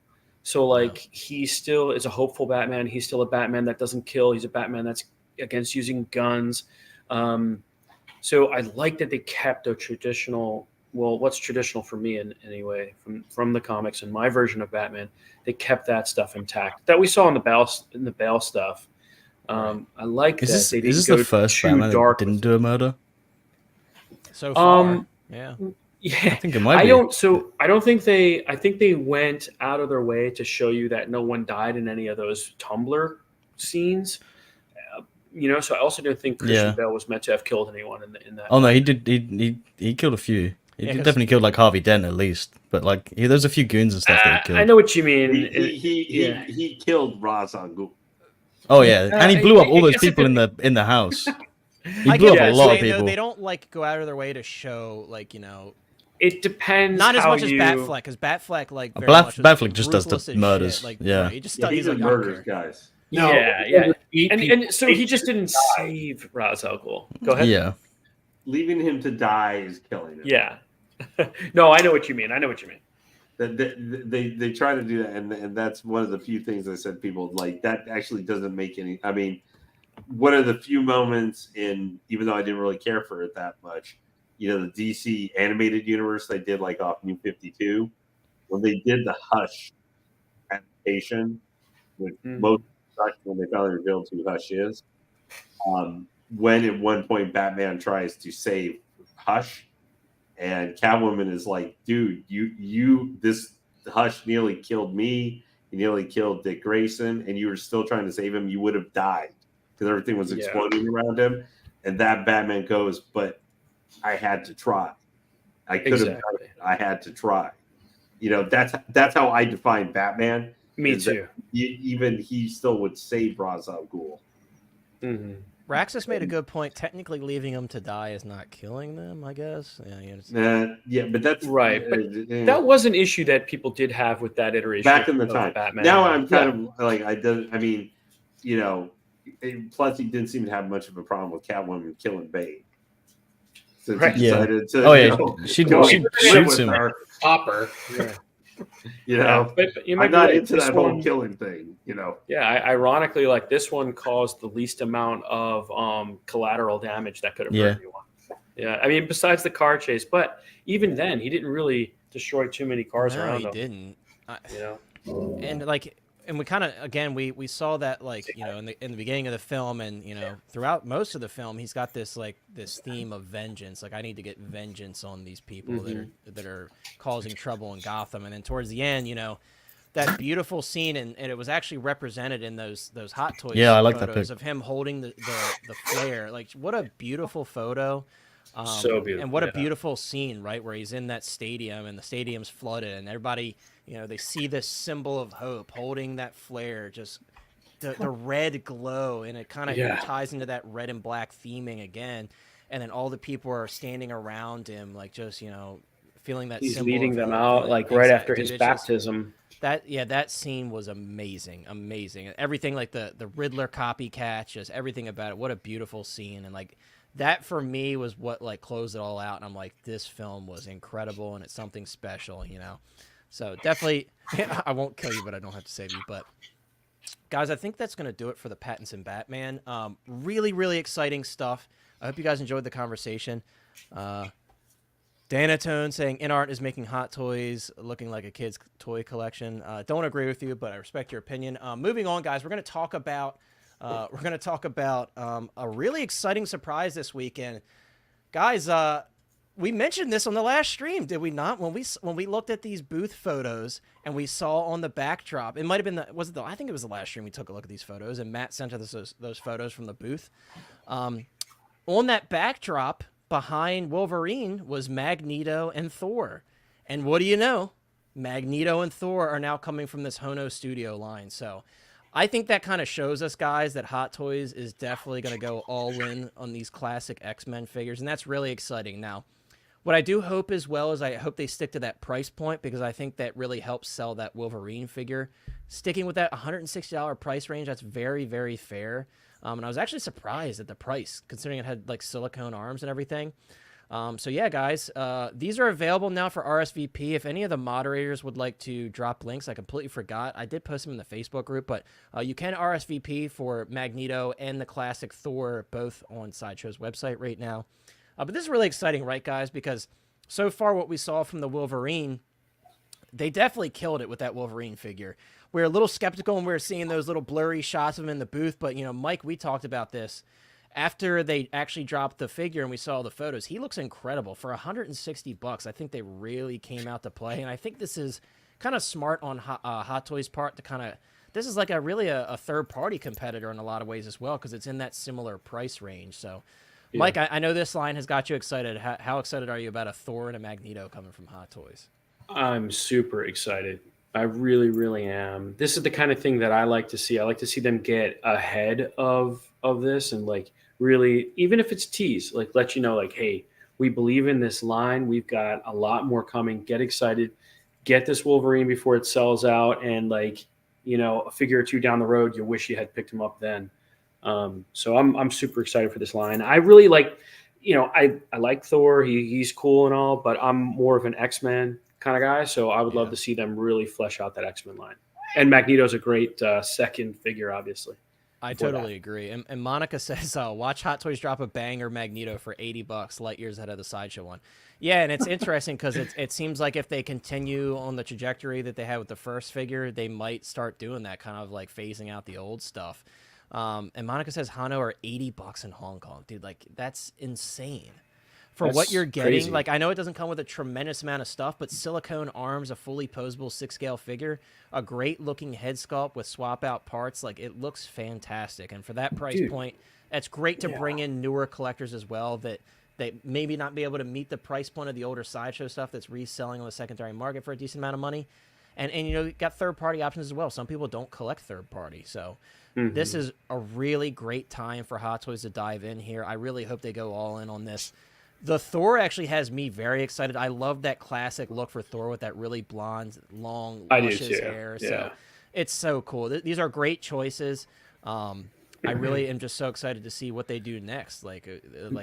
So like he still is a hopeful Batman. He's still a Batman that doesn't kill. He's a Batman that's against using guns. So I like that they kept a traditional, well, what's traditional for me anyway, from the comics and my version of Batman, they kept that stuff intact that we saw in the Bale stuff. I like that Is they this didn't go the first too Batman that dark didn't with do a murder? So far, yeah. I think it might be. I don't think I think they went out of their way to show you that no one died in any of those Tumblr scenes. So I also don't think Christian Bale was meant to have killed anyone in that. Oh no, he did. He killed a few. He Yeah, 'cause- definitely killed like Harvey Dent at least. But like, there's a few goons and stuff that he killed. I know what you mean. He killed Ra's al Ghul. Oh yeah, and he blew up all those it's a people in the house. He I blew get up a what lot you're of saying, though. people. They don't like go out of their way to show like It depends. Not as how much as you... Batfleck, because Batfleck like very much was Batfleck just does the ruthless as murders. shit. Like, Yeah. right, he just Yeah, he he's like, did I don't murders, care. guys. No, yeah. eat And people. so he just didn't save Ra's al Ghul. Go ahead. Yeah. Leaving him to die is killing him. Yeah. No, I know what you mean. They try to do that, and that's one of the few things I said people like that actually doesn't make any. I mean, one of the few moments in, even though I didn't really care for it that much, the DC animated universe they did like off New 52 when they did the Hush adaptation, which most sucked when they finally revealed who Hush is. When at one point Batman tries to save Hush. And Catwoman is like, dude, this Hush nearly killed me. He nearly killed Dick Grayson, and you were still trying to save him. You would have died because everything was exploding around him. And that Batman goes, but I had to try. I could have done it. I had to try. That's how I define Batman. Me too. Even he still would save Ra's al Ghul. Mm-hmm. Raxus made a good point. Technically, leaving them to die is not killing them, I guess. Yeah, but that's right. But that was an issue that people did have with that iteration back in the time. Batman. Now I'm kind of like plus he didn't seem to have much of a problem with Catwoman killing Bane. Since he decided to, she shoots him. Hopper. Yeah. But I'm not into that whole killing thing. Yeah, ironically, like this one caused the least amount of collateral damage that could have hurt anyone. Yeah, I mean, besides the car chase, but even then, he didn't really destroy too many cars around him. He didn't. And we kind of, again, we saw that in the beginning of the film, and throughout most of the film, he's got this theme of vengeance. Like, I need to get vengeance on these people that are causing trouble in Gotham. And then towards the end, that beautiful scene, and it was actually represented in those Hot Toys. Yeah, I like photos that pic. of him holding the flare. Like, what a beautiful photo. So beautiful. And what a beautiful scene, right, where he's in that stadium and the stadium's flooded and everybody, they see this symbol of hope holding that flare, just the red glow, and it kind of ties into that red and black theming again. And then all the people are standing around him, like just, feeling that he's symbol leading of them hope. out like right after his baptism. That scene was amazing. Everything, like the Riddler copycat, just everything about it. What a beautiful scene. And like, that for me was what like closed it all out, and I'm like, this film was incredible, and it's something special, So definitely, I won't kill you, but I don't have to save you. But guys, I think that's gonna do it for the Pattinson Batman. Really, really exciting stuff. I hope you guys enjoyed the conversation. Danatone saying InArt is making Hot Toys looking like a kid's toy collection. Don't agree with you, but I respect your opinion. Moving on, guys, we're gonna talk about. A really exciting surprise this weekend, guys. We mentioned this on the last stream, did we not? When we looked at these booth photos and we saw on the backdrop, it might have been I think it was the last stream we took a look at these photos, and Matt sent us those photos from the booth. On that backdrop behind Wolverine was Magneto and Thor, and what do you know? Magneto and Thor are now coming from this Hono Studio line, so. I think that kind of shows us, guys, that Hot Toys is definitely going to go all in on these classic X-Men figures, and that's really exciting. Now, what I do hope as well is I hope they stick to that price point, because I think that really helps sell that Wolverine figure. Sticking with that $160 price range, that's very, very fair. And I was actually surprised at the price, considering it had like silicone arms and everything. So yeah, guys, these are available now for RSVP. If any of the moderators would like to drop links, I completely forgot. I did post them in the Facebook group, but you can RSVP for Magneto and the classic Thor, both on Sideshow's website right now. But this is really exciting, right, guys? Because so far what we saw from the Wolverine, they definitely killed it with that Wolverine figure. We're a little skeptical when we were seeing those little blurry shots of him in the booth, but, Mike, we talked about this. After they actually dropped the figure and we saw the photos, he looks incredible. For $160, I think they really came out to play. And I think this is kind of smart on Hot Toys' part to kind of... This is like a third-party competitor in a lot of ways as well, because it's in that similar price range. So, yeah. Mike, I know this line has got you excited. How excited are you about a Thor and a Magneto coming from Hot Toys? I'm super excited. I really, really am. This is the kind of thing that I like to see. I like to see them get ahead of this and, like, really, even if it's tease, like, let you know, like, hey, We believe in this line. We've got a lot more coming. Get excited. Get this Wolverine before it sells out. And like, a figure or two down the road, you wish you had picked him up then. So I'm super excited for this line. I really like, I like Thor. He's cool and all, but I'm more of an X-Men kind of guy. So I would love to see them really flesh out that X-Men line. And Magneto's a great second figure, obviously. I totally agree. And Monica says, watch Hot Toys drop a banger Magneto for $80, light years ahead of the Sideshow one. Yeah, and it's interesting because it seems like if they continue on the trajectory that they had with the first figure, they might start doing that, kind of like phasing out the old stuff. And Monica says Hano are $80 in Hong Kong. Dude, like, that's insane. For what you're getting, crazy. like, I know it doesn't come with a tremendous amount of stuff, but silicone arms, a fully posable 6-scale figure, a great-looking head sculpt with swap-out parts, like, it looks fantastic. And for that price point, it's great to bring in newer collectors as well that maybe not be able to meet the price point of the older Sideshow stuff that's reselling on the secondary market for a decent amount of money. And you got third-party options as well. Some people don't collect third-party, so this is a really great time for Hot Toys to dive in here. I really hope they go all in on this. The Thor actually has me very excited. I love that classic look for Thor with that really blonde, long, luscious hair. Yeah. So it's so cool. These are great choices. I really am just so excited to see what they do next. Like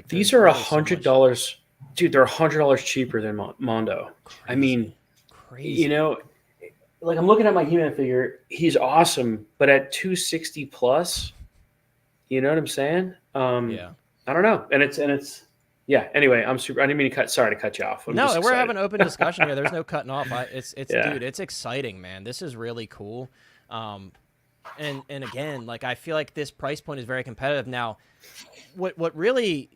these are $100, dude. They're $100 cheaper than Mondo. Crazy. I mean, crazy. Like I'm looking at my He-Man figure. He's awesome, but at $260 plus, you know what I'm saying? Yeah. I don't know, and it's. Yeah. Anyway, I didn't mean to cut. Sorry to cut you off. No, we're having an open discussion here. There's no cutting off. Dude, it's exciting, man. This is really cool. And again, like I feel like this price point is very competitive. Now, what really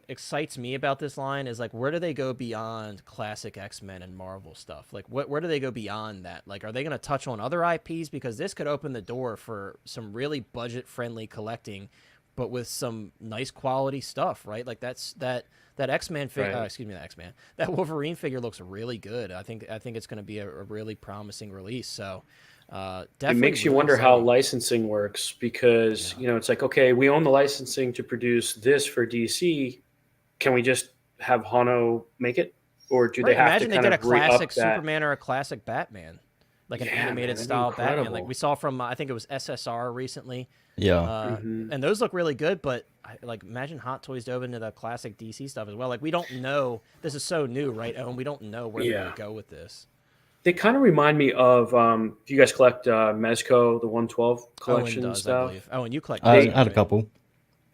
excites me about this line is like where do they go beyond classic X-Men and Marvel stuff? Like where do they go beyond that? Like are they going to touch on other IPs, because this could open the door for some really budget friendly collecting, but with some nice quality stuff, right? Like that X-Men figure, that Wolverine figure looks really good. I think it's going to be a really promising release. So definitely it makes you really wonder exciting. how licensing works, because it's like, okay, we own the licensing to produce this for DC. Can we just have Hano make it, or do they have Imagine to they kind did a of re-up classic that? Superman or a classic Batman, like an animated man, style Batman, incredible. like we saw from I think it was SSR recently. Yeah. And those look really good, but like imagine Hot Toys dove into the classic DC stuff as well. Like we don't know, this is so new, right? And we don't know where they're going to go with this. They kind of remind me of if you guys collect Mezco, the 112 collection Owen does, stuff. I believe. Oh, and you collect. I had a couple.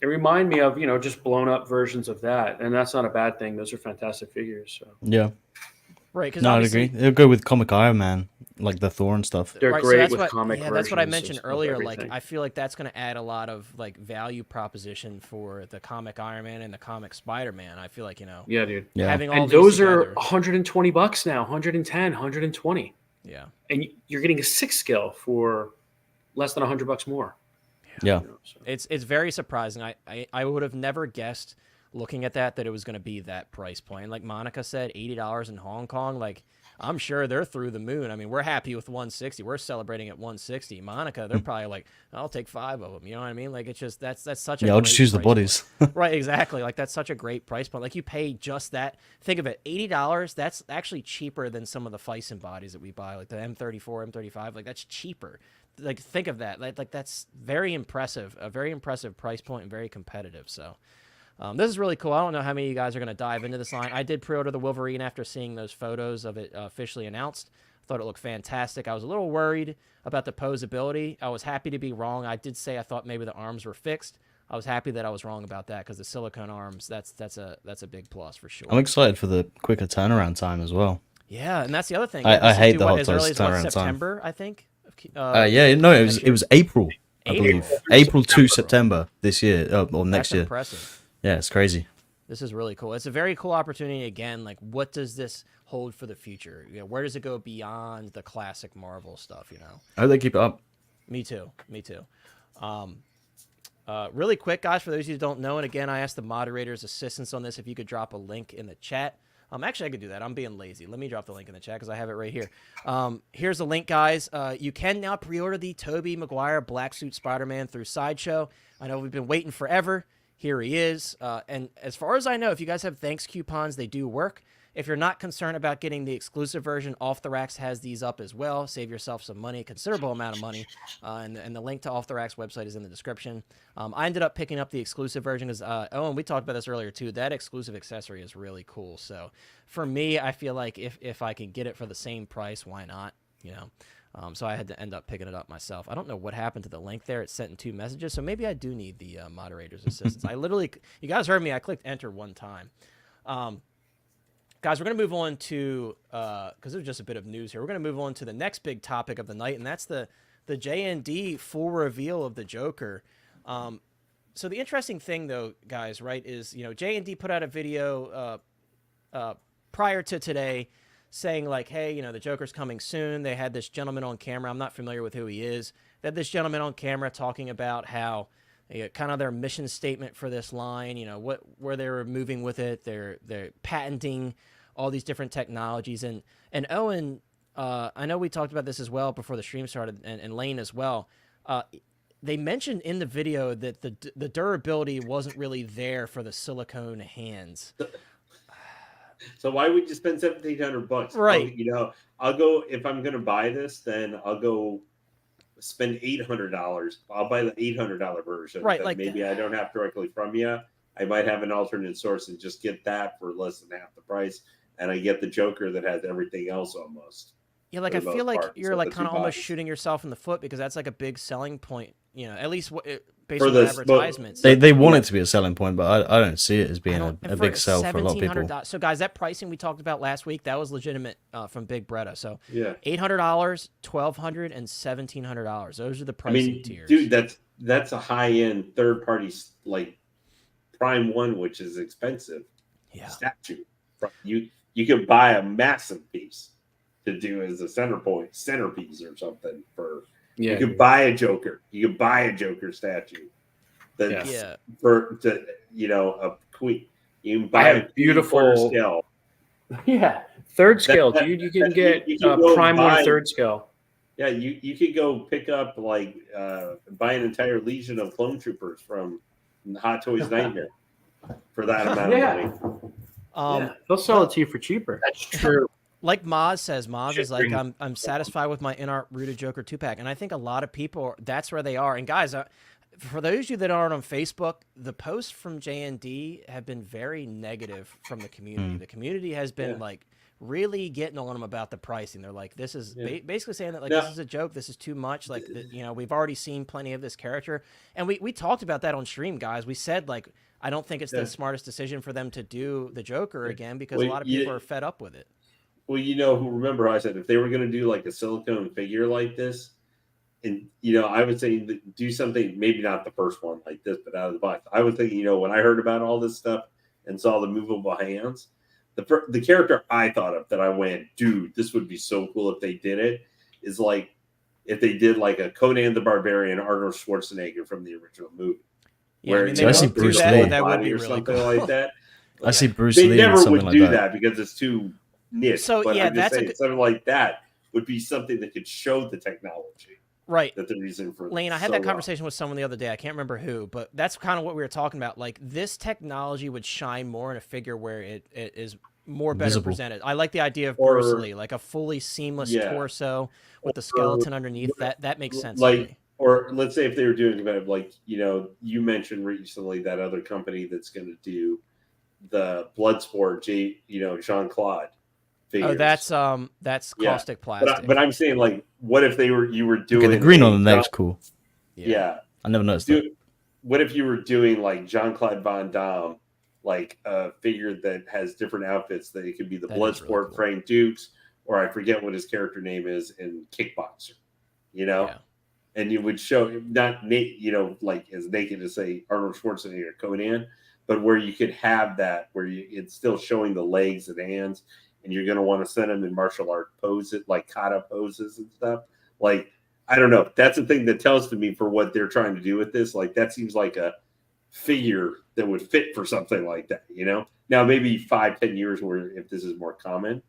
They remind me of just blown up versions of that, and that's not a bad thing. Those are fantastic figures. So. Yeah. Right, because No, I'd agree. They'll go with comic Iron Man, like the Thor and stuff. They're right, great so with what, comic versions. That's what I mentioned earlier. Like, everything. I feel like that's going to add a lot of like value proposition for the comic Iron Man and the comic Spider-Man. I feel like Yeah, dude. Yeah. having all And these those are together. $120 now, 110, 120. Yeah. And you're getting a 6 scale for less than $100 more. Yeah. So. It's very surprising. I would have never guessed looking at that it was going to be that price point. Like Monica said, $80 in Hong Kong. Like I'm sure they're through the moon. I mean, we're happy with 160. We're celebrating at 160. Monica, they're probably like, I'll take 5 of them. You know what I mean? Like it's just that's such a Yeah, I'll just great use the price bodies. point. Right, exactly. Like that's such a great price point. Like you pay just that. Think of it, $80. That's actually cheaper than some of the Fison bodies that we buy, like the M34, M35. Like that's cheaper. Like think of that. Like that's very impressive. A very impressive price point and very competitive. So. This is really cool. I don't know how many of you guys are going to dive into this line. I did pre-order the Wolverine after seeing those photos of it officially announced. I thought it looked fantastic. I was a little worried about the posability. I was happy to be wrong. I did say I thought maybe the arms were fixed. I was happy that I was wrong about that because the silicone arms, that's a big plus for sure. I'm excited for the quicker turnaround time as well. Yeah, and that's the other thing. I hate the Hot as Toys early as turnaround time. September, I think. Yeah, no, it was April, I believe. April to September this year, or next That's year. impressive. Yeah, it's crazy. This is really cool. It's a very cool opportunity. Again, like what does this hold for the future? Where does it go beyond the classic Marvel stuff? I hope they keep it up. Me too. Really quick, guys, for those of you who don't know, and again, I asked the moderators' assistance on this if you could drop a link in the chat. Actually, I could do that. I'm being lazy. Let me drop the link in the chat because I have it right here. Here's the link, guys. You can now pre-order the Tobey Maguire Black Suit Spider-Man through Sideshow. I know we've been waiting forever. here he is. And as far as I know, if you guys have thanks coupons, they do work. If you're not concerned about getting the exclusive version, Off the Racks has these up as well. Save yourself some money, a considerable amount of money. And the link to Off the Racks website is in the description. I ended up picking up the exclusive version because, and we talked about this earlier too, that exclusive accessory is really cool. So for me, I feel like if I can get it for the same price, why not? You know? So I had to end up picking it up myself. I don't know what happened to the link there. It's sent in 2 messages. So maybe I do need the moderator's assistance. I literally, you guys heard me. I clicked enter one time. Guys, we're going to move on to, because there's just a bit of news here, we're going to move on to the next big topic of the night, and that's the JND full reveal of the Joker. So the interesting thing, though, guys, right, is, you know, JND put out a video prior to today saying, like, hey, you know, the Joker's coming soon. They had this gentleman on camera. I'm not familiar with who he is. They had this gentleman on camera talking about how kind of their mission statement for this line, you know, where they were moving with it. They're patenting all these different technologies. And Owen, I know we talked about this as well before the stream started, and Lane as well. They mentioned in the video that the durability wasn't really there for the silicone hands. So why would you spend $1,700? Right. You know, I'll go, if I'm going to buy this, then I'll go spend $800. I'll buy the $800 version. Right, like maybe I don't have directly from you. I might have an alternate source and just get that for less than half the price, and I get the Joker that has everything else almost. Yeah, like I feel like you're like kind of almost shooting yourself in the foot, because that's like a big selling point. You know, at least based on the advertisements. They want it to be a selling point, but I don't see it as being a big sell for a lot of people. So, guys, that pricing we talked about last week, that was legitimate from Big Bretta. So, yeah, $800, $1,200, and $1,700. Those are the pricing tiers. Dude, that's a high-end third-party, like Prime One, which is expensive. Yeah, statue. You could buy a massive piece to do as a centerpiece or something for. Yeah, you could buy a Joker. You could buy a Joker statue. For a queen. You can buy a beautiful scale. Yeah, third scale, dude. You can get Prime One third scale. Yeah, you could go pick up buy an entire legion of clone troopers from Hot Toys Nightmare for that amount of money. They'll sell it to you for cheaper. That's true. Like Maz says, Maz is like, I'm satisfied with my InArt Rooted Joker 2-pack. And I think a lot of people, that's where they are. And guys, for those of you that aren't on Facebook, the posts from JND have been very negative from the community. The community has been like really getting on them about the pricing. They're like, this is basically saying that this is a joke. This is too much. Like, we've already seen plenty of this character. And we talked about that on stream, guys. We said, like, I don't think it's the smartest decision for them to do the Joker again, because a lot of people are fed up with it. Well, remember how I said if they were going to do like a silicone figure like this, and I would say do something, maybe not the first one like this, but out of the box. I was thinking, when I heard about all this stuff and saw the movable hands, the character I thought of that I went, dude, this would be so cool if they did it, is like if they did like a Conan the Barbarian Arnold Schwarzenegger from the original movie. Yeah, where I see Bruce Lee. That would be really cool. Like that. I see Bruce Lee. They never would do that because it's too niche. So but I'm just saying, that's something like that would be something that could show the technology. Right. That the reason for Lane, I had that conversation with someone the other day. I can't remember who, but that's kind of what we were talking about. Like, this technology would shine more in a figure where it is more better presented. I like the idea of Bruce Lee, like a fully seamless torso with the skeleton underneath. That makes sense. Like, or let's say if they were doing like, you mentioned recently that other company that's going to do the Bloodsport, Jean-Claude figures. Oh, that's caustic plastic. But I'm saying, like, what if you were doing the green on the neck's cool. Yeah. I never noticed that. What if you were doing like Jean-Claude Van Damme, like a figure that has different outfits, that it could be the Bloodsport really cool. Frank Dukes, or I forget what his character name is in Kickboxer, and you would show not like as naked as say Arnold Schwarzenegger or Conan, but where you could have that where it's still showing the legs and hands, and you're going to want to send them in martial art poses, like kata poses and stuff. Like, I don't know. That's the thing that tells to me for what they're trying to do with this. Like, that seems like a figure that would fit for something like that, Now, maybe 5-10 years where if this is more common,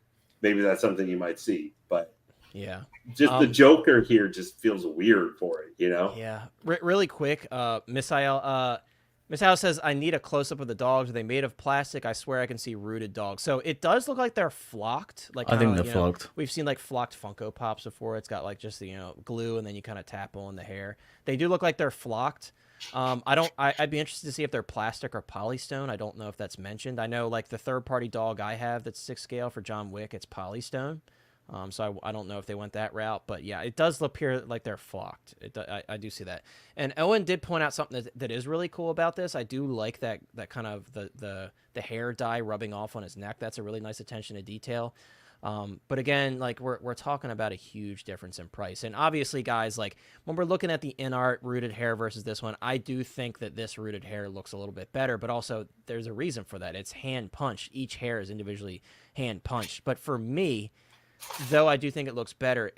maybe that's something you might see. But yeah, just the Joker here just feels weird for it, Yeah. Really quick, Misael, Miss House says, I need a close-up of the dogs. Are they made of plastic? I swear I can see rooted dogs. So it does look like they're flocked. Like I think kinda, they're flocked. We've seen like flocked Funko Pops before. It's got like just the, glue and then you kind of tap on the hair. They do look like they're flocked. I'd be interested to see if they're plastic or polystone. I don't know if that's mentioned. I know like the third-party dog I have that's 6 scale for John Wick, it's polystone. So I don't know if they went that route, but yeah, it does appear like they're flocked. I do see that. And Owen did point out something that is really cool about this. I do like that kind of the hair dye rubbing off on his neck. That's a really nice attention to detail. But again, like we're talking about a huge difference in price. And obviously, guys, like when we're looking at the in-art rooted hair versus this one, I do think that this rooted hair looks a little bit better, but also there's a reason for that. It's hand punched. Each hair is individually hand punched. But for me, though I do think it looks better,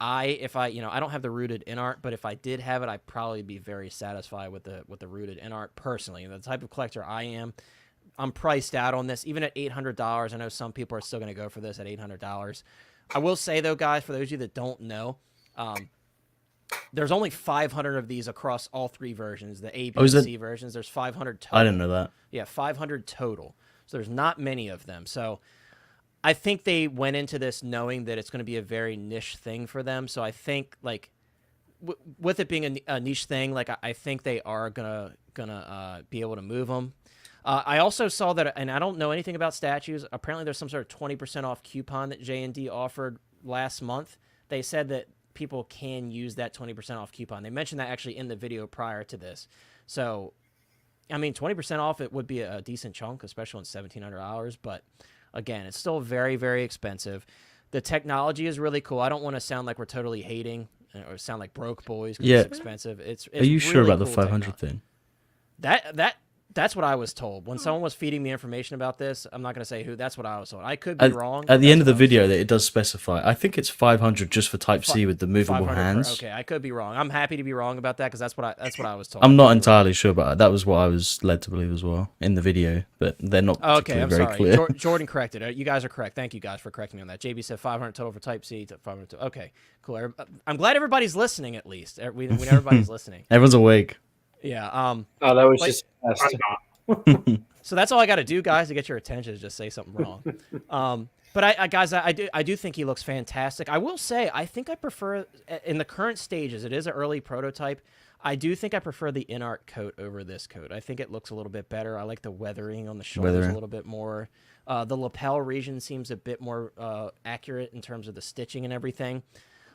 I don't have the rooted in art, but if I did have it, I'd probably be very satisfied with the rooted in art personally. The type of collector I am, I'm priced out on this, even at $800. I know some people are still going to go for this at $800. I will say though, guys, for those of you that don't know, there's only 500 of these across all 3 versions, the A, B, and C versions. There's 500 total. I didn't know that. Yeah, 500 total. So there's not many of them. So I think they went into this knowing that it's going to be a very niche thing for them. So I think like with it being a niche thing, like I think they are gonna be able to move them. I also saw that, and I don't know anything about statues. Apparently, there's some sort of 20% off coupon that JND offered last month. They said that people can use that 20% off coupon. They mentioned that actually in the video prior to this. So, I mean, 20% off, it would be a decent chunk, especially on $1,700. But again, it's still very, very expensive. The technology is really cool. I don't want to sound like we're totally hating or sound like broke boys because it's expensive. It's Are you really sure about the cool 500 technology. thing? That's what I was told. When someone was feeding me information about this, I'm not going to say who, that's what I was told. I could be wrong. At the end of the video, that it does specify. I think it's 500 just for Type C with the movable hands. Okay, I could be wrong. I'm happy to be wrong about that because that's what I was told. I'm not entirely sure about it. That was what I was led to believe as well in the video, but they're not very clear. Jordan corrected it. You guys are correct. Thank you guys for correcting me on that. JB said 500 total for Type C. 500 total. Okay, cool. I'm glad everybody's listening at least. When everybody's listening. Everyone's awake. Yeah. Oh, that was just So that's all I got to do, guys, to get your attention is just say something wrong. But I do think he looks fantastic. I will say I think I prefer in the current stages. It is an early prototype. I do think I prefer the in-art coat over this coat. I think it looks a little bit better. I like the weathering on the shoulders a little bit more. The lapel region seems a bit more accurate in terms of the stitching and everything.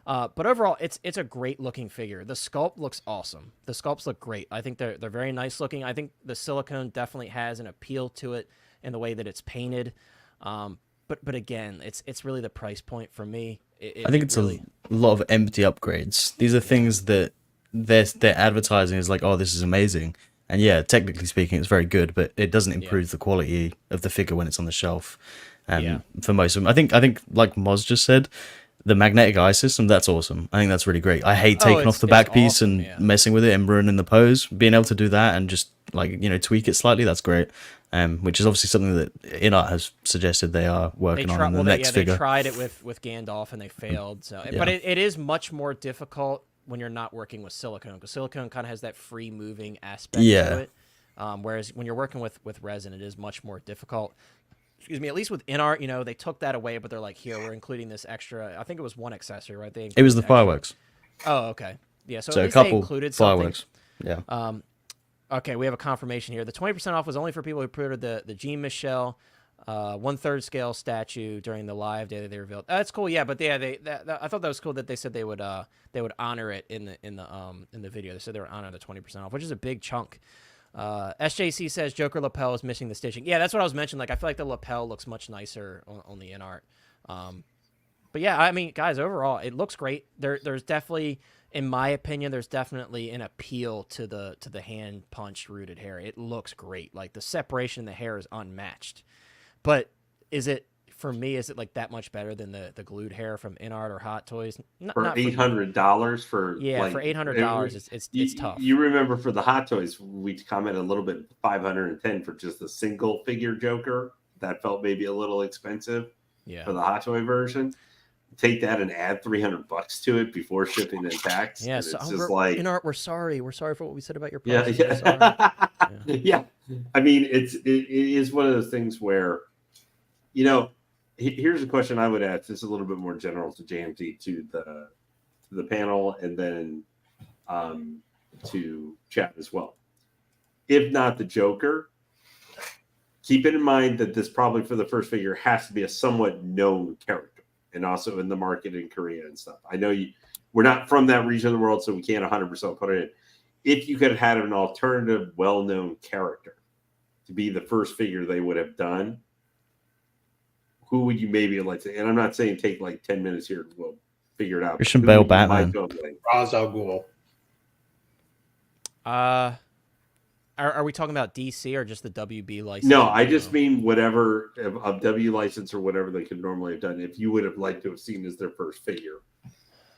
But overall, it's a great looking figure. The sculpt looks awesome. The sculpts look great. I think they're very nice looking. I think the silicone definitely has an appeal to it in the way that it's painted. But again, it's really the price point for me. I think it's really a lot of empty upgrades. These are things that they're advertising as like, oh, this is amazing. And yeah, technically speaking, it's very good, but it doesn't improve the quality of the figure when it's on the shelf. For most of them, I think like Moz just said, the magnetic eye system, that's awesome. I think that's really great. I hate taking off the back piece and messing with it and ruining the pose. Being able to do that and just like, tweak it slightly, that's great. Which is obviously something that InArt has suggested they are working on in the next figure. They tried it with Gandalf and they failed. So, but it is much more difficult when you're not working with silicone, because silicone kind of has that free moving aspect to it. Whereas when you're working with resin, it is much more difficult. Excuse me, at least with InArt, they took that away, but they're like, here, we're including this extra. I think it was one accessory, right? It was the fireworks. Oh, okay. Yeah, so at a least couple they included something. Fireworks. Yeah. Okay, we have a confirmation here. The 20% off was only for people who pre-ordered the Jean Michel 1/3 scale statue during the live day that they revealed. That's cool, yeah. But I thought that was cool that they said they would honor it in the video. They said they would honor the 20% off, which is a big chunk. SJC says Joker lapel is missing the stitching. Yeah, that's what I was mentioning. Like, I feel like the lapel looks much nicer on the InArt. But yeah, I mean, guys, overall, it looks great. There's definitely, in my opinion, there's definitely an appeal to the hand punch rooted hair. It looks great. Like, the separation in the hair is unmatched. But for me, is it like that much better than the glued hair from InArt or Hot Toys? For $800 for for $800, it's tough. You remember for the Hot Toys, we commented a little bit, $510 for just a single figure Joker. That felt maybe a little expensive for the Hot Toy version. take that and add $300 to it before shipping and tax. Yeah, And so it's just like, in art, we're sorry. We're sorry for what we said about your yeah, prices. We're sorry. yeah. I mean, it is one of those things where, here's a question I would ask. This is a little bit more general to JMD, to the panel, and then to chat as well. If not the Joker, keep it in mind that this probably for the first figure has to be a somewhat known character, and also in the market in Korea and stuff. I know we're not from that region of the world, so we can't 100% put it in. If you could have had an alternative, well-known character to be the first figure they would have done, who would you maybe like to? And I'm not saying take like 10 minutes here. We'll figure it out. Christian Bale, Batman. Ra's al Ghul. Are we talking about DC or just the WB license? No, I just mean whatever of W license or whatever they could normally have done. If you would have liked to have seen as their first figure,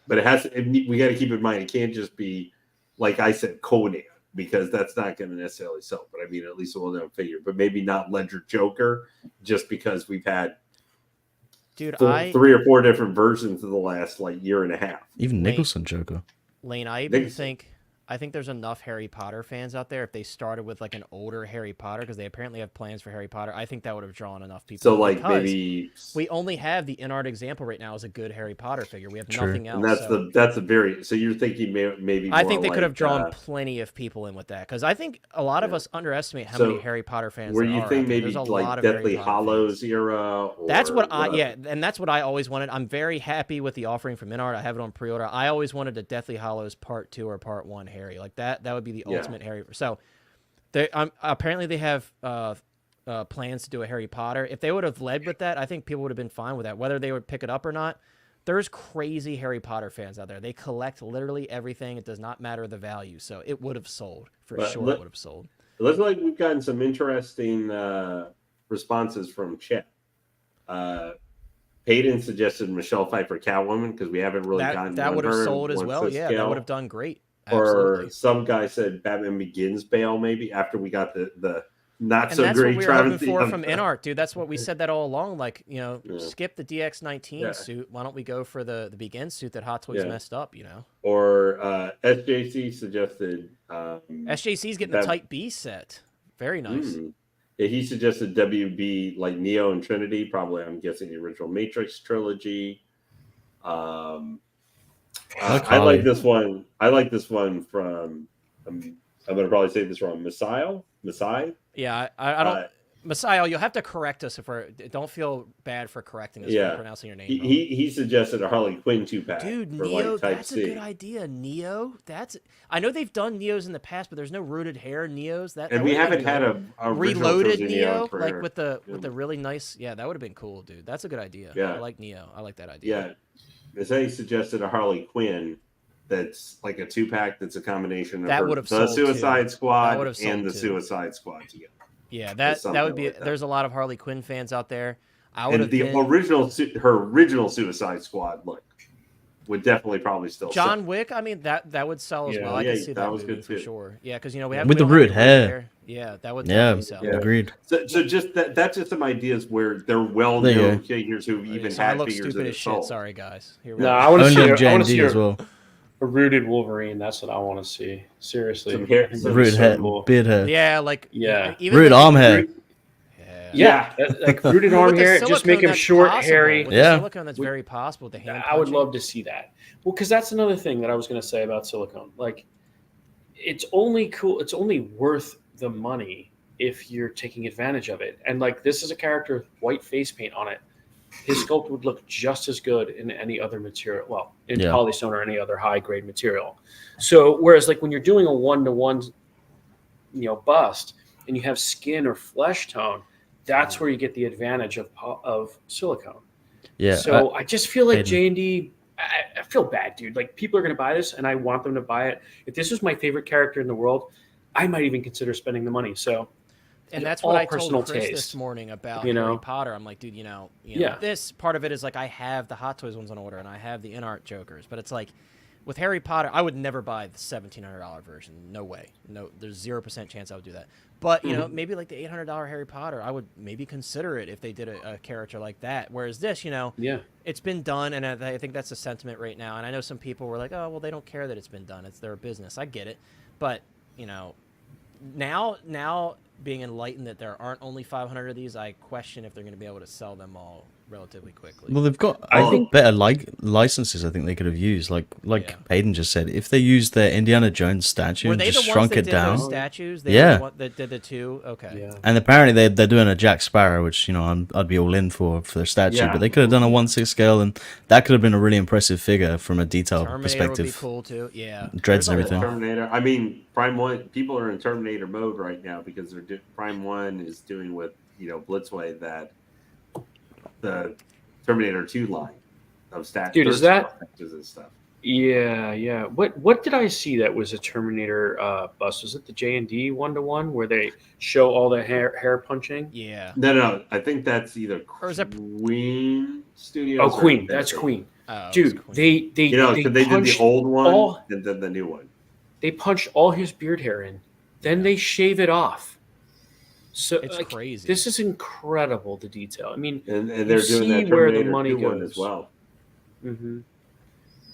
but we got to keep in mind it can't just be like I said, Conan, because that's not going to necessarily sell. But I mean, at least a well-known figure, but maybe not Ledger Joker, just because we've had three or four different versions of the last year and a half. Even Nicholson Joker. Lane, I think there's enough Harry Potter fans out there. If they started with an older Harry Potter, because they apparently have plans for Harry Potter, I think that would have drawn enough people. So maybe we only have the in-art example right now as a good Harry Potter figure. We have nothing else. And that's a very, so you're thinking maybe more I think they could have drawn plenty of people in with that, because I think a lot of us underestimate how many Harry Potter fans where there you are. Think maybe Deathly Hallows era? That's what and that's what I always wanted. I'm very happy with the offering from in-art. I have it on pre-order. I always wanted a Deathly Hallows Part 2 or Part 1 Harry. That would be the ultimate Harry. So apparently they have plans to do a Harry Potter. If they would have led with that, I think people would have been fine with that. Whether they would pick it up or not, there's crazy Harry Potter fans out there. They collect literally everything. It does not matter the value. So it would have sold. Sure it would have sold. It looks like we've gotten some interesting responses from chat. Peyton suggested Michelle Pfeiffer Catwoman, because we haven't really gotten that would have sold as well. Yeah, that would have done great. Absolutely. Or some guy said Batman Begins bail, maybe, after we got the not and so that's great. What we were hoping for from InArt, dude. That's what we said that all along. Skip the DX19 suit. Why don't we go for the Begin suit that Hot Toys messed up? Or SJC suggested. SJC's getting the Type B set. Very nice. Yeah, he suggested WB Neo and Trinity. Probably, I'm guessing the original Matrix trilogy. I like this one. I like this one from. I'm going to probably say this wrong. Messiah. Yeah, I don't. Messiah, you'll have to correct us if we're. Don't feel bad for correcting us for pronouncing your name wrong. He suggested a Harley Quinn 2-pack. Dude, for Neo, Type that's C. a good idea. Neo, I know they've done Neos in the past, but there's no rooted hair Neos. And we haven't had a reloaded Neo with the really nice. Yeah, that would have been cool, dude. That's a good idea. Yeah, I like Neo. I like that idea. Yeah. Messiah suggested a Harley Quinn that's like a 2-pack that's a combination of the Suicide Squad and the Suicide Squad together. Yeah, that would be. There's a lot of Harley Quinn fans out there. Original Suicide Squad look would definitely probably still John sell. Wick. I mean that would sell as well. I can see that was good for too. sure. Yeah, because we have with the rooted hair. Yeah, that would definitely sell. Yeah, agreed. So just that's just some ideas where they're well-known figures who've even had figures that as shit. Sorry, guys. Here we go. I want to see JND as well. A rooted Wolverine. That's what I want to see. Seriously, rooted head, beard hair. Yeah, even rooted arm hair. Yeah, like rooted arm hair. Just make him short, hairy. Yeah, silicone. That's very possible. The hand. I would love to see that. Well, because that's another thing that I was going to say about silicone. Like, it's only cool. It's only worth the money if you're taking advantage of it. And this is a character with white face paint on it. His sculpt would look just as good in any other material. Well, in polystone or any other high grade material. So whereas when you're doing a 1-to-1, bust and you have skin or flesh tone, that's where you get the advantage of silicone. Yeah. So I just feel like JND. I feel bad, dude. People are going to buy this, and I want them to buy it. If this was my favorite character in the world, I might even consider spending the money. So. And that's what I told Chris this morning about Harry Potter. I'm like, dude, this part of it is I have the Hot Toys ones on order and I have the in-art Jokers, but it's with Harry Potter, I would never buy the $1,700 version. No way. No, there's 0% chance I would do that. But you know, maybe like the $800 Harry Potter, I would maybe consider it if they did a character like that. Whereas this, you know, it's been done, and I think that's the sentiment right now. And I know some people were like, oh, well, they don't care that it's been done. It's their business. I get it, but you know, now being enlightened that there aren't only 500 of these, I question if they're going to be able to sell them all relatively quickly. Well, they've got I think better licenses. I think they could have used like Hayden just said. If they used their Indiana Jones statue and just shrunk it down, those statues. They were the one that did the two. Okay. Yeah. And apparently they're doing a Jack Sparrow, which you know I'd be all in for their statue. Yeah. But they could have done a 1/6 scale, and that could have been a really impressive figure from a detail Terminator perspective. would be cool too. Yeah. Dreads and everything. Terminator. I mean, Prime 1. People are in Terminator mode right now because they're Prime 1 is doing with Blitzway that the Terminator 2 line of stats. Dude, is that and stuff? Yeah. What did I see that was a Terminator bust? Was it the JND 1-to-1 where they show all the hair punching? Yeah. No. I think that's either Queen Studios. Oh, Queen. That's Queen. Oh, dude, Queen. they did the old one and then the new one. They punched all his beard hair in, then they shave it off. So it's crazy. This is incredible, the detail. I mean, and they're doing that where Terminator the money 2 goes one as well. Mm-hmm.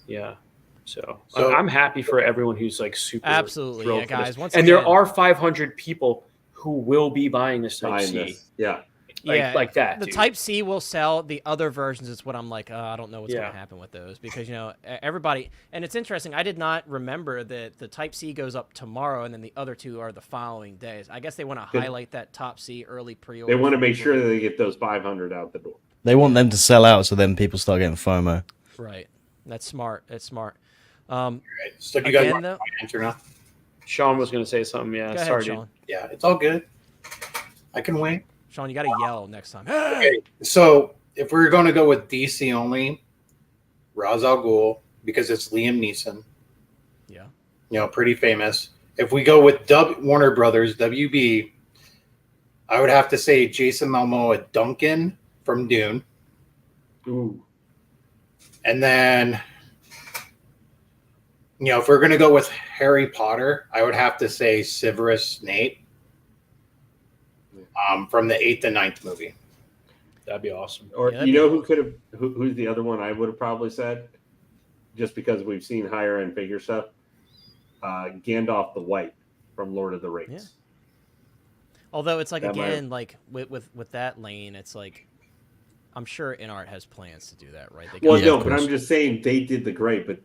Yeah. So I'm happy for everyone who's like super absolutely, yeah, guys. Once and again, there are 500 people who will be buying this Type C. Yeah. Like that. The dude. Type C will sell. The other versions is what I'm like, I don't know what's going to happen with those because, everybody, and it's interesting. I did not remember that the Type C goes up tomorrow and then the other two are the following days. I guess they want to highlight that Top C early pre-order. They want to make sure that they get those 500 out the door. They want them to sell out so then people start getting FOMO. Right. That's smart. So you guys want my answer now? Sean was going to say something. Yeah. Go Sorry, ahead, Sean. Yeah, it's all good. I can wait. Sean, you got to yell next time. Okay, so if we're going to go with DC only, Ra's al Ghul, because it's Liam Neeson. Yeah. Pretty famous. If we go with Warner Brothers, WB, I would have to say Jason Momoa Duncan from Dune. Ooh. And then, if we're going to go with Harry Potter, I would have to say Severus Snape. From the 8th and 9th movie. That'd be awesome. Or who could have? Who's the other one? I would have probably said, just because we've seen higher end figure stuff. Gandalf the White from Lord of the Rings. Yeah. Although it's like like with that lane, it's like I'm sure InArt has plans to do that, right? But I'm just saying they did the gray, but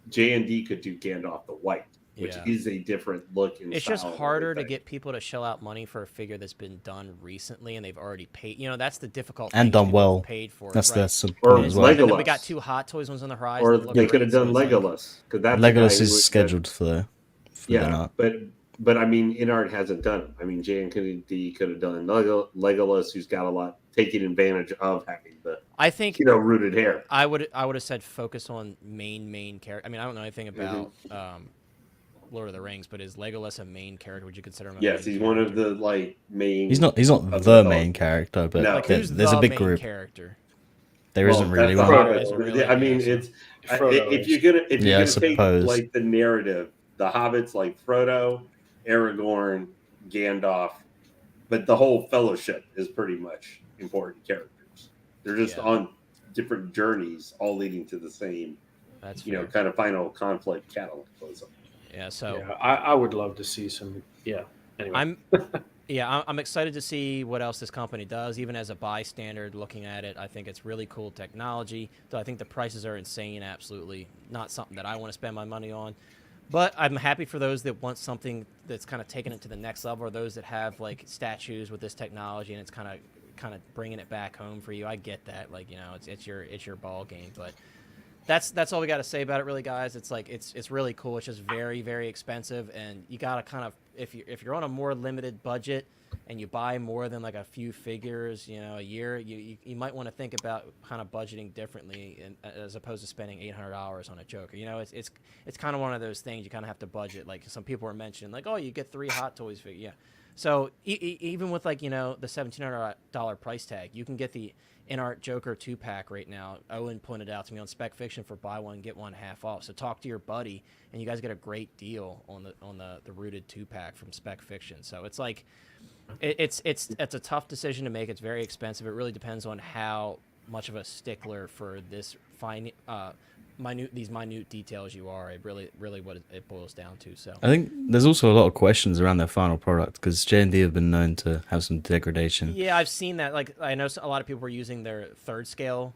JND could do Gandalf the White. Which is a different look and it's style just harder to get people to shell out money for a figure that's been done recently and they've already paid. That's the difficult thing. And done well. Paid for that's right? Or as well. Legolas. And then we got 2 Hot Toys ones on the horizon. Or they could have done Legolas. Legolas is scheduled for but I mean, InArt hasn't done it. I mean, JND could have done Legolas, who's got a lot, taking advantage of having the rooted hair. I would have said focus on main character. I mean, I don't know anything about Lord of the Rings, but is Legolas a main character? Would you consider him? Yes, he's one of the main. He's not the main character, but there's a big group. Character. There isn't really one. I mean, it's if you're gonna take like the narrative, the hobbits like Frodo, Aragorn, Gandalf, but the whole Fellowship is pretty much important characters. They're just on different journeys, all leading to the same. That's kind of final conflict cataclysm. Yeah, so I would love to see some. Yeah, anyway. I'm excited to see what else this company does. Even as a bystander looking at it, I think it's really cool technology. Though I think the prices are insane. Absolutely not something that I want to spend my money on. But I'm happy for those that want something that's kind of taking it to the next level, or those that have like statues with this technology and it's kind of bringing it back home for you. I get that, it's your ball game, but. That's all we got to say about it, really, guys. It's like it's really cool. It's just very, very expensive, and you got to kind of if you're on a more limited budget and you buy more than like a few figures, a year, you might want to think about kind of budgeting differently, as opposed to spending $800 on a Joker. It's kind of one of those things you kind of have to budget. Like some people were mentioning, like, oh, you get 3 Hot Toys figures. Yeah, So even with like, you know, the $1,700 price tag, you can get the in-art Joker 2-pack right now. Owen pointed out to me on Spec Fiction for buy one get one half off. So talk to your buddy, and you guys get a great deal on the rooted 2-pack from Spec Fiction. So it's like it's a tough decision to make. It's very expensive. It really depends on how much of a stickler for this minute details you are. It really what it boils down to. So I think there's also a lot of questions around their final product because JND have been known to have some degradation. yeah, I've seen that. Like I know a lot of people were using their 3rd scale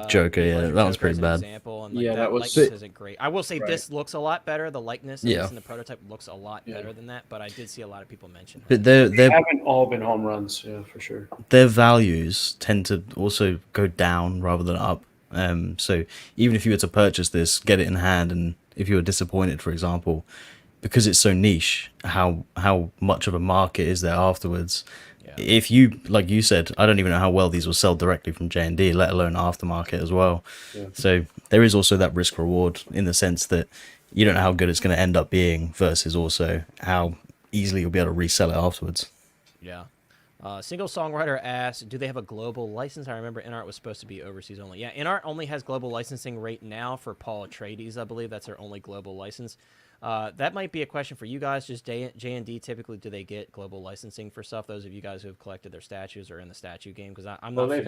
Joker, yeah, Ledger that was Joker pretty as an bad. example, and like, Yeah, that that was- likeness isn't great. I will say Right. this looks a lot better. The likeness, at Yeah. least in the prototype, looks a lot Yeah. better than that. But I did see a lot of people mention it. But They their haven't all been home runs, yeah, for sure. their values tend to also go down rather than up. So even if you were to purchase this, get it in hand, and if you were disappointed, for example, because it's so niche, how much of a market is there afterwards? Yeah. If you, like you said, I don't even know how well these will sell directly from J&D, let alone aftermarket as well. Yeah. So there is also that risk reward in the sense that you don't know how good it's going to end up being versus also how easily you'll be able to resell it afterwards. Yeah. Single songwriter asked, do they have a global license? I remember InArt was supposed to be overseas only. Yeah, InArt only has global licensing right now for Paul Atreides, I believe. That's their only global license. That might be a question for you guys. Just J&D, typically, do they get global licensing for stuff? Those of you guys who have collected their statues or in the statue game? Because I'm Well, not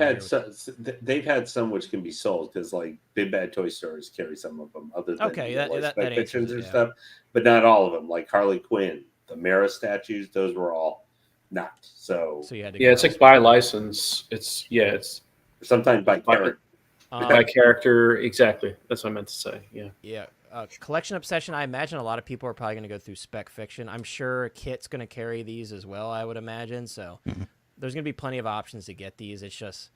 they've had some which can be sold because like Big Bad Toy Stores carry some of them, other than Okay, like, that Spec Fictions answers it, and yeah. stuff, but not all of them. Like Harley Quinn, the Mara statues, those were all not. So So you had to Yeah, go it's like by license. It's sometimes by character. by character. Exactly. That's what I meant to say. Yeah. Yeah. Collection Obsession, I imagine a lot of people are probably going to go through Spec Fiction. I'm sure Kit's going to carry these as well, I would imagine. So there's going to be plenty of options to get these. It's just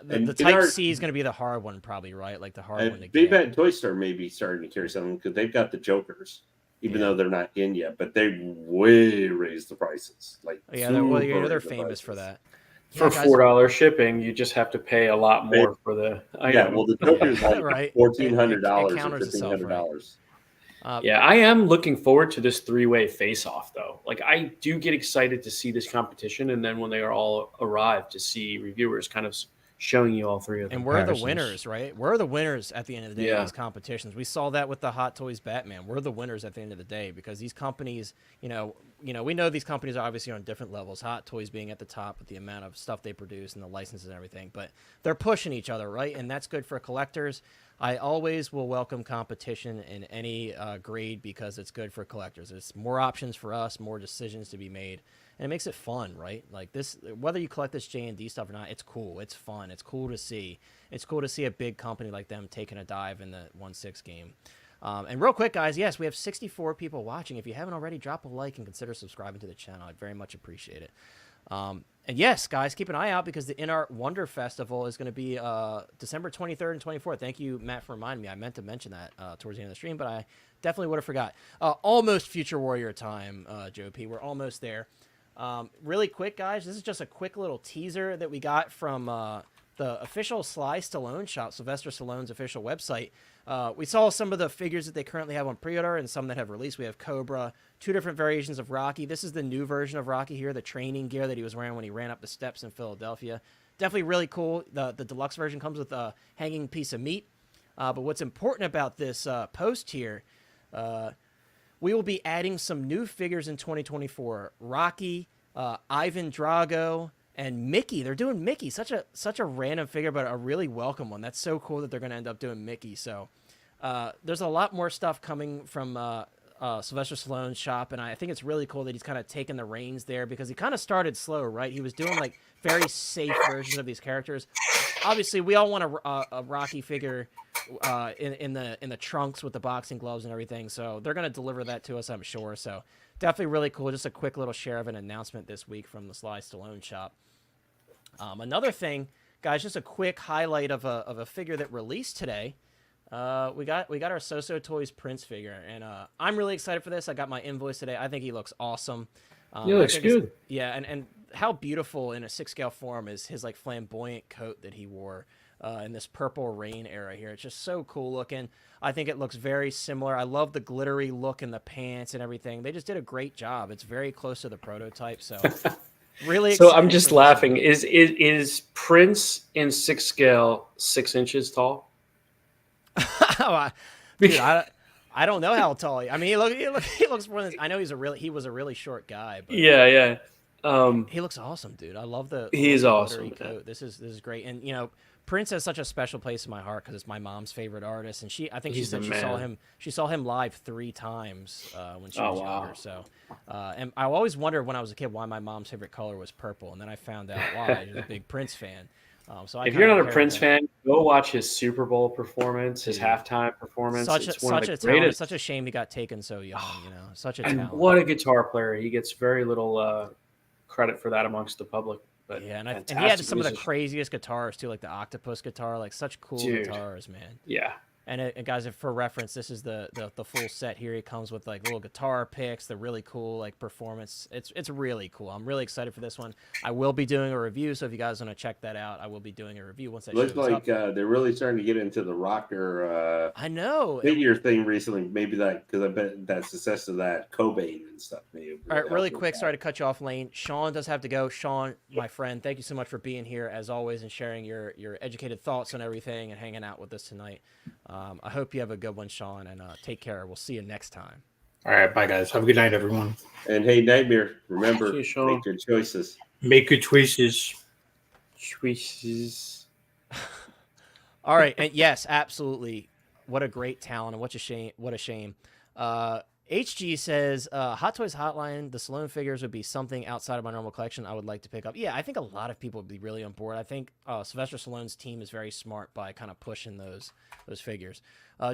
the Type C is going to be the hard one, probably, right? Like the hard one to Big get. Bad Toy Store may be starting to carry some because they've got the Jokers, even though they're not in yet. But they way raised the prices. Like Yeah, they're super famous for prices. that. For Yeah, guys- $4 shipping, you just have to pay a lot more for the item. Yeah, well, the Joker's like Right. $1,400 It or counters itself, right. $1,500. Yeah, I am looking forward to this 3-way face-off, though. Like, I do get excited to see this competition, and then when they are all arrived, to see reviewers kind of showing you all three of them. And we're the Comparisons. winners, right? We're the winners at the end of the day of Yeah. these competitions. We saw that with the Hot Toys Batman. We're the winners at the end of the day because these companies, we know these companies are obviously on different levels. Hot Toys being at the top with the amount of stuff they produce and the licenses and everything, but they're pushing each other, right? And that's good for collectors. I always will welcome competition in any grade because it's good for collectors. There's more options for us, more decisions to be made. And it makes it fun, right? Like this, whether you collect this J&D stuff or not, it's cool. It's fun. It's cool to see. It's cool to see a big company like them taking a dive in the 1/6 game. And real quick, guys, yes, we have 64 people watching. If you haven't already, drop a like and consider subscribing to the channel. I'd very much appreciate it. And yes, guys, keep an eye out because the InArt Wonder Festival is going to be December 23rd and 24th. Thank you, Matt, for reminding me. I meant to mention that towards the end of the stream, but I definitely would have forgot. Almost Future Warrior time, Joe P. We're almost there. Really quick, guys, this is just a quick little teaser that we got from the official Sly Stallone shop, Sylvester Stallone's official website. We saw some of the figures that they currently have on pre-order and some that have released. We have Cobra, 2 different variations of Rocky. This is the new version of Rocky here, the training gear that he was wearing when he ran up the steps in Philadelphia. Definitely really cool. The deluxe version comes with a hanging piece of meat. But what's important about this post here, we will be adding some new figures in 2024. Rocky, Ivan Drago, and Mickey. They're doing Mickey. Such a random figure, but a really welcome one. That's so cool that they're going to end up doing Mickey. So there's a lot more stuff coming from Sylvester Stallone's shop, and I think it's really cool that he's kind of taken the reins there because he kind of started slow, right? He was doing like very safe versions of these characters. Obviously, we all want a Rocky figure in the trunks with the boxing gloves and everything, so they're going to deliver that to us, I'm sure. So definitely really cool. Just a quick little share of an announcement this week from the Sly Stallone shop. Another thing, guys, just a quick highlight of a figure that released today. We got our So-So Toys Prince figure, and I'm really excited for this. I got my invoice today. I think he looks awesome. He looks good. Yeah, and how beautiful in a 6 scale form is his like flamboyant coat that he wore. in this Purple Rain era here. It's just so cool looking. I think it looks very similar. I love the glittery look in the pants and everything. They just did a great job. It's very close to the prototype, so really So excited I'm just for this laughing. one. Is Prince in 6 scale 6 inches tall? Dude, I don't know how tall he. I mean, he looks more than. I know he was a really short guy, but Yeah. he looks awesome, dude. I love the. He is glittery awesome. coat. This is great, and Prince has such a special place in my heart because it's my mom's favorite artist, and I think she He's said the she saw him live 3 times when she was wow. younger. So, and I always wondered when I was a kid why my mom's favorite color was purple, and then I found out why. She's a big Prince fan. So If you're not a Prince fan, go watch his Super Bowl performance, his halftime performance. Such one of a the talent. greatest. Such a shame he got taken so young. Such a And talent. what a guitar player! He gets very little credit for that amongst the public. But Yeah, and he had fantastic some of the musician. craziest guitars too, like the octopus guitar, like such cool Dude. guitars, man. Yeah. And guys, for reference, this is the full set here. It comes with like little guitar picks, the really cool like performance. It's really cool. I'm really excited for this one. I will be doing a review, so if you guys want to check that out, I will be doing a review once that Looks shows like up. they're really starting to get into the rocker I know. figure thing recently. Maybe that because I bet that success of that Cobain and stuff. Maybe All right, really quick. Sorry to cut you off, Lane. Sean does have to go. Sean, my friend, thank you so much for being here as always and sharing your educated thoughts on everything and hanging out with us tonight. I hope you have a good one, Sean, and take care. We'll see you next time. All right, bye guys. Have a good night, everyone. And hey, Nightmare, remember, See you, Sean. make good choices. Make good choices. Choices. All right, and yes, absolutely. What a great talent, and what a shame. What a shame. HG says, Hot Toys Hotline, the Stallone figures would be something outside of my normal collection I would like to pick up. Yeah, I think a lot of people would be really on board. I think Sylvester Stallone's team is very smart by kind of pushing those figures.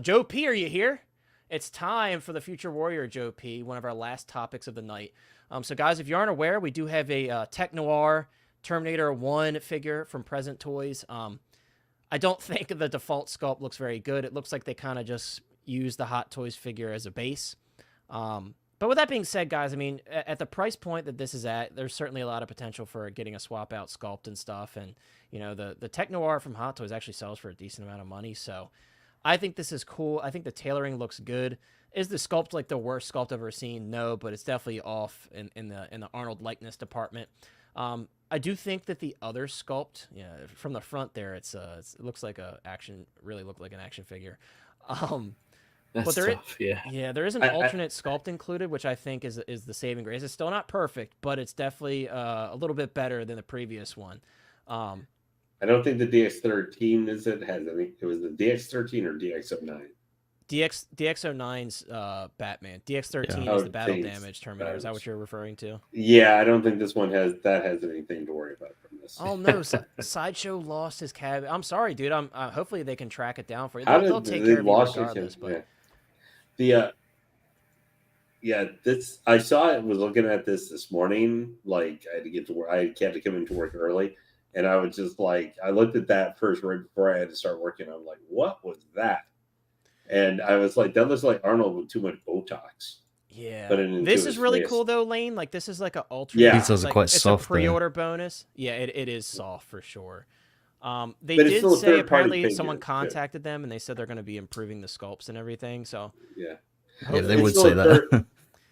Joe P, are you here? It's time for the Future Warrior, Joe P, one of our last topics of the night. So, guys, if you aren't aware, we do have a Tech Noir Terminator 1 figure from Present Toys. I don't think the default sculpt looks very good. It looks like they kind of just use the Hot Toys figure as a base. But with that being said, guys, I mean, at the price point that this is at, there's certainly a lot of potential for getting a swap out sculpt and stuff. And, the Tech Noir from Hot Toys actually sells for a decent amount of money. So I think this is cool. I think the tailoring looks good. Is the sculpt like the worst sculpt I've ever seen? No, but it's definitely off in the Arnold likeness department. I do think that the other sculpt, from the front there, it looks like really looked like an action figure. That's But there tough. Yeah. Yeah, there is an alternate sculpt included, which I think is the saving grace. It's still not perfect, but it's definitely a little bit better than the previous one. I don't think the DX13 has any. It was the DX13 or DX09. DX09's Batman. DX13 Yeah. is the battle Thanks. damage Terminator. Is that what you're referring to? Yeah, I don't think this one has anything to worry about from this. Oh no, Sideshow lost his cab. I'm sorry, dude. Hopefully they can track it down for you. How They'll did take they care of you lost regardless. it? But This I saw it. Was looking at this morning. Like I had to get to work. I had to come into work early, and I was just like, I looked at that first right before I had to start working. I'm like, what was that? And I was like, that looks like Arnold with too much Botox. yeah, But into this his is really face. cool though, Lane. Like this is like an alternate. Yeah. These are quite it's soft, a though. pre-order bonus. Yeah, it is soft for sure. They But it's did still a say third-party apparently figure, someone too. contacted them and they said they're going to be improving the sculpts and everything. So Yeah. Yeah, they It's would still say a that.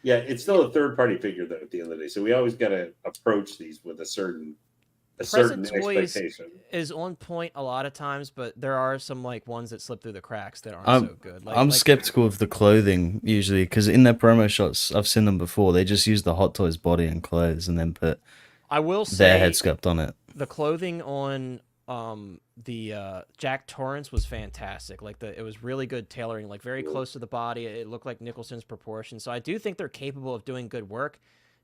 Yeah, it's still a third party figure though at the end of the day. So we always got to approach these with a certain Present Toys expectation. is on point a lot of times, but there are some like ones that slip through the cracks that aren't so good. I'm skeptical of the clothing usually because in their promo shots, I've seen them before. They just use the Hot Toys body and clothes and then put I will their say head sculpt on it. the clothing on the Jack Torrance was fantastic. Like it was really good tailoring, like very close to the body. It looked like Nicholson's proportions. So I do think they're capable of doing good work.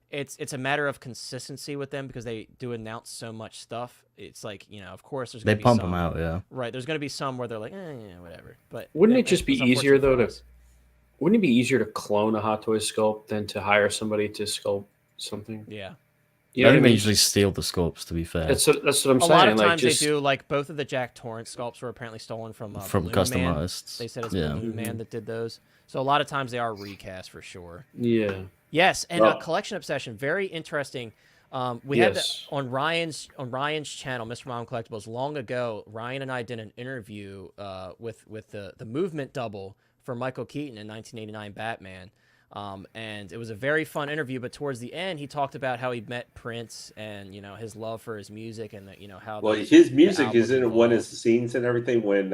It's a matter of consistency with them because they do announce so much stuff. It's like, of course there's They gonna be pump some, them out, yeah. Right, there's going to be some where they're like, whatever. But Wouldn't it just be it's easier unfortunate though for to? us. Wouldn't it be easier to clone a Hot Toys sculpt than to hire somebody to sculpt something? Yeah. You know I what I think they mean? usually steal the sculpts, to be fair. That's what I'm saying. A lot of like, times just, they do. Like both of the Jack Torrance sculpts were apparently stolen from Balloon custom Man. artists. They said it's Yeah. Balloon Man that did those. So a lot of times they are recast for sure. Yeah. Yes, and Well- Collection Obsession, very interesting. We had Yes. on Ryan's channel, Mr. Mom Collectibles, long ago. Ryan and I did an interview with the movement double for Michael Keaton in 1989 Batman. And it was a very fun interview, but towards the end, he talked about how he met Prince and, you know, his love for his music and that, you know, how his music is albums in one of evolved. his scenes and everything when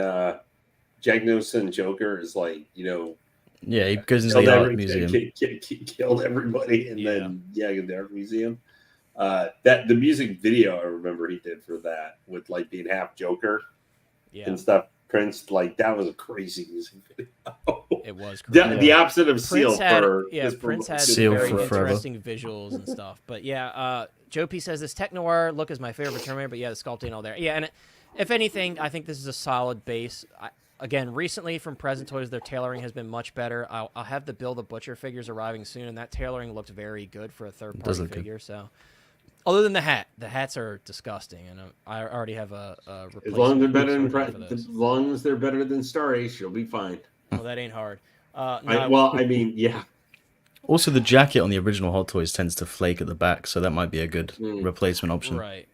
Jack Nicholson Joker is like, you know, Yeah, he goes into the art museum. Killed everybody, and Yeah. then in the art museum. That the music video I remember he did for that with like being half Joker Yeah, and stuff. Prince, like that was a crazy music video. it was crazy. The opposite of Seal Prince had Seal very for forever. interesting visuals and stuff. But yeah, Joe P says this tech noir look is my favorite Terminator, but yeah, the sculpting all there. Yeah, and if anything, I think this is a solid base. Again, recently from Present Toys, their tailoring has been much better. I'll have the Bill the Butcher figures arriving soon, and that tailoring looked very good for a third-party figure. So, other than the hats are disgusting, and I already have a replacement. As long as they're better than Star Ace, you'll be fine. Well, that ain't hard. Yeah. Also, the jacket on the original Hot Toys tends to flake at the back, so that might be a good replacement option. Right.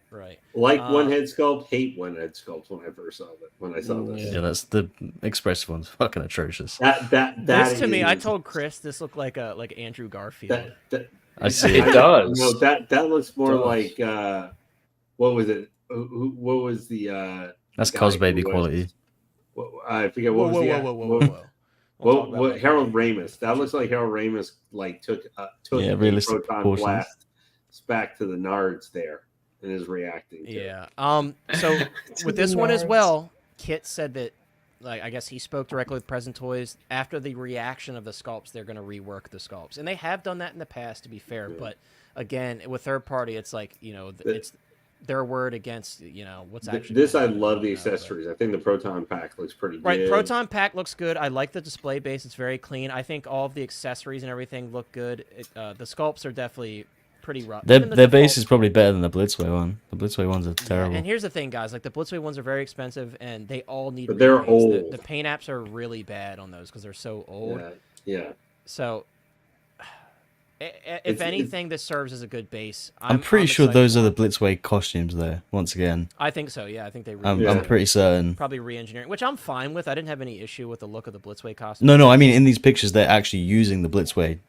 Like one head sculpt, hate one head sculpt when I first saw it. When I saw this, Yeah, that's the expressive one's fucking atrocious. This to me, I told Chris this looked like Andrew Garfield. I see. It does. No, that looks more like what was it? What was the? That's Cos Baby quality. I forget what was the. Whoa. What Harold Ramis? That looks like Harold Ramis like took realistic proton proportions. blast back to the Nards there and is reacting to Yeah. So with this one as well, Kit said that, like, I guess he spoke directly with Present Toys. After the reaction of the sculpts, they're going to rework the sculpts, and they have done that in the past, to be fair. But again, with third party, it's like, you know, it's their word against, you know, what's actually this. I going on. love the accessories. I think the proton pack looks pretty good. Right, proton pack looks good. I like the display base; it's very clean. I think all of the accessories and everything look good. The sculpts are definitely pretty rough. Their base is probably better than the Blitzway one. The Blitzway ones are terrible. And here's the thing, guys: like the Blitzway ones are very expensive, and they all need. But they're repaints. old. The paint apps are really bad on those because they're so old. Yeah. So, if anything, this serves as a good base. I'm pretty sure excited those for are the it. Blitzway costumes there, once again. I think so, yeah. I think they I'm pretty certain. probably re-engineering, which I'm fine with. I didn't have any issue with the look of the Blitzway costume. No, I mean, in these pictures, they're actually using the Blitzway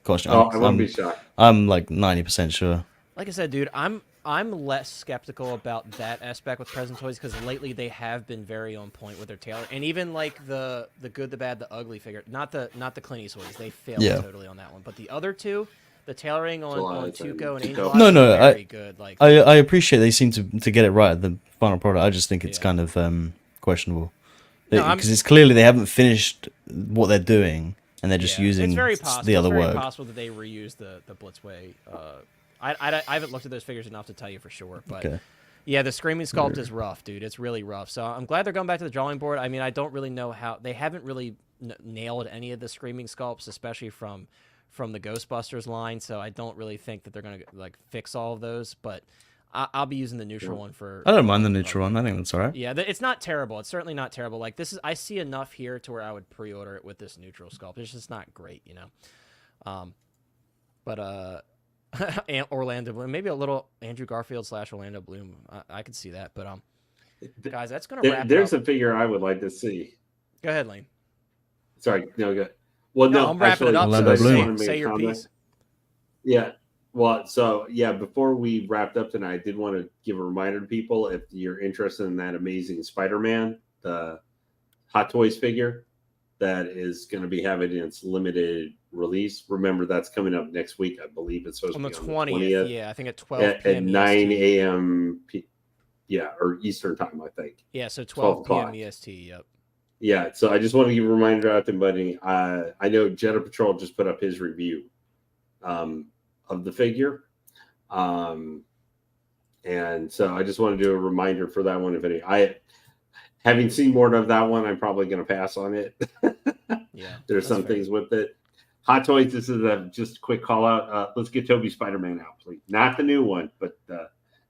costume. I wouldn't be shocked. I'm like 90% sure. Like I said, dude, I'm less skeptical about that aspect with Present Toys because lately they have been very on point with their tailor, and even like the good, the bad, the ugly figure. Not the Clint Eastwood's. They failed totally on that one, but the other two, the tailoring on Tuco and Angel, very good. Like I appreciate they seem to get it right at the final product. I just think it's kind of questionable because it's clearly they haven't finished what they're doing and they're just using it's very possible. the other it's very work. possible that they reused the Blitzway. I haven't looked at those figures enough to tell you for sure, but yeah, the Screaming Sculpt is rough, dude. It's really rough. So I'm glad they're going back to the drawing board. I mean, I don't really know how they haven't really nailed any of the Screaming Sculpts, especially from the Ghostbusters line. So I don't really think that they're gonna like fix all of those, but I'll be using the neutral one for. I don't mind the neutral one. I think that's all right. Yeah, it's not terrible. It's certainly not terrible. Like this is, I see enough here to where I would pre-order it with this neutral sculpt. It's just not great, you know. Orlando Bloom, maybe a little Andrew Garfield / Orlando Bloom. I could see that, but guys, that's gonna wrap. There's up. a figure I would like to see. Go ahead, Lane. Sorry, no, go. Well, No, I'm wrapping it up. So Orlando Bloom. say your piece. Yeah. Well, so yeah, before we wrapped up tonight, I did want to give a reminder to people if you're interested in that amazing Spider-Man, the Hot Toys figure that is going to be having its limited release. Remember, that's coming up next week. I believe it's supposed On to the be 20th. Yeah, I think at 12 at p.m. 9 EST. a.m. Or Eastern time, I think. Yeah, so 12 p.m. o'clock. EST. Yep. Yeah, so I just want to give a reminder out to Buddy. I know Jetta Patrol just put up his review of the figure. And so I just want to do a reminder for that one. Having seen more of that one, I'm probably going to pass on it. Yeah. There's some things with it. Hot Toys, this is just a quick call out. Let's get Toby Spider-Man out, please. Not the new one, but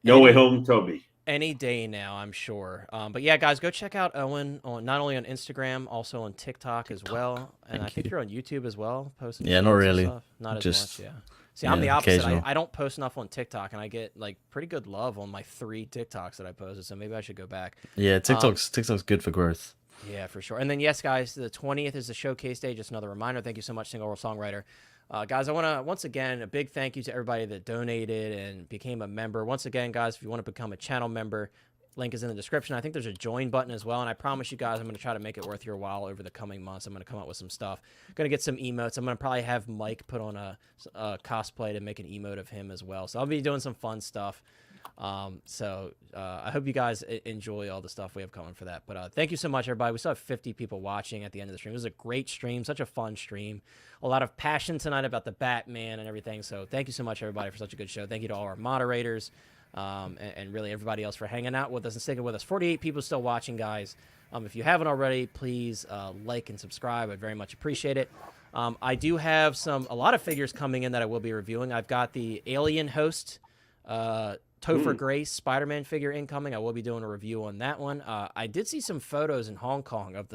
No Way Home Toby. any day now, I'm sure. But yeah, guys, go check out Owen on not only on Instagram, also on TikTok as well. And I think you're on YouTube as well, posting. Yeah, not videos and really. stuff. Not as Just much. Yeah. See, I'm the yeah, opposite. occasional. I don't post enough on TikTok, and I get like pretty good love on my 3 TikToks that I posted. So maybe I should go back. Yeah, TikTok's good for growth. Yeah, for sure. And then, yes, guys, the 20th is the showcase day. Just another reminder. Thank you so much, Single World Songwriter. Guys, I want to, once again, a big thank you to everybody that donated and became a member. Once again, guys, if you want to become a channel member, link is in the description. I think there's a join button as well. And I promise you guys, I'm going to try to make it worth your while over the coming months. I'm going to come up with some stuff. Going to get some emotes. I'm going to probably have Mike put on a cosplay to make an emote of him as well. So I'll be doing some fun stuff. I hope you guys enjoy all the stuff we have coming for that. But thank you so much, everybody. We still have 50 people watching at the end of the stream. It was a great stream, such a fun stream. A lot of passion tonight about the Batman and everything. So thank you so much, everybody, for such a good show. Thank you to all our moderators and really everybody else for hanging out with us and sticking with us. 48 people still watching, guys. If you haven't already, please like and subscribe. I'd very much appreciate it. I do have a lot of figures coming in that I will be reviewing. I've got the Alien Host Topher Grace Spider-Man figure incoming. I will be doing a review on that one. I did see some photos in Hong Kong of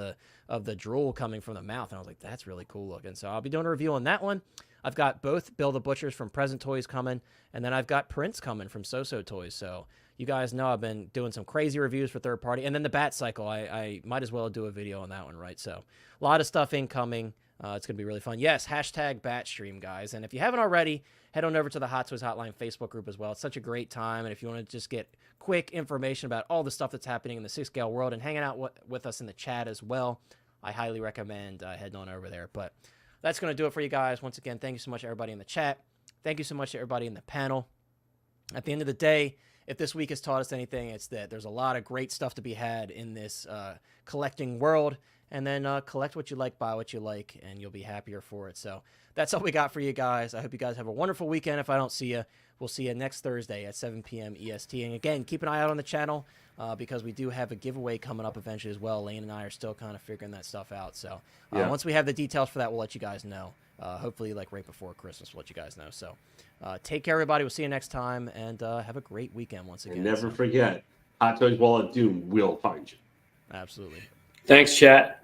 the drool coming from the mouth, and I was like, that's really cool looking. So I'll be doing a review on that one. I've got both Bill the Butchers from Present Toys coming, and then I've got Prince coming from So Toys. So you guys know I've been doing some crazy reviews for third party, and then the Bat Cycle. I might as well do a video on that one, right? So a lot of stuff incoming. It's going to be really fun. Yes, hashtag Batstream, guys. And if you haven't already, head on over to the Hot Toys Hotline Facebook group as well. It's such a great time. And if you want to just get quick information about all the stuff that's happening in the 6-scale world and hanging out with us in the chat as well, I highly recommend heading on over there. But that's going to do it for you guys. Once again, thank you so much, everybody in the chat. Thank you so much to everybody in the panel. At the end of the day, if this week has taught us anything, it's that there's a lot of great stuff to be had in this collecting world. And then collect what you like, buy what you like, and you'll be happier for it. So that's all we got for you guys. I hope you guys have a wonderful weekend. If I don't see you, we'll see you next Thursday at 7 p.m. EST. And again, keep an eye out on the channel because we do have a giveaway coming up eventually as well. Lane and I are still kind of figuring that stuff out. So once we have the details for that, we'll let you guys know. Hopefully, like right before Christmas, we'll let you guys know. So take care, everybody. We'll see you next time, and have a great weekend once again. And never forget, Hot Toys Wall of Doom will find you. Absolutely. Thanks, chat.